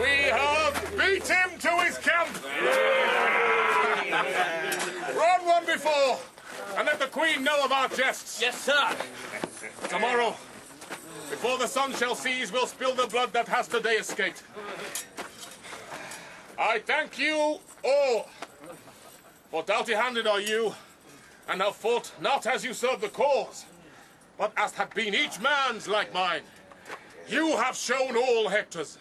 Speaker 15: We have beat him to his camp! Run one before, and let the Queen know of our jests.
Speaker 22: Yes, sir.
Speaker 15: Tomorrow, before the sun shall cease, we'll spill the blood that has today escaped. I thank you all, for doughty-handed are you, and have fought not as you served the cause, but as had been each man's like mine. You have shown all Hectors.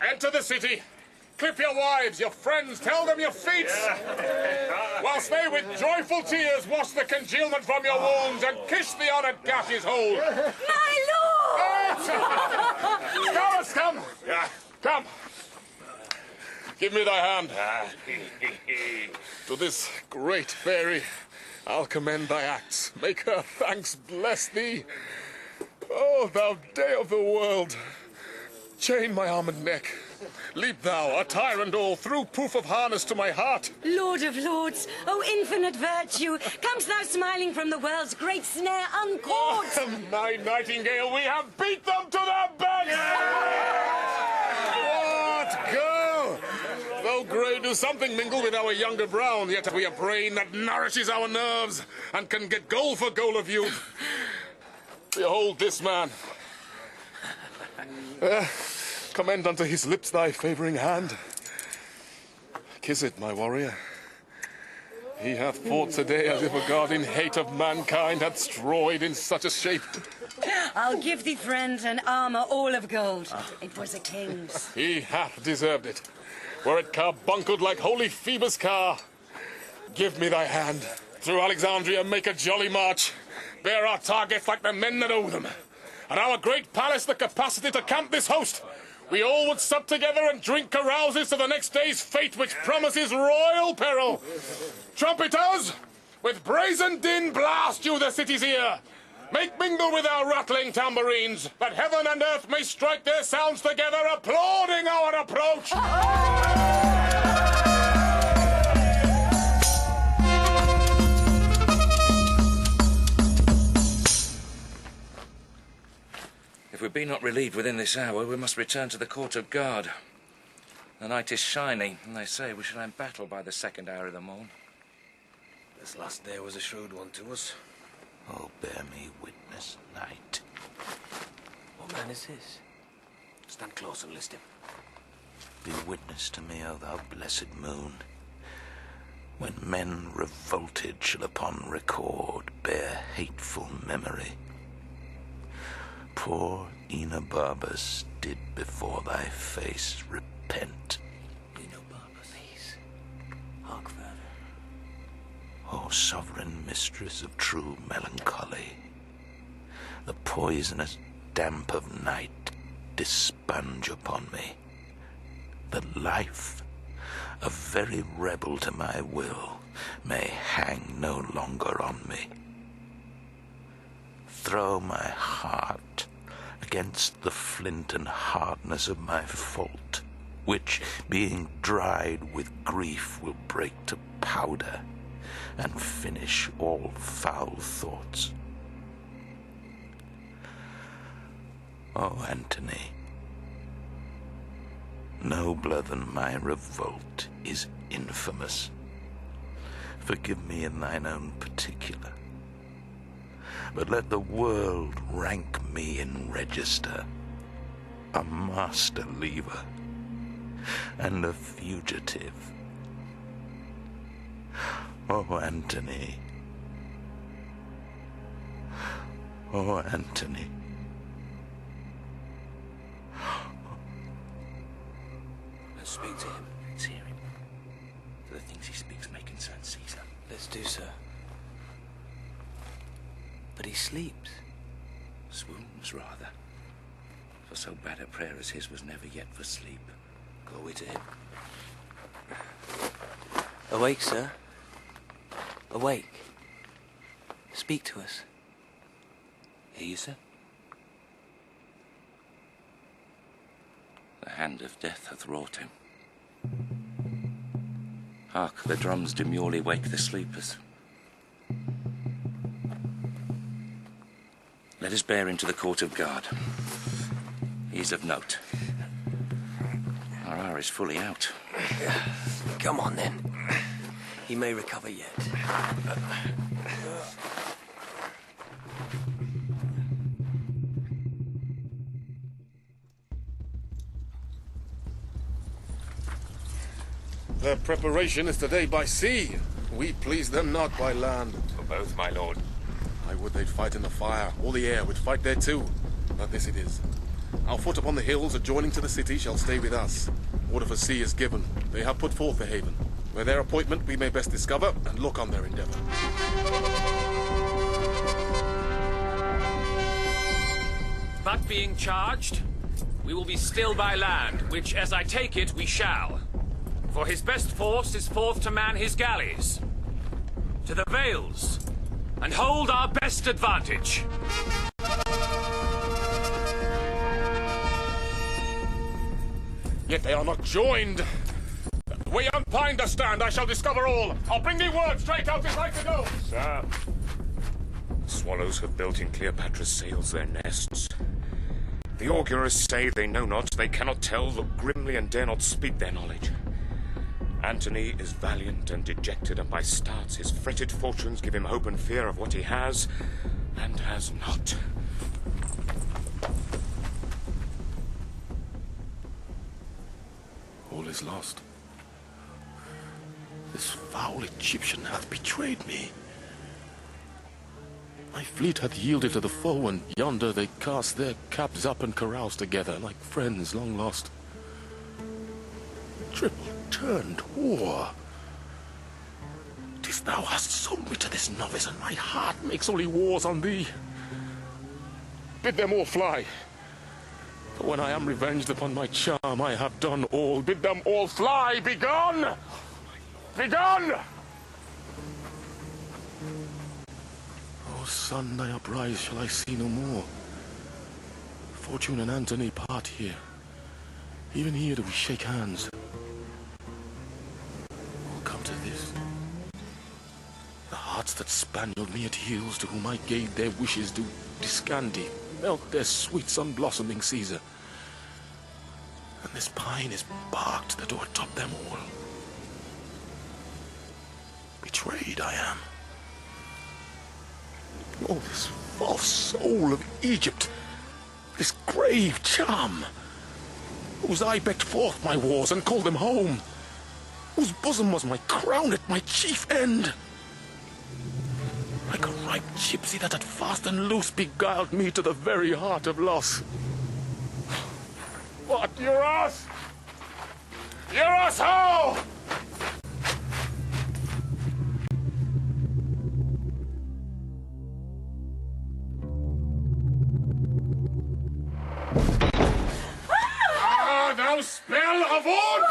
Speaker 15: Enter the city, clip your wives, your friends, tell them your feats, whilst they with joyful tears wash the congealment from your wounds and kiss the honoured gashes whole.
Speaker 3: My lord!
Speaker 15: Scarlets, come! Come! Give me thy hand. To this great fairy, I'll commend thy acts. Make her thanks bless thee. Oh, thou day of the world! Chain my arm and neck. Leap thou, a tyrant all, through proof of harness to my heart.
Speaker 3: Lord of lords, oh infinite virtue, comest thou smiling from the world's great snare uncaught?
Speaker 15: My nightingale, we have beat them to their beds! What, girl? Though grey do something mingle with our younger brown, yet have we a brain that nourishes our nerves and can get goal for goal of youth. Behold this man. Commend unto his lips thy favouring hand. Kiss it, my warrior. He hath fought today as if a god in hate of mankind had destroyed in such a shape.
Speaker 3: I'll give thee, friend, an armour all of gold. It was a king's.
Speaker 15: He hath deserved it. Were it carbuncled like holy Phoebus' car. Give me thy hand. Through Alexandria make a jolly march. Bear our targets like the men that owe them. And our great palace the capacity to camp this host. We all would sup together and drink carouses to the next day's fate, which promises royal peril. Trumpeters, with brazen din blast you the city's ear. Make mingle with our rattling tambourines, that heaven and earth may strike their sounds together, applauding our approach.
Speaker 22: If we be not relieved within this hour, we must return to the court of guard. The night is shining, and they say we shall end battle by the 2nd hour of the morn.
Speaker 17: This last day was a shrewd one to us.
Speaker 9: Oh, bear me witness, night.
Speaker 17: What man is this? Stand close and list him.
Speaker 9: Be witness to me, O thou blessed moon. When men revolted shall upon record bear hateful memory. Poor Enobarbus did before thy face repent.
Speaker 17: Enobarbus, please. Hark further.
Speaker 9: O sovereign mistress of true melancholy, the poisonous damp of night dispunge upon me. The life, a very rebel to my will, may hang no longer on me. Throw my heart against the flint and hardness of my fault, which, being dried with grief, will break to powder and finish all foul thoughts. Oh, Antony, nobler than my revolt is infamous. Forgive me in thine own particular, but let the world rank me in register a master leaver and a fugitive. Oh, Antony. Oh, Antony.
Speaker 17: Let's speak to him. Let's hear him. For the things he speaks may concern Caesar.
Speaker 10: Let's do so. But he sleeps.
Speaker 17: Swoons, rather. For so bad a prayer as his was never yet for sleep. Go away to him.
Speaker 10: Awake, sir. Awake. Speak to us.
Speaker 17: Hear you, sir? The hand of death hath wrought him. Hark, the drums demurely wake the sleepers. Let us bear him to the court of guard. He's of note. Our hour is fully out.
Speaker 10: Come on, then. He may recover yet.
Speaker 12: Their preparation is today by sea. We please them not by land.
Speaker 15: For both, my lord.
Speaker 12: I would they'd fight in the fire, or the air would fight there too. But this it is. Our foot upon the hills adjoining to the city shall stay with us. Order for sea is given. They have put forth the haven. Where their appointment we may best discover, and look on their endeavour.
Speaker 22: But being charged, we will be still by land, which, as I take it, we shall. For his best force is forth to man his galleys. To the vales, and hold our best advantage.
Speaker 15: Yet they are not joined. Way unpined to stand, I shall discover all. I'll bring thee word straight out if I to go. Sir, swallows have built in Cleopatra's sails their nests. The augurers say they know not, they cannot tell, look grimly and dare not speak their knowledge. Antony is valiant and dejected, and by starts his fretted fortunes give him hope and fear of what he has and has not.
Speaker 17: All is lost. This foul Egyptian hath betrayed me. My fleet hath yielded to the foe, and yonder they cast their caps up and carouse together like friends long lost. Triple-turned whore. 'Tis thou hast sold me to this novice, and my heart makes only wars on thee.
Speaker 15: Bid them all fly. For when I am revenged upon my charm, I have done all. Bid them all fly. Begone! Begone!
Speaker 17: O sun, thy uprise shall I see no more. Fortune and Antony part here. Even here do we shake hands. All come to this. The hearts that spanieled me at heels, to whom I gave their wishes, do discandy, melt their sweet sun-blossoming Caesar. And this pine is barked that o'ertop them all. Betrayed I am. Oh, this false soul of Egypt, this grave charm, whose eye becked forth my wars and called them home, whose bosom was my crown at my chief end. Like a ripe gypsy that had fast and loose beguiled me to the very heart of loss.
Speaker 15: What, Eurus? Eurus, how? Thou spell of old!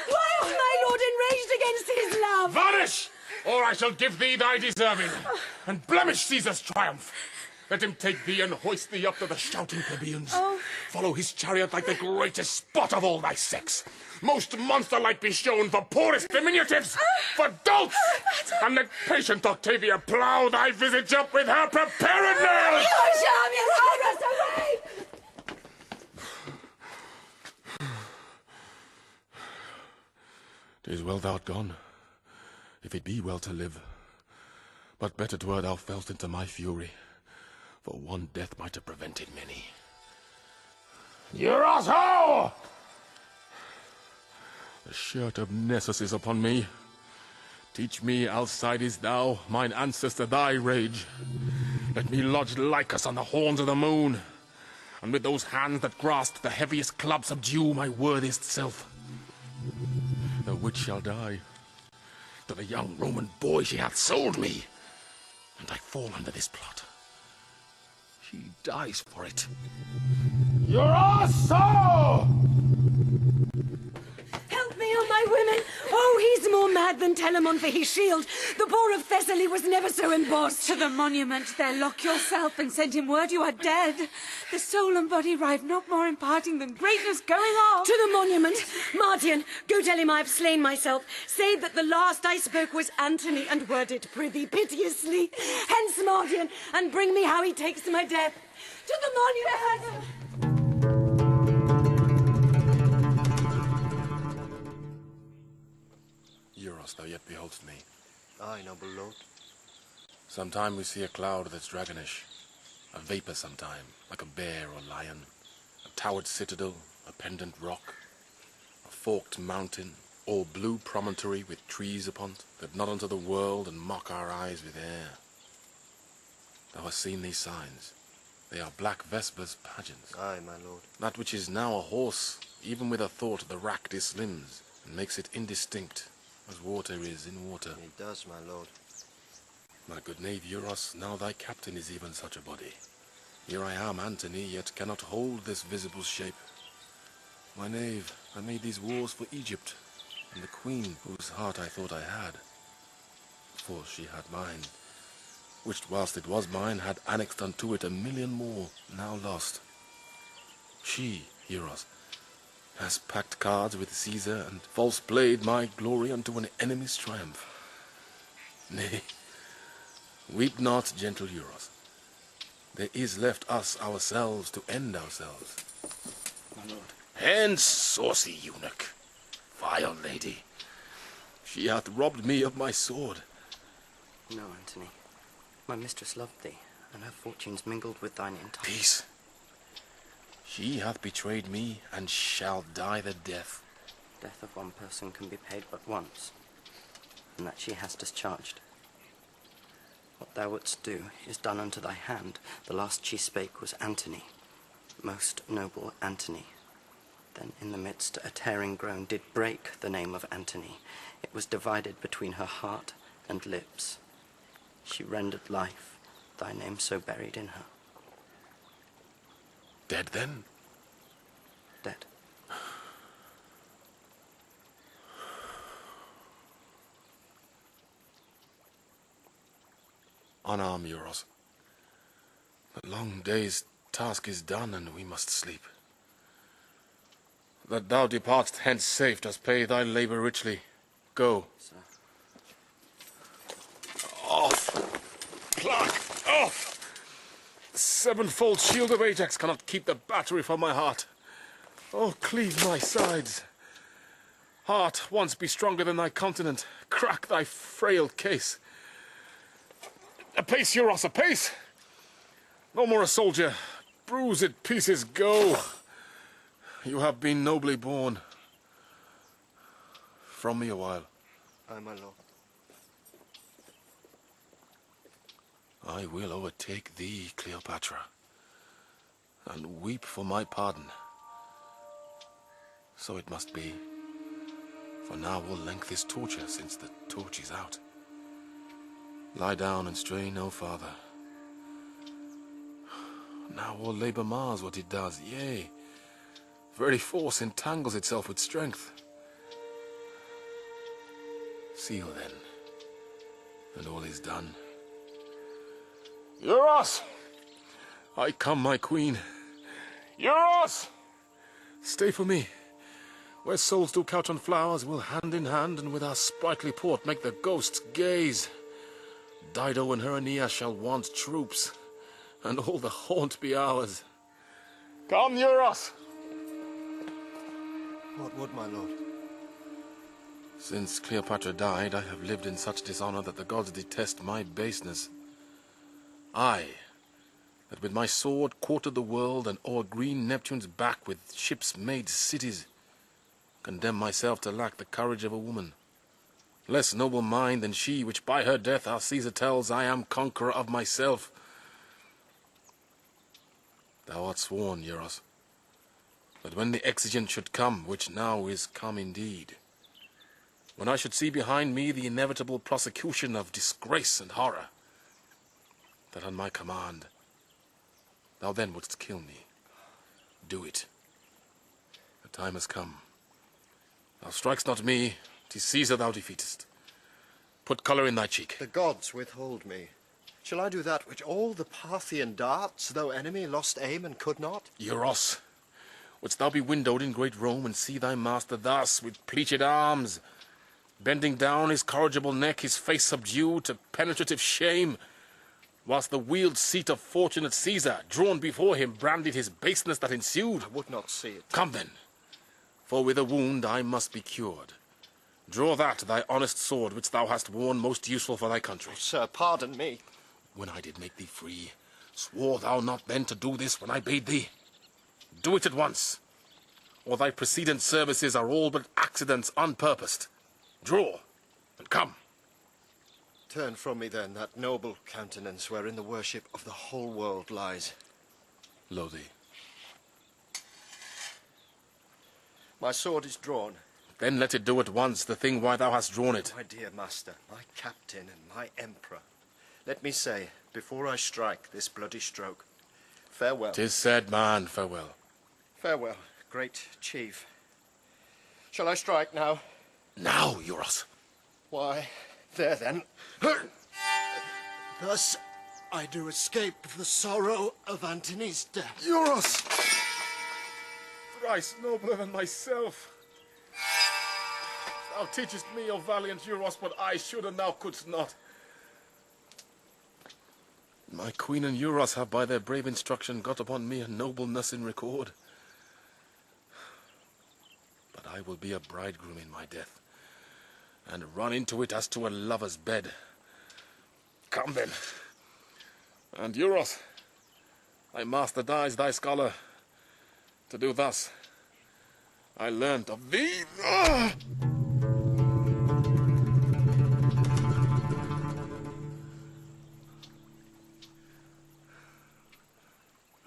Speaker 3: Why is my lord enraged against his love?
Speaker 15: Vanish, or I shall give thee thy deserving, and blemish Caesar's triumph. Let him take thee and hoist thee up to the shouting plebeians. Follow his chariot like the greatest spot of all thy sex. Most monster-like be shown for poorest diminutives, for dolts, and let patient Octavia plough thy visage up with her prepared nails.
Speaker 3: Your charm, your highness, away!
Speaker 17: 'Tis well thou'rt gone, if it be well to live. But better 'twere thou fell'st into my fury, for one death might have prevented many.
Speaker 9: Euros, ho!
Speaker 17: The shirt of Nessus is upon me. Teach me, Alcides, thou, mine ancestor, thy rage. Let me lodge Lycus on the horns of the moon, and with those hands that grasp the heaviest club subdue my worthiest self. The witch shall die. To the young Roman boy she hath sold me, and I fall under this plot. She dies for it.
Speaker 9: Euros, ho!
Speaker 3: Help me, oh my women! Oh, he's more mad than Telamon for his shield. The boar of Thessaly was never so embossed.
Speaker 7: To the monument there, lock yourself and send him word you are dead. The soul and body rive not more imparting than greatness going off.
Speaker 3: To the monument! Mardian, go tell him I have slain myself. Say that the last I spoke was Antony, and word it, prithee, piteously. Hence, Mardian, and bring me how he takes my death. To the monument!
Speaker 17: Euros, thou yet beholdst me.
Speaker 13: Aye, noble lord.
Speaker 17: Sometime we see a cloud that's dragonish, a vapour sometime, like a bear or lion, a towered citadel, a pendant rock, a forked mountain, all blue promontory with trees upon't, that nod unto the world and mock our eyes with air. Thou hast seen these signs. They are black Vesper's pageants.
Speaker 13: Aye, my lord.
Speaker 17: That which is now a horse, even with a thought the rack dislimbs, and makes it indistinct, as water is in water.
Speaker 13: It does, my lord.
Speaker 17: My good knave Euros, now thy captain is even such a body. Here I am, Antony, yet cannot hold this visible shape. My knave, I made these wars for Egypt, and the queen whose heart I thought I had. For she had mine, which whilst it was mine, had annexed unto it 1,000,000 more, now lost. She, Euros, has packed cards with Caesar, and false played my glory unto an enemy's triumph. Nay, weep not, gentle Euros. There is left us ourselves to end ourselves.
Speaker 5: My lord.
Speaker 17: Hence, saucy eunuch, vile lady. She hath robbed me of my sword.
Speaker 5: No, Antony. My mistress loved thee, and her fortunes mingled with thine in time.
Speaker 17: Peace. She hath betrayed me, and shall die the death.
Speaker 5: Death of one person can be paid but once, and that she has discharged. What thou wouldst do is done unto thy hand. The last she spake was Antony, most noble Antony. Then in the midst a tearing groan did break the name of Antony. It was divided between her heart and lips. She rendered life, thy name so buried in her.
Speaker 17: Dead then?
Speaker 5: Dead.
Speaker 17: Unarm, Euros. The long day's task is done, and we must sleep. That thou departst hence safe does pay thy labour richly. Go.
Speaker 5: Sir.
Speaker 17: Off! Clark, off! The sevenfold shield of Ajax cannot keep the battery from my heart. Oh, cleave my sides. Heart, once be stronger than thy continent. Crack thy frail case. Apace, Euros, apace! No more a soldier. Bruise it, pieces, go. You have been nobly born. From me a while.
Speaker 13: Aye, my lord.
Speaker 17: I will overtake thee, Cleopatra, and weep for my pardon. So it must be, for now all length is torture, since the torch is out. Lie down and strain no farther. Now all labour mars what it does, yea, very force entangles itself with strength. Seal then, and all is done. Euros! I come, my queen. Euros! Stay for me. Where souls do couch on flowers, we'll hand in hand, and with our sprightly port make the ghosts gaze. Dido and her Aeneas shall want troops, and all the haunt be ours. Come, Euros!
Speaker 13: What would my lord?
Speaker 12: Since Cleopatra died, I have lived in such dishonor that the gods detest my baseness. I, that with my sword courted the world and o'er green Neptune's back with ships made cities, condemn myself to lack the courage of a woman. Less noble mind than she, which by her death our Caesar tells I am conqueror of myself. Thou art sworn, Euros, that when the exigent should come, which now is come indeed, when I should see behind me the inevitable prosecution of disgrace and horror, that on my command thou then wouldst kill me. Do it. The time has come. Thou strikest not me, 'tis Caesar thou defeatest. Put colour in thy cheek.
Speaker 13: The gods withhold me. Shall I do that which all the Parthian darts, though enemy, lost aim and could not?
Speaker 12: Euros, wouldst thou be windowed in great Rome and see thy master thus, with pleated arms, bending down his corrigible neck, his face subdued to penetrative shame, whilst the wheeled seat of fortunate Caesar, drawn before him, branded his baseness that ensued?
Speaker 13: I would not see it.
Speaker 12: Come then, for with a wound I must be cured. Draw that thy honest sword, which thou hast worn most useful for thy country.
Speaker 13: Oh, sir, pardon me.
Speaker 12: When I did make thee free, swore thou not then to do this when I bade thee? Do it at once, or thy precedent services are all but accidents unpurposed. Draw, and come.
Speaker 13: Turn from me then that noble countenance wherein the worship of the whole world lies.
Speaker 12: Lo thee.
Speaker 13: My sword is drawn.
Speaker 12: Then let it do at once the thing why thou hast drawn it.
Speaker 13: My dear master, my captain and my emperor, let me say, before I strike this bloody stroke, farewell.
Speaker 12: 'Tis said, man, farewell.
Speaker 13: Farewell, great chief. Shall I strike now?
Speaker 12: Now, Euros.
Speaker 13: Why, there then. Thus I do escape the sorrow of Antony's death.
Speaker 12: Euros! Thrice nobler than myself. Thou teachest me, O valiant Euros, what I should and thou couldst not. My queen and Euros have by their brave instruction got upon me a nobleness in record. But I will be a bridegroom in my death, and run into it as to a lover's bed. Come then. And Euros, thy master dies, thy scholar. To do thus, I learnt of thee.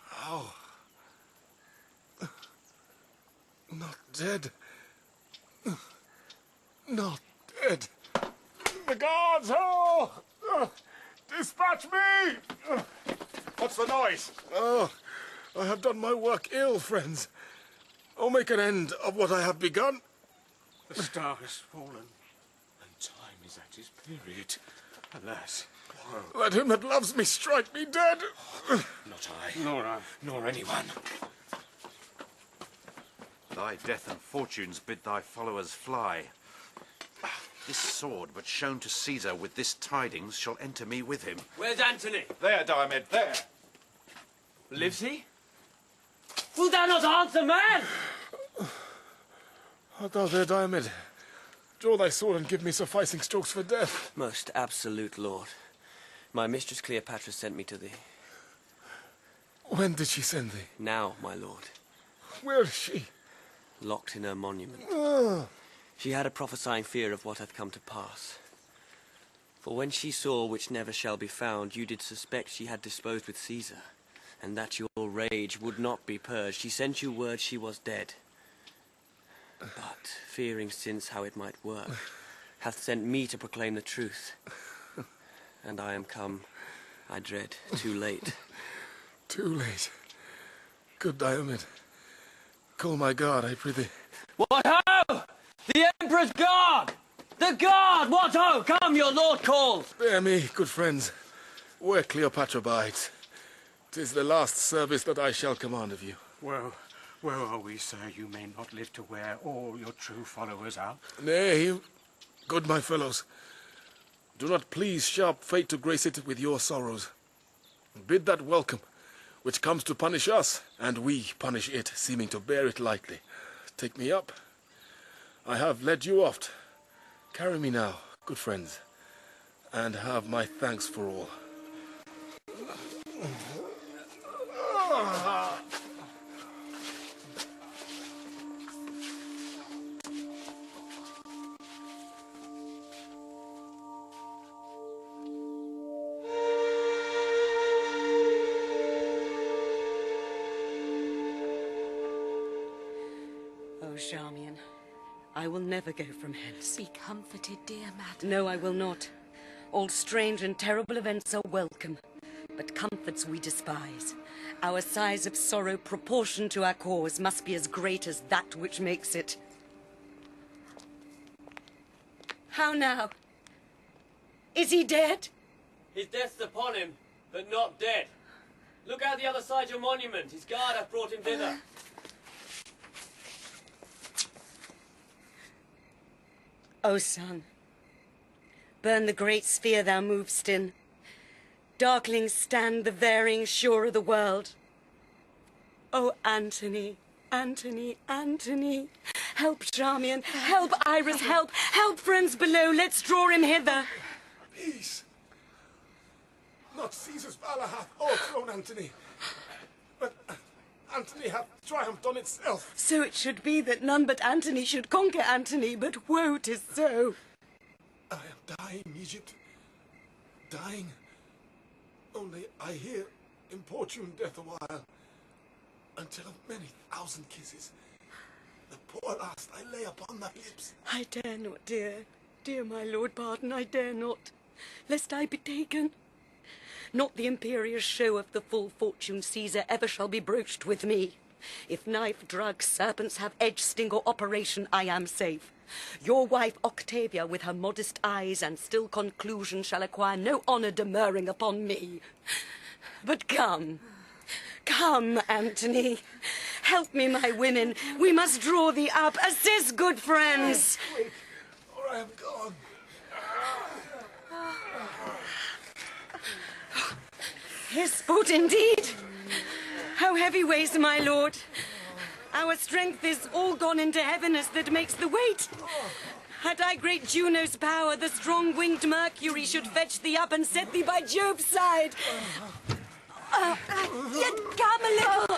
Speaker 12: How? Not dead. Not dead. The guards! Oh! Dispatch me! What's the noise? Oh, I have done my work ill, friends. Oh, make an end of what I have begun.
Speaker 15: The star has fallen, and time is at his period. Alas.
Speaker 12: Let him that loves me strike me dead.
Speaker 15: Not I. Nor anyone.
Speaker 18: Thy death and fortunes bid thy followers fly. This sword, but shown to Caesar with this tidings, shall enter me with him.
Speaker 10: Where's Antony?
Speaker 18: There, Diomed, there.
Speaker 10: Lives he? Will thou not answer, man?
Speaker 12: Art thou there, Diomed? Draw thy sword and give me sufficing strokes for death.
Speaker 10: Most absolute lord, my mistress Cleopatra sent me to thee.
Speaker 12: When did she send thee?
Speaker 10: Now, my lord.
Speaker 12: Where is she?
Speaker 10: Locked in her monument.
Speaker 12: Ah.
Speaker 10: She had a prophesying fear of what hath come to pass. For when she saw which never shall be found, you did suspect she had disposed with Caesar, and that your rage would not be purged. She sent you word she was dead. But, fearing since how it might work, hath sent me to proclaim the truth. And I am come, I dread, too late.
Speaker 12: Too late. Good Diomed, call my guard, I prithee.
Speaker 10: What ho! The Emperor's guard! The guard! What ho! Come, your lord calls!
Speaker 12: Bear me, good friends, where Cleopatra bides. 'Tis the last service that I shall command of you.
Speaker 15: Well, where are we, sir? You may not live to wear all your true followers out.
Speaker 12: Nay, good my fellows, do not please sharp fate to grace it with your sorrows. Bid that welcome, which comes to punish us, and we punish it, seeming to bear it lightly. Take me up. I have led you oft,
Speaker 17: Carry me now, good friends, and have my thanks for all.
Speaker 3: Oh, Charmian, I will never go from hence.
Speaker 1: Be comforted, dear madam.
Speaker 3: No, I will not. All strange and terrible events are welcome, but comforts we despise. Our sighs of sorrow proportioned to our cause must be as great as that which makes it. How now? Is he dead?
Speaker 10: His death's upon him, but not dead. Look out the other side your monument. His guard hath brought him thither.
Speaker 3: O sun, burn the great sphere thou mov'st in. Darkling stand the varying shore of the world. O Antony, Antony, Antony, help Charmian, help Iris, help friends below, let's draw him hither.
Speaker 17: Peace! Not Caesar's valor hath o'erthrown Antony, but Antony hath triumphed on itself.
Speaker 3: So it should be that none but Antony should conquer Antony, but woe 'tis so.
Speaker 17: I am dying, Egypt. Dying. Only I hear importune death a while, until of many thousand kisses, the poor last I lay upon thy lips.
Speaker 3: I dare not, dear. Dear my lord, pardon, I dare not, lest I be taken. Not the imperious show of the full fortune Caesar ever shall be broached with me. If knife, drug, serpents have edge, sting, or operation, I am safe. Your wife Octavia, with her modest eyes and still conclusion, shall acquire no honour demurring upon me. But come, come, Antony. Help me, my women. We must draw thee up. Assist, good friends.
Speaker 17: Quick, or I am gone.
Speaker 3: His sport indeed. How heavy weighs my lord. Our strength is all gone into heaviness that makes the weight. Had I great Juno's power, the strong-winged Mercury should fetch thee up and set thee by Jove's side. Yet come a little.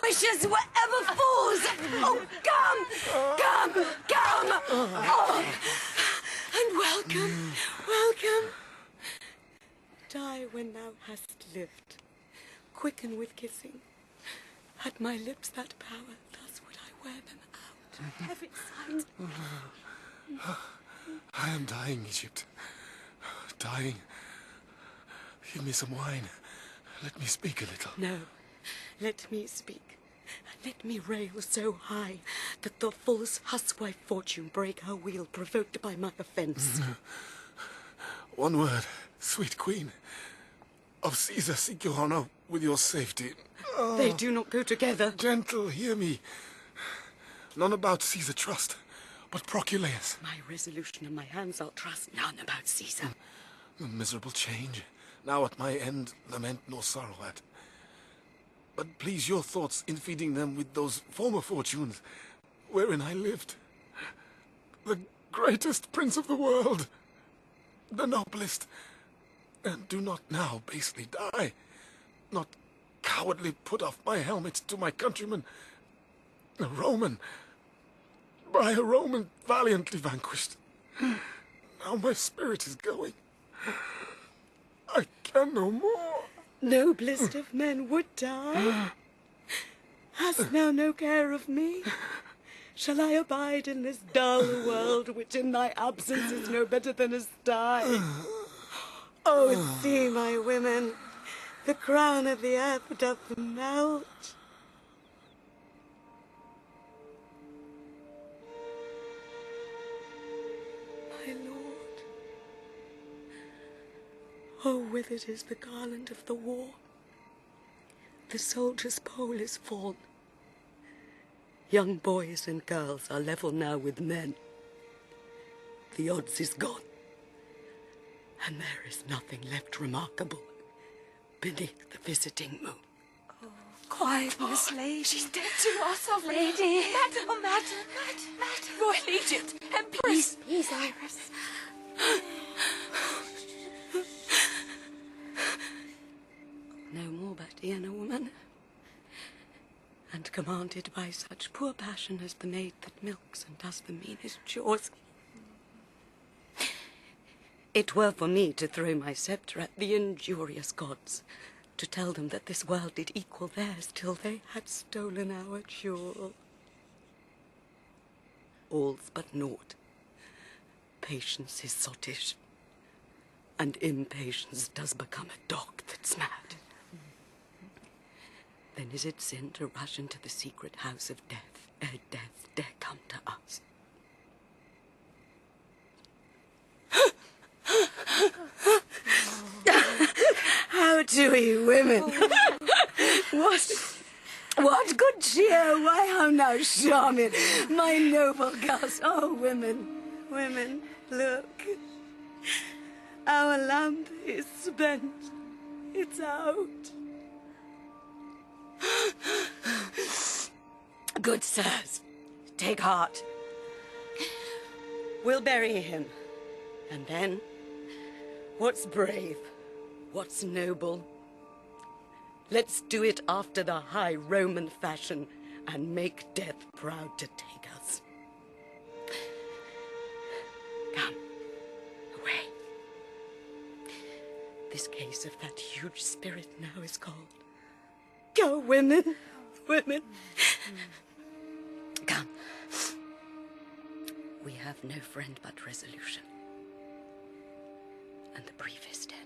Speaker 3: Wishes wherever falls. Oh, come. Oh, and welcome, welcome. Die when thou hast lived. Quicken with kissing. Had my lips that power, thus would I wear them out. Heaven sight.
Speaker 17: I am dying, Egypt. Dying. Give me some wine. Let me speak a little.
Speaker 3: No, let me speak. Let me rail so high that the false huswife Fortune break her wheel, provoked by my offence.
Speaker 17: One word, sweet queen. Of Caesar seek your honour with your safety.
Speaker 3: They do not go together.
Speaker 17: Gentle, hear me. None about Caesar trust, but Proculeus.
Speaker 3: My resolution and my hands I'll trust, none about Caesar.
Speaker 17: The miserable change, now at my end, lament nor sorrow at. But please your thoughts in feeding them with those former fortunes, wherein I lived. The greatest prince of the world, the noblest. And do not now basely die, not cowardly put off my helmet to my countrymen, a Roman, by a Roman valiantly vanquished. Now my spirit is going. I can no more.
Speaker 3: Noblest of men would die. Hast thou no care of me? Shall I abide in this dull world, which in thy absence is no better than a sty? Oh, see, my women, the crown of the earth doth melt. My lord, oh, withered is the garland of the war. The soldier's pole is fallen. Young boys and girls are level now with men. The odds is gone. And there is nothing left remarkable beneath the visiting moon.
Speaker 1: Oh, quietness, lady.
Speaker 7: She's dead to us, of
Speaker 1: lady.
Speaker 7: Madam, Royal Egypt, Empress.
Speaker 1: Peace,
Speaker 7: Please, Iris.
Speaker 3: No more but e'en a woman, and commanded by such poor passion as the maid that milks and does the meanest chores. It were for me to throw my sceptre at the injurious gods, to tell them that this world did equal theirs till they had stolen our jewel. All's but naught. Patience is sottish, and impatience does become a dog that's mad. Then is it sin to rush into the secret house of death, ere death dare come to us? How do you women? What good cheer? Why, how now, charming, my noble girls. Oh, women, look. Our lamp is spent. It's out. Good sirs, take heart. We'll bury him. And then, what's brave? What's noble? Let's do it after the high Roman fashion and make death proud to take us. Come, away. This case of that huge spirit now is called. Go, women, women. Come. We have no friend but resolution. And the briefest end.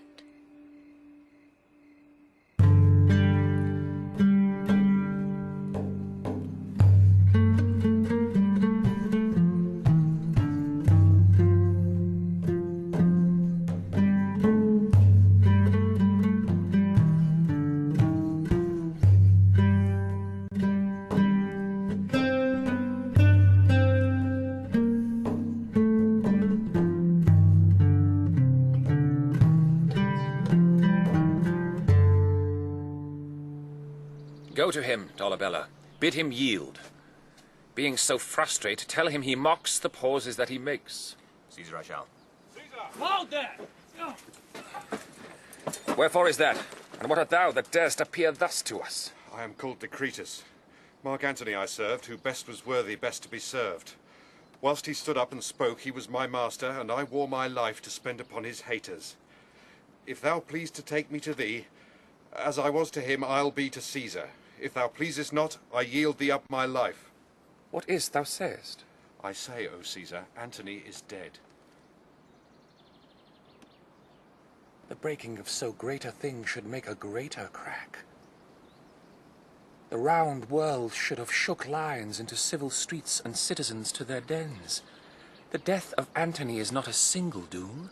Speaker 22: Go to him, Dolabella. Bid him yield. Being so frustrate, tell him he mocks the pauses that he makes.
Speaker 15: Caesar, I shall.
Speaker 22: Hold there! Wherefore is that? And what art thou that darest appear thus to us?
Speaker 11: I am called Decretus. Mark Antony I served, who best was worthy best to be served. Whilst he stood up and spoke, he was my master, and I wore my life to spend upon his haters. If thou please to take me to thee, as I was to him, I'll be to Caesar. If thou pleasest not, I yield thee up my life.
Speaker 22: What is't thou sayest?
Speaker 11: I say, O Caesar, Antony is dead.
Speaker 22: The breaking of so great a thing should make a greater crack. The round world should have shook lions into civil streets and citizens to their dens. The death of Antony is not a single doom.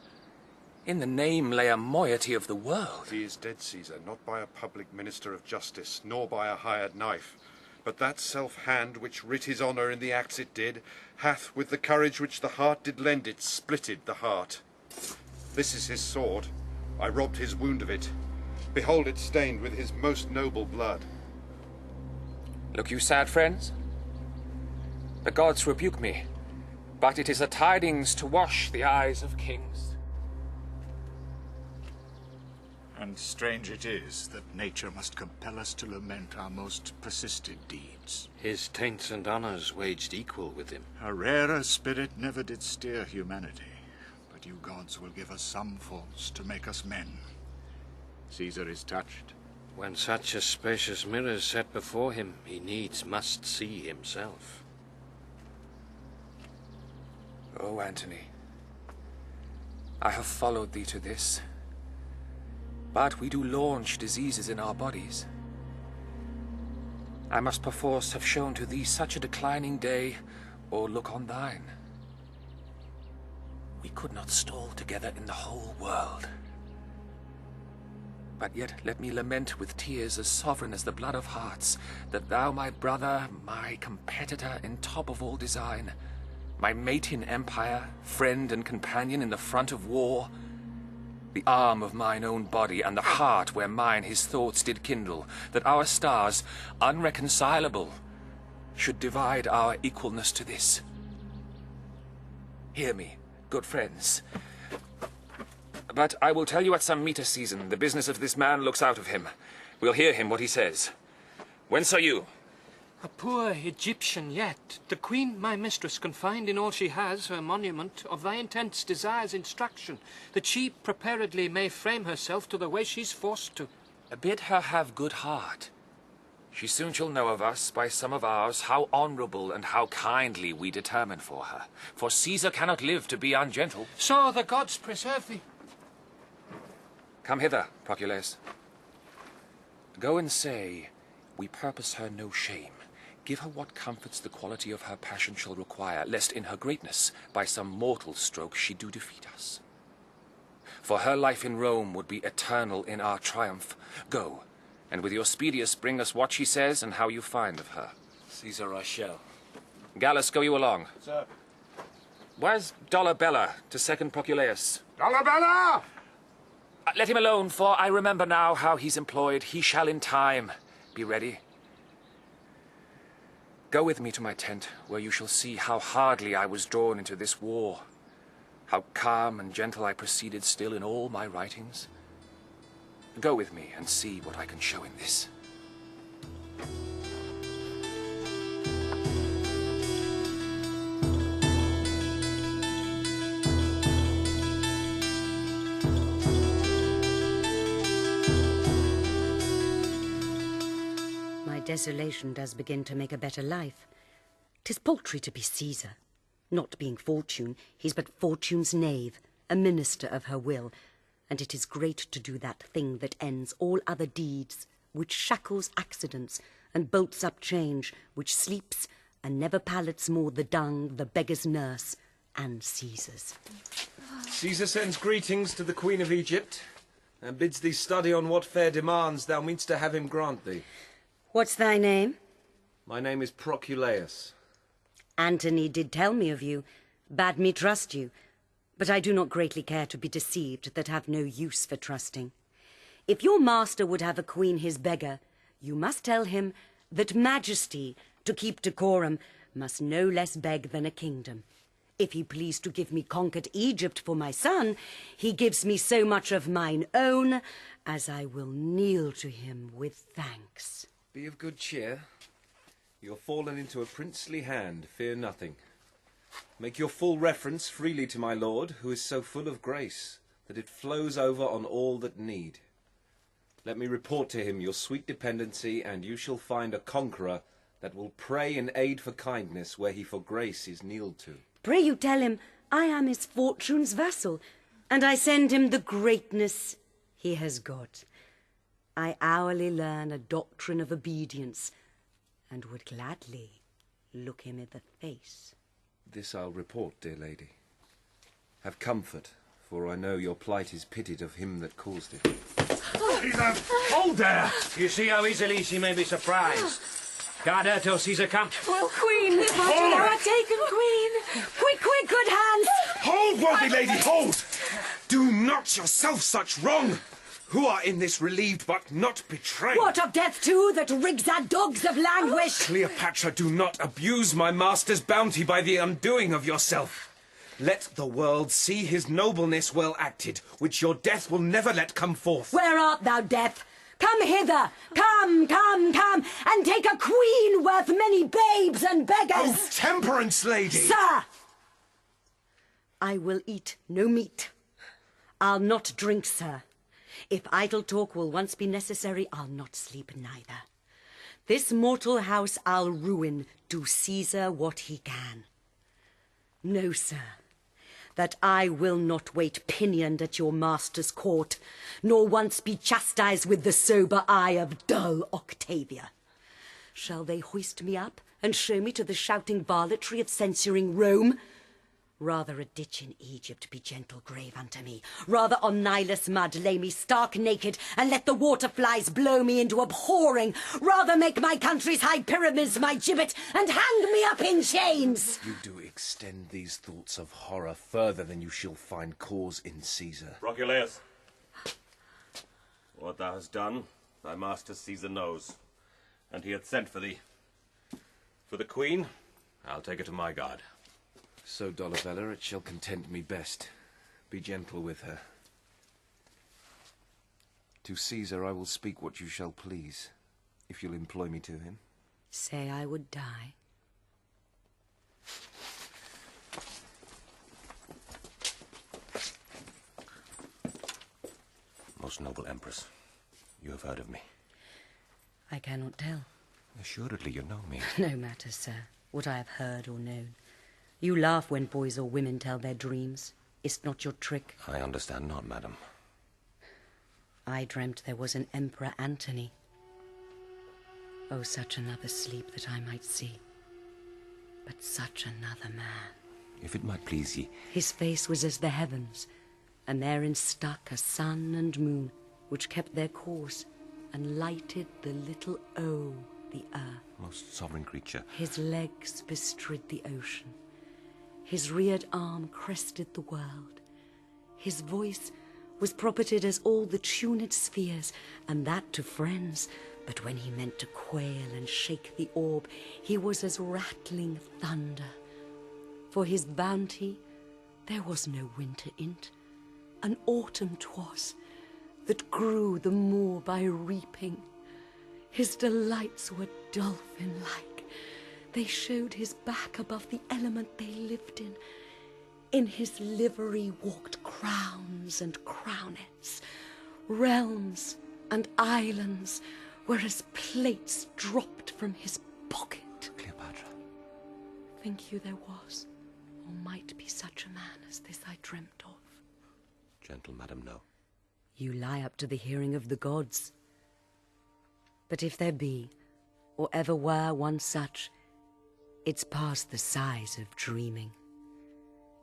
Speaker 22: In the name lay a moiety of the world.
Speaker 11: He is dead, Caesar, not by a public minister of justice, nor by a hired knife, but that self-hand which writ his honour in the acts it did, hath, with the courage which the heart did lend it, splitted the heart. This is his sword. I robbed his wound of it. Behold it stained with his most noble blood.
Speaker 22: Look you sad, friends? The gods rebuke me, but it is a tidings to wash the eyes of kings.
Speaker 2: And strange it is that nature must compel us to lament our most persistent deeds.
Speaker 14: His taints and honours waged equal with him.
Speaker 2: A rarer spirit never did steer humanity, but you gods will give us some faults to make us men. Caesar is touched.
Speaker 14: When such a spacious mirror is set before him, he needs must see himself.
Speaker 22: Oh, Antony, I have followed thee to this. But we do launch diseases in our bodies. I must perforce have shown to thee such a declining day, or look on thine. We could not stall together in the whole world. But yet let me lament with tears as sovereign as the blood of hearts, that thou, my brother, my competitor in top of all design, my mate in empire, friend and companion in the front of war, the arm of mine own body, and the heart where mine his thoughts did kindle, that our stars, unreconcilable, should divide our equalness to this. Hear me, good friends. But I will tell you at some meeter season, the business of this man looks out of him. We'll hear him what he says. Whence are you?
Speaker 6: A poor Egyptian yet. The queen, my mistress, can find in all she has her monument of thy intents, desires, instruction, that she preparedly may frame herself to the way she's forced to.
Speaker 22: Bid her have good heart. She soon shall know of us, by some of ours, how honourable and how kindly we determine for her. For Caesar cannot live to be ungentle.
Speaker 6: So the gods preserve thee.
Speaker 22: Come hither, Proculus. Go and say, we purpose her no shame. Give her what comforts the quality of her passion shall require, lest in her greatness, by some mortal stroke, she do defeat us. For her life in Rome would be eternal in our triumph. Go, and with your speediest bring us what she says and how you find of her.
Speaker 10: Caesar, I shall.
Speaker 22: Gallus, go you along.
Speaker 15: Sir.
Speaker 22: Where's Dolabella to second Proculeus?
Speaker 15: Dolabella!
Speaker 22: Let him alone, for I remember now how he's employed. He shall in time be ready. Go with me to my tent, where you shall see how hardly I was drawn into this war, how calm and gentle I proceeded still in all my writings. Go with me and see what I can show in this.
Speaker 3: Desolation does begin to make a better life. 'Tis paltry to be Caesar. Not being Fortune, he's but Fortune's knave, a minister of her will, and it is great to do that thing that ends all other deeds, which shackles accidents, and bolts up change, which sleeps, and never pallets more the dung, the beggar's nurse, and Caesar's.
Speaker 16: Caesar sends greetings to the Queen of Egypt, and bids thee study on what fair demands thou meanst to have him grant thee.
Speaker 3: What's thy name?
Speaker 16: My name is Proculeus.
Speaker 3: Antony did tell me of you, bade me trust you, but I do not greatly care to be deceived that have no use for trusting. If your master would have a queen his beggar, you must tell him that majesty, to keep decorum, must no less beg than a kingdom. If he please to give me conquered Egypt for my son, he gives me so much of mine own as I will kneel to him with thanks.
Speaker 16: Be of good cheer. You're fallen into a princely hand, fear nothing. Make your full reference freely to my lord, who is so full of grace, that it flows over on all that need. Let me report to him your sweet dependency, and you shall find a conqueror that will pray in aid for kindness where he for grace is kneeled to.
Speaker 3: Pray you tell him I am his Fortune's vassal, and I send him the greatness he has got. I hourly learn a doctrine of obedience, and would gladly look him in the face.
Speaker 16: This I'll report, dear lady. Have comfort, for I know your plight is pitied of him that caused it.
Speaker 6: Caesar, hold there! You see how easily she may be surprised. Guard her till Caesar comes.
Speaker 7: Well, Queen, thou art taken, Queen.
Speaker 3: Quick, quick, good hands!
Speaker 16: Hold, worthy lady, hold! Do not yourself such wrong! Who are in this relieved but not betrayed?
Speaker 3: What of death too, that rigs our dogs of languish?
Speaker 16: Cleopatra, do not abuse my master's bounty by the undoing of yourself. Let the world see his nobleness well acted, which your death will never let come forth.
Speaker 3: Where art thou, death? Come hither! Come, come, come, and take a queen worth many babes and beggars!
Speaker 16: Oh, temperance, lady!
Speaker 3: Sir! I will eat no meat. I'll not drink, sir. If idle talk will once be necessary, I'll not sleep neither. This mortal house I'll ruin, do Caesar what he can. No, sir, that I will not wait pinioned at your master's court, nor once be chastised with the sober eye of dull Octavia. Shall they hoist me up and show me to the shouting varletry of censuring Rome? Rather a ditch in Egypt be gentle grave unto me. Rather on Nilus mud lay me stark naked, and let the waterflies blow me into abhorring. Rather make my country's high pyramids my gibbet, and hang me up in chains.
Speaker 16: You do extend these thoughts of horror further than you shall find cause in Caesar.
Speaker 15: Proculeus, what thou hast done, thy master Caesar knows, and he hath sent for thee. For the queen, I'll take her to my guard.
Speaker 16: So, Dolabella, it shall content me best. Be gentle with her. To Caesar I will speak what you shall please, if you'll employ me to him.
Speaker 3: Say I would die.
Speaker 20: Most noble Empress, you have heard of me.
Speaker 3: I cannot tell.
Speaker 20: Assuredly you know me.
Speaker 3: No matter, sir, what I have heard or known. You laugh when boys or women tell their dreams. Is not your trick?
Speaker 20: I understand not, madam.
Speaker 3: I dreamt there was an Emperor Antony. Oh, such another sleep that I might see. But such another man.
Speaker 20: If it might please ye.
Speaker 3: His face was as the heavens, and therein stuck a sun and moon, which kept their course, and lighted the little O, the earth.
Speaker 20: Most sovereign creature.
Speaker 3: His legs bestrid the ocean. His reared arm crested the world. His voice was proppeted as all the tuned spheres, and that to friends. But when he meant to quail and shake the orb, he was as rattling thunder. For his bounty there was no winter in't, an autumn 'twas, that grew the more by reaping. His delights were dolphin-like. They showed his back above the element they lived in. In his livery walked crowns and crownets. Realms and islands were as plates dropped from his pocket.
Speaker 20: Cleopatra.
Speaker 3: Think you there was, or might be such a man as this I dreamt of?
Speaker 20: Gentle madam, no.
Speaker 3: You lie up to the hearing of the gods. But if there be, or ever were one such, it's past the size of dreaming.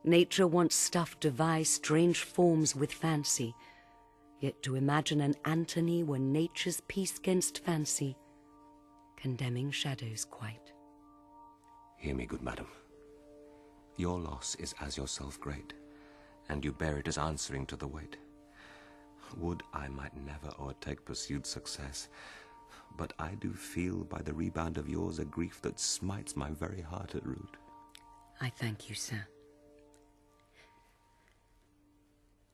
Speaker 3: Nature once stuffed devise strange forms with fancy, yet to imagine an Antony were nature's peace 'gainst fancy, condemning shadows quite.
Speaker 20: Hear me, good madam. Your loss is as yourself great, and you bear it as answering to the weight. Would I might never o'ertake pursued success, but I do feel by the rebound of yours a grief that smites my very heart at root.
Speaker 3: I thank you, sir.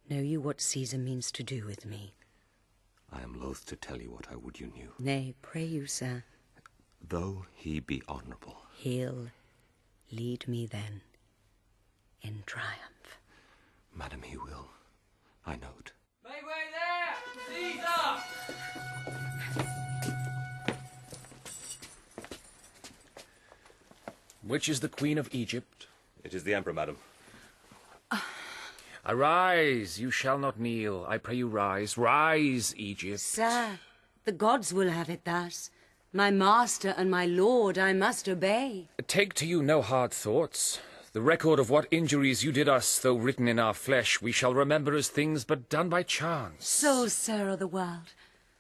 Speaker 3: Know you what Caesar means to do with me?
Speaker 20: I am loath to tell you what I would you knew.
Speaker 3: Nay, pray you, sir.
Speaker 20: Though he be honourable,
Speaker 3: He'll lead me then in triumph.
Speaker 20: madam, he will. I know it.
Speaker 22: Make way there! Caesar!
Speaker 21: Which is the Queen of Egypt?
Speaker 20: It is the Emperor, madam.
Speaker 21: Arise, you shall not kneel. I pray you rise. Rise, Egypt.
Speaker 3: Sir, the gods will have it thus. My master and my lord I must obey.
Speaker 21: Take to you no hard thoughts. The record of what injuries you did us, though written in our flesh, we shall remember as things but done by chance.
Speaker 3: So, sir of the world,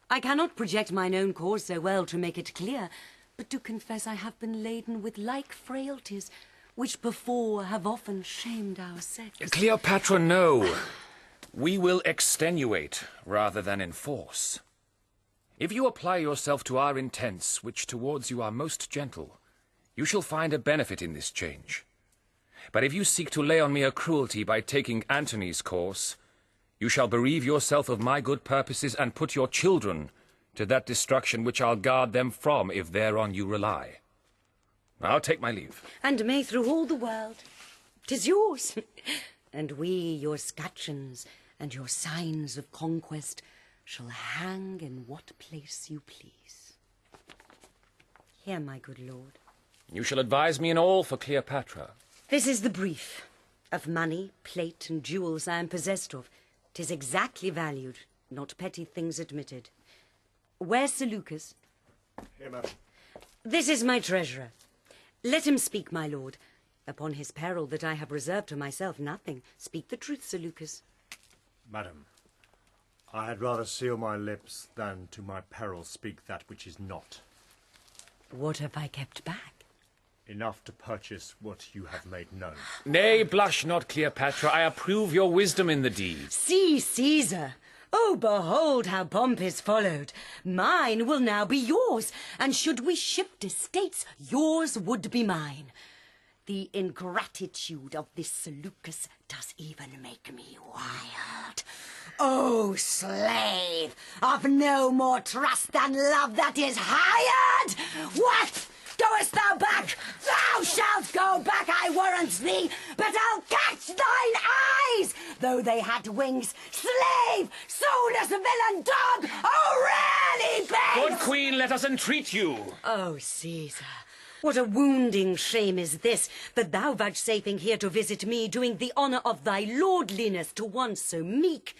Speaker 3: I cannot project mine own cause so well to make it clear, but do confess I have been laden with like frailties, which before have often shamed our sex.
Speaker 21: Cleopatra, no. We will extenuate rather than enforce. If you apply yourself to our intents, which towards you are most gentle, you shall find a benefit in this change. But if you seek to lay on me a cruelty by taking Antony's course, you shall bereave yourself of my good purposes and put your children to that destruction which I'll guard them from if thereon you rely. I'll take my leave.
Speaker 3: And may through all the world, 'tis yours, and we, your scutcheons and your signs of conquest, shall hang in what place you please. Here, my good lord.
Speaker 21: You shall advise me in all for Cleopatra.
Speaker 3: This is the brief. Of money, plate, and jewels I am possessed of. 'Tis exactly valued, not petty things admitted. Where's Sir Lucas?
Speaker 2: Here, madam.
Speaker 3: This is my treasurer. Let him speak, my lord. Upon his peril that I have reserved to myself nothing. Speak the truth, Sir Lucas.
Speaker 2: Madam, I had rather seal my lips than to my peril speak that which is not.
Speaker 3: What have I kept back?
Speaker 2: Enough to purchase what you have made known.
Speaker 21: Nay, blush not, Cleopatra. I approve your wisdom in the deed.
Speaker 3: See, Caesar! Oh, behold how pomp is followed. Mine will now be yours, and should we shift estates, yours would be mine. The ingratitude of this Seleucus does even make me wild. O slave of no more trust than love that is hired! What? Goest thou back? Thou shalt go back, I warrant thee, but I'll catch thine eyes, though they had wings. Slave, soulless villain dog, oh really, babes!
Speaker 22: Good queen, let us entreat you.
Speaker 3: Oh, Caesar, what a wounding shame is this, that thou vouchsafing here to visit me, doing the honour of thy lordliness to one so meek,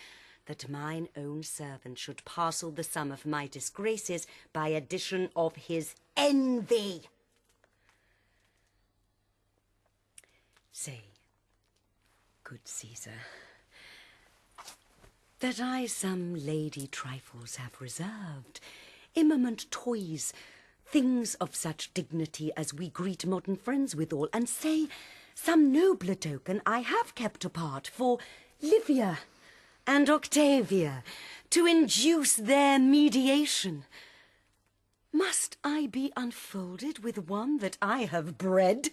Speaker 3: that mine own servant should parcel the sum of my disgraces by addition of his envy. Say, good Caesar, that I some lady trifles have reserved, immiment toys, things of such dignity as we greet modern friends withal, and say, some nobler token I have kept apart for Livia and Octavia, to induce their mediation. Must I be unfolded with one that I have bred?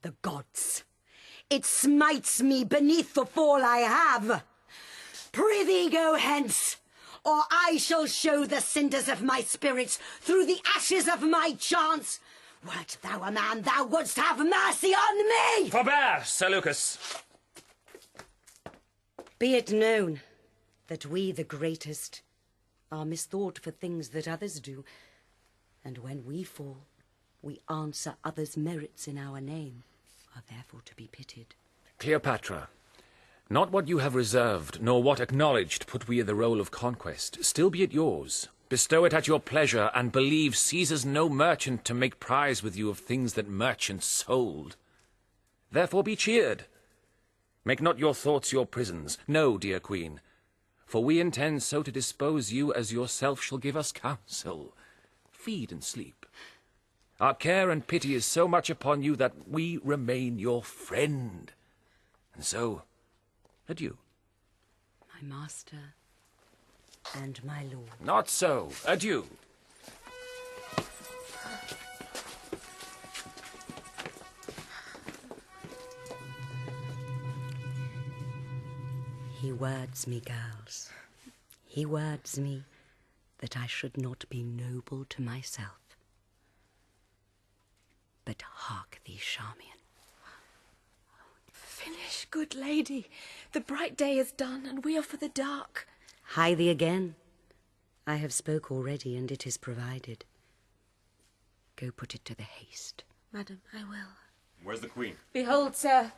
Speaker 3: The gods, it smites me beneath the fall I have. Prithee go hence, or I shall show the cinders of my spirits through the ashes of my chance. Wert thou a man, thou wouldst have mercy on me!
Speaker 22: Forbear, Seleucus.
Speaker 3: Be it known that we, the greatest, are misthought for things that others do, and when we fall, we answer others' merits in our name, are therefore to be pitied.
Speaker 21: Cleopatra, not what you have reserved, nor what acknowledged put we in the role of conquest. Still be it yours. Bestow it at your pleasure, and believe Caesar's no merchant to make prize with you of things that merchants sold. Therefore be cheered. Make not your thoughts your prisons, no, dear queen, for we intend so to dispose you as yourself shall give us counsel. Feed and sleep. Our care and pity is so much upon you that we remain your friend. And so, adieu.
Speaker 3: My master and my lord.
Speaker 21: Not so, adieu.
Speaker 3: He words me, girls, he words me that I should not be noble to myself. But hark thee, Charmian.
Speaker 1: Finish, good lady. The bright day is done, and we are for the dark.
Speaker 3: Hie thee again. I have spoke already, and it is provided. Go put it to the haste.
Speaker 1: Madam, I will.
Speaker 15: Where's the queen?
Speaker 1: Behold, sir.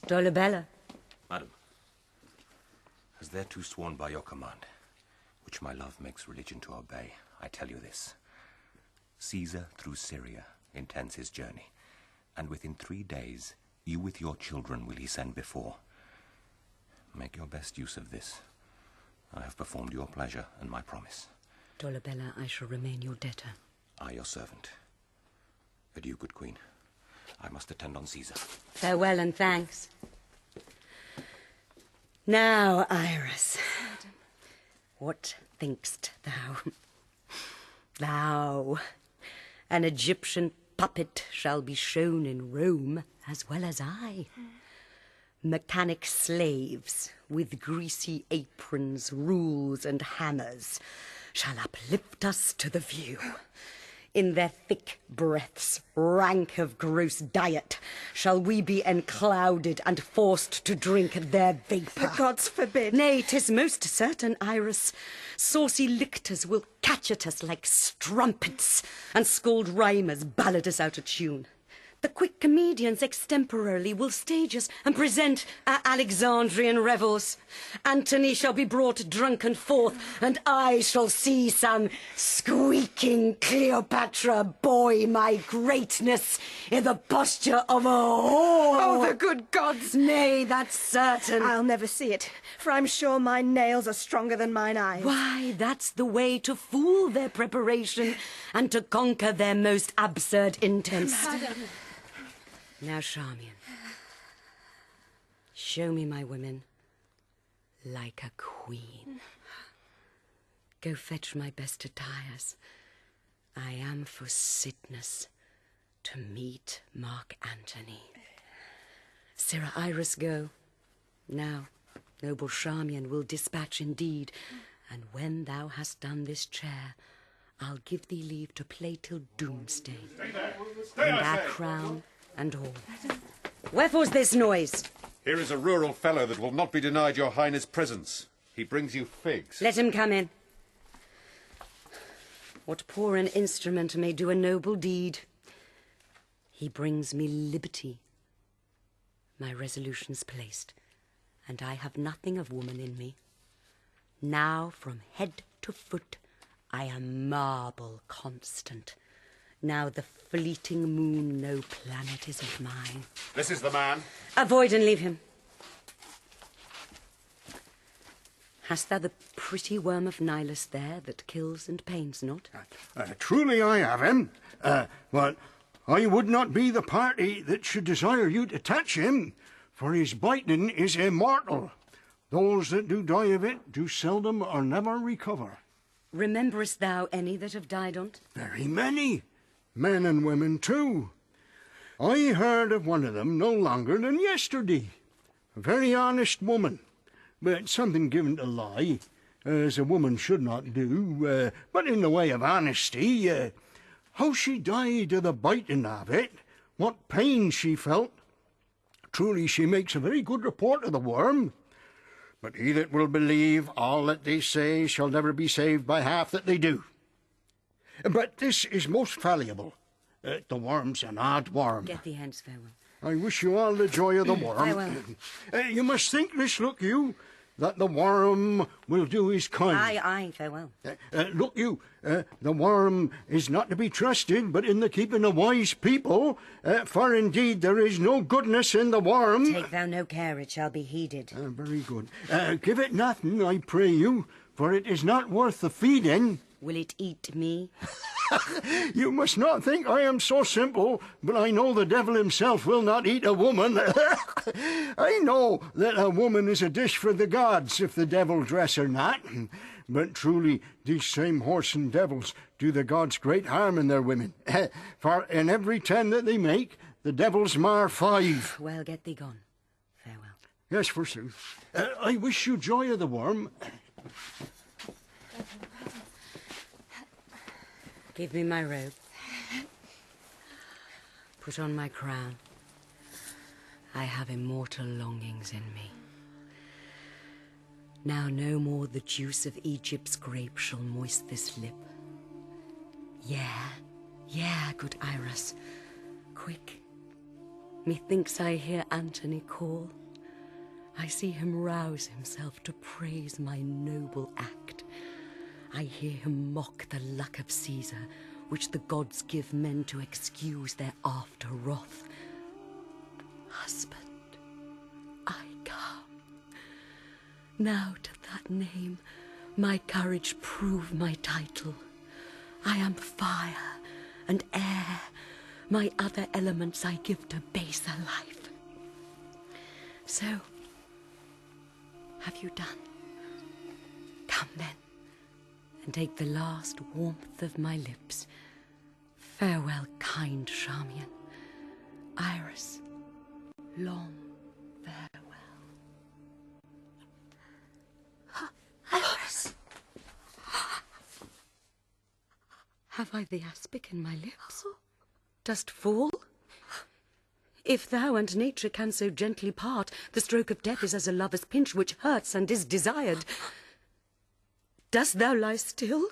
Speaker 3: Dolabella.
Speaker 20: Madam, as thereto sworn by your command, which my love makes religion to obey, I tell you this. Caesar through Syria intends his journey, and within 3 days you with your children will he send before. Make your best use of this. I have performed your pleasure and my promise.
Speaker 3: Dolabella, I shall remain your debtor.
Speaker 20: I your servant. Adieu, good queen. I must attend on Caesar.
Speaker 3: Farewell and thanks. Now, Iris,
Speaker 1: Madam.
Speaker 3: What thinkst thou? Thou, an Egyptian puppet, shall be shown in Rome as well as I. Mechanic slaves with greasy aprons, rules and hammers shall uplift us to the view. In their thick breaths, rank of gross diet, shall we be enclouded and forced to drink their vapour.
Speaker 1: The gods forbid.
Speaker 3: Nay, 'tis most certain, Iris. Saucy lictors will catch at us like strumpets, and scold rhymers ballad us out of tune. The quick comedians extemporarily will stage us and present our Alexandrian revels. Antony shall be brought drunken forth, and I shall see some squeaking Cleopatra buoy my greatness in the posture of a whore.
Speaker 1: Oh, the good gods!
Speaker 3: Nay, that's certain.
Speaker 1: I'll never see it, for I'm sure my nails are stronger than mine eyes.
Speaker 3: Why, that's the way to fool their preparation and to conquer their most absurd intents.
Speaker 1: Madam.
Speaker 3: Now, Charmian, show me my women like a queen. Go fetch my best attires. I am for Sidness, To meet Mark Antony. Sirrah Iris, go. Now, noble Charmian will dispatch indeed, and when thou hast done this chair, I'll give thee leave to play till doomsday, and our crown and all. Wherefore's this noise?
Speaker 11: Here is a rural fellow that will not be denied your highness' presence. He brings you figs.
Speaker 3: Let him come in. What poor an instrument may do a noble deed. He brings me liberty. My resolution's placed, and I have nothing of woman in me. Now from head to foot I am marble constant. Now the fleeting moon no planet is of mine.
Speaker 11: This is the man.
Speaker 3: Avoid and leave him. Hast thou the pretty worm of Nilus there that kills and pains not?
Speaker 2: Truly I have him, but I would not be the party that should desire you to touch him, for his biting is immortal. Those that do die of it do seldom or never recover.
Speaker 3: Rememberest thou any that have died on't?
Speaker 2: Very many, men and women too. I heard of one of them no longer than yesterday. A very honest woman, but something given to lie, as a woman should not do, but in the way of honesty. How she died of the biting of it, what pain she felt. Truly she makes a very good report of the worm. But he that will believe all that they say shall never be saved by half that they do. But this is most fallible. The worm's an odd worm.
Speaker 3: Get thee hence, farewell.
Speaker 2: I wish you all the joy of the worm.
Speaker 3: Farewell.
Speaker 2: You must think this, look you, that the worm will do his kind.
Speaker 3: Aye, farewell.
Speaker 2: Look you, the worm is not to be trusted, but in the keeping of wise people, for indeed there is no goodness in the worm.
Speaker 3: Take thou no care, it shall be heeded.
Speaker 2: Very good. Give it nothing, I pray you, for it is not worth the feeding.
Speaker 3: Will it eat me?
Speaker 2: You must not think I am so simple, but I know the devil himself will not eat a woman. I know that a woman is a dish for the gods, if the devil dress her not. But truly, these same whoreson devils do the gods great harm in their women. For in every 10 that they make, the devils mar 5.
Speaker 3: Well, get thee gone. Farewell.
Speaker 2: Yes, forsooth. I wish you joy of the worm.
Speaker 3: Give me my robe. Put on my crown. I have immortal longings in me. Now no more the juice of Egypt's grape shall moist this lip. Yeah, good Iris. Quick. Methinks I hear Antony call. I see him rouse himself to praise my noble act. I hear him mock the luck of Caesar, which the gods give men to excuse their after wrath. Husband, I come. Now to that name my courage prove my title. I am fire and air, my other elements I give to baser life. So, have you done? Come then, and take the last warmth of my lips. Farewell, kind Charmian. Iris, long farewell. Iris! Have I the aspic in my lips? Dost fall? If thou and nature can so gently part, the stroke of death is as a lover's pinch which hurts and is desired. Dost thou lie still?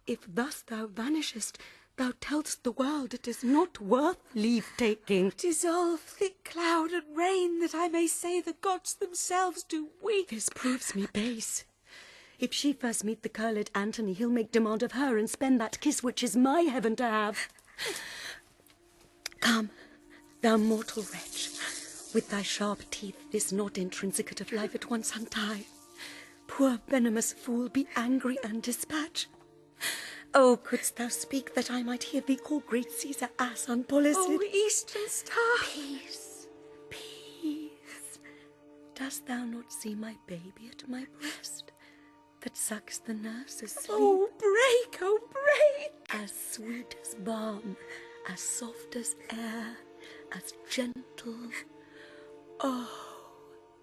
Speaker 3: If thus thou vanishest, thou tell'st the world it is not worth leave-taking.
Speaker 7: Dissolve thick cloud and rain, that I may say the gods themselves do weep.
Speaker 3: This proves me base. If she first meet the curled Antony, he'll make demand of her and spend that kiss which is my heaven to have. Come, thou mortal wretch, with thy sharp teeth, this knot intrinsicate of life at once untie. Poor venomous fool, be angry and dispatch. Oh, couldst thou speak, that I might hear thee call great Caesar ass unpoliced?
Speaker 7: Oh, eastern star!
Speaker 3: Peace, peace. Dost thou not see my baby at my breast, that sucks the nurse's sleep?
Speaker 7: Oh, break, oh, break!
Speaker 3: As sweet as balm,
Speaker 7: as soft as air, as gentle. Oh,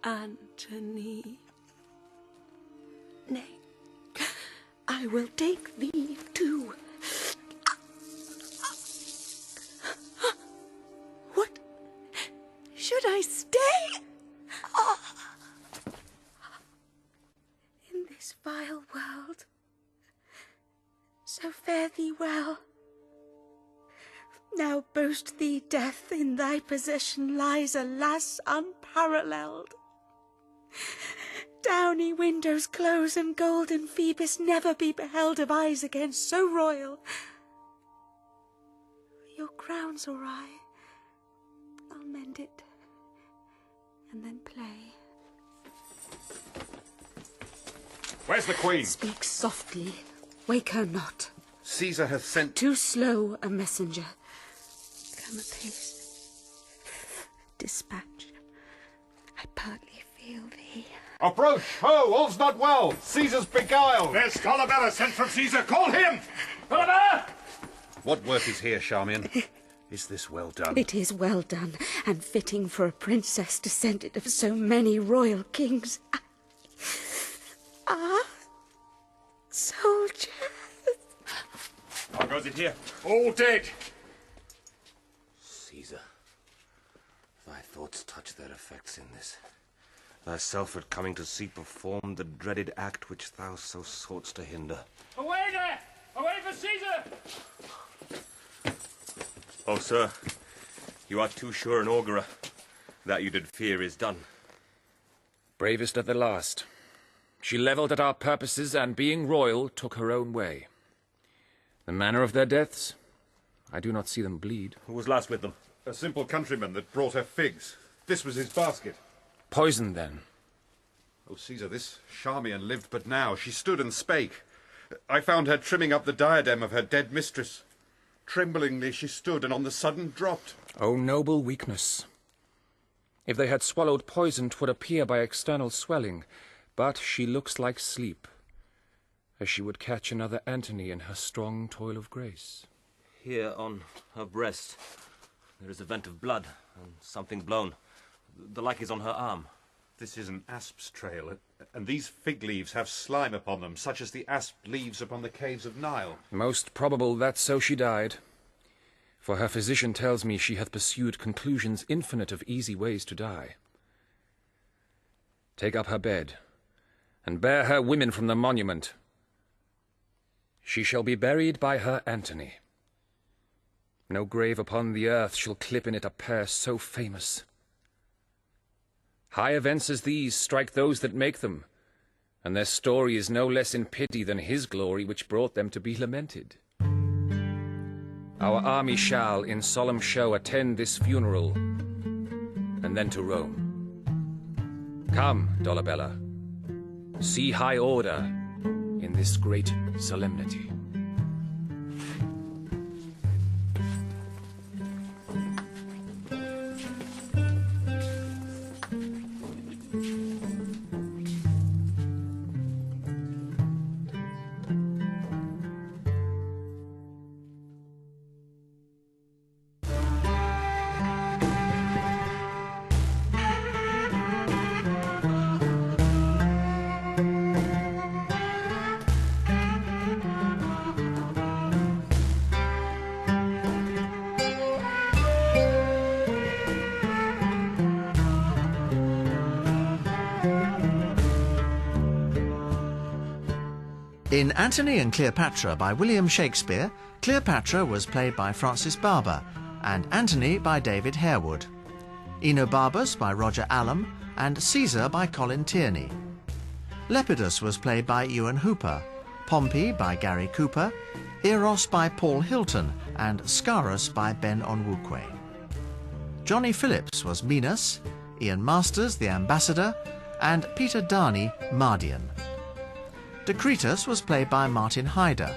Speaker 7: Antony. Nay, I will take thee too. What? Should I stay? In this vile world, so fare thee well. Now boast thee death in thy possession lies, alas, unparalleled. Downy windows close, and golden Phoebus never be beheld of eyes again so royal. Your crown's awry. I'll mend it, and then play.
Speaker 8: Where's the Queen?
Speaker 7: Speak softly. Wake her not.
Speaker 11: Caesar hath sent...
Speaker 7: Too slow a messenger. Come apace. Dispatch. I partly feel thee.
Speaker 8: Approach! Ho! All's not well! Caesar's beguiled!
Speaker 2: There's Colabella sent from Caesar. Call him!
Speaker 8: Colabella!
Speaker 11: What work is here, Charmian? Is this well done?
Speaker 7: It is well done, and fitting for a princess descended of so many royal kings. Soldiers!
Speaker 8: How goes it here? All dead!
Speaker 20: Caesar, thy thoughts touch their effects in this. Thyself at coming to see performed the dreaded act which thou so soughtst to hinder.
Speaker 22: Away there! Away for Caesar!
Speaker 10: Oh, sir, you are too sure an augurer. That you did fear is done.
Speaker 21: Bravest at the last. She levelled at our purposes, and being royal, took her own way. The manner of their deaths, I do not see them bleed.
Speaker 10: Who was last with them?
Speaker 11: A simple countryman that brought her figs. This was his basket.
Speaker 21: Poison, then.
Speaker 11: Oh, Caesar, this Charmian lived but now. She stood and spake. I found her trimming up the diadem of her dead mistress. Tremblingly she stood, and on the sudden dropped.
Speaker 21: O noble weakness! If they had swallowed poison, 'twould appear by external swelling, but she looks like sleep, as she would catch another Antony in her strong toil of grace.
Speaker 10: Here on her breast there is a vent of blood, and something blown. The like is on her arm.
Speaker 11: This is an asp's trail, and these fig leaves have slime upon them, such as the asp leaves upon the caves of Nile.
Speaker 21: Most probable that so she died, for her physician tells me she hath pursued conclusions infinite of easy ways to die. Take up her bed, and bear her women from the monument. She shall be buried by her Antony. No grave upon the earth shall clip in it a pair so famous. High events as these strike those that make them, and their story is no less in pity than his glory which brought them to be lamented. Our army shall, in solemn show, attend this funeral, and then to Rome. Come, Dolabella, see high order in this great solemnity.
Speaker 19: In Antony and Cleopatra by William Shakespeare, Cleopatra was played by Francis Barber and Antony by David Harewood. Enobarbus by Roger Allam and Caesar by Colin Tierney. Lepidus was played by Ewan Hooper, Pompey by Garry Cooper, Eros by Paul Hilton and Scarus by Ben Onwukwe. Johnny Phillips was Minos, Ian Masters the Ambassador and Peter Darney Mardian. Decretus was played by Martin Hyder,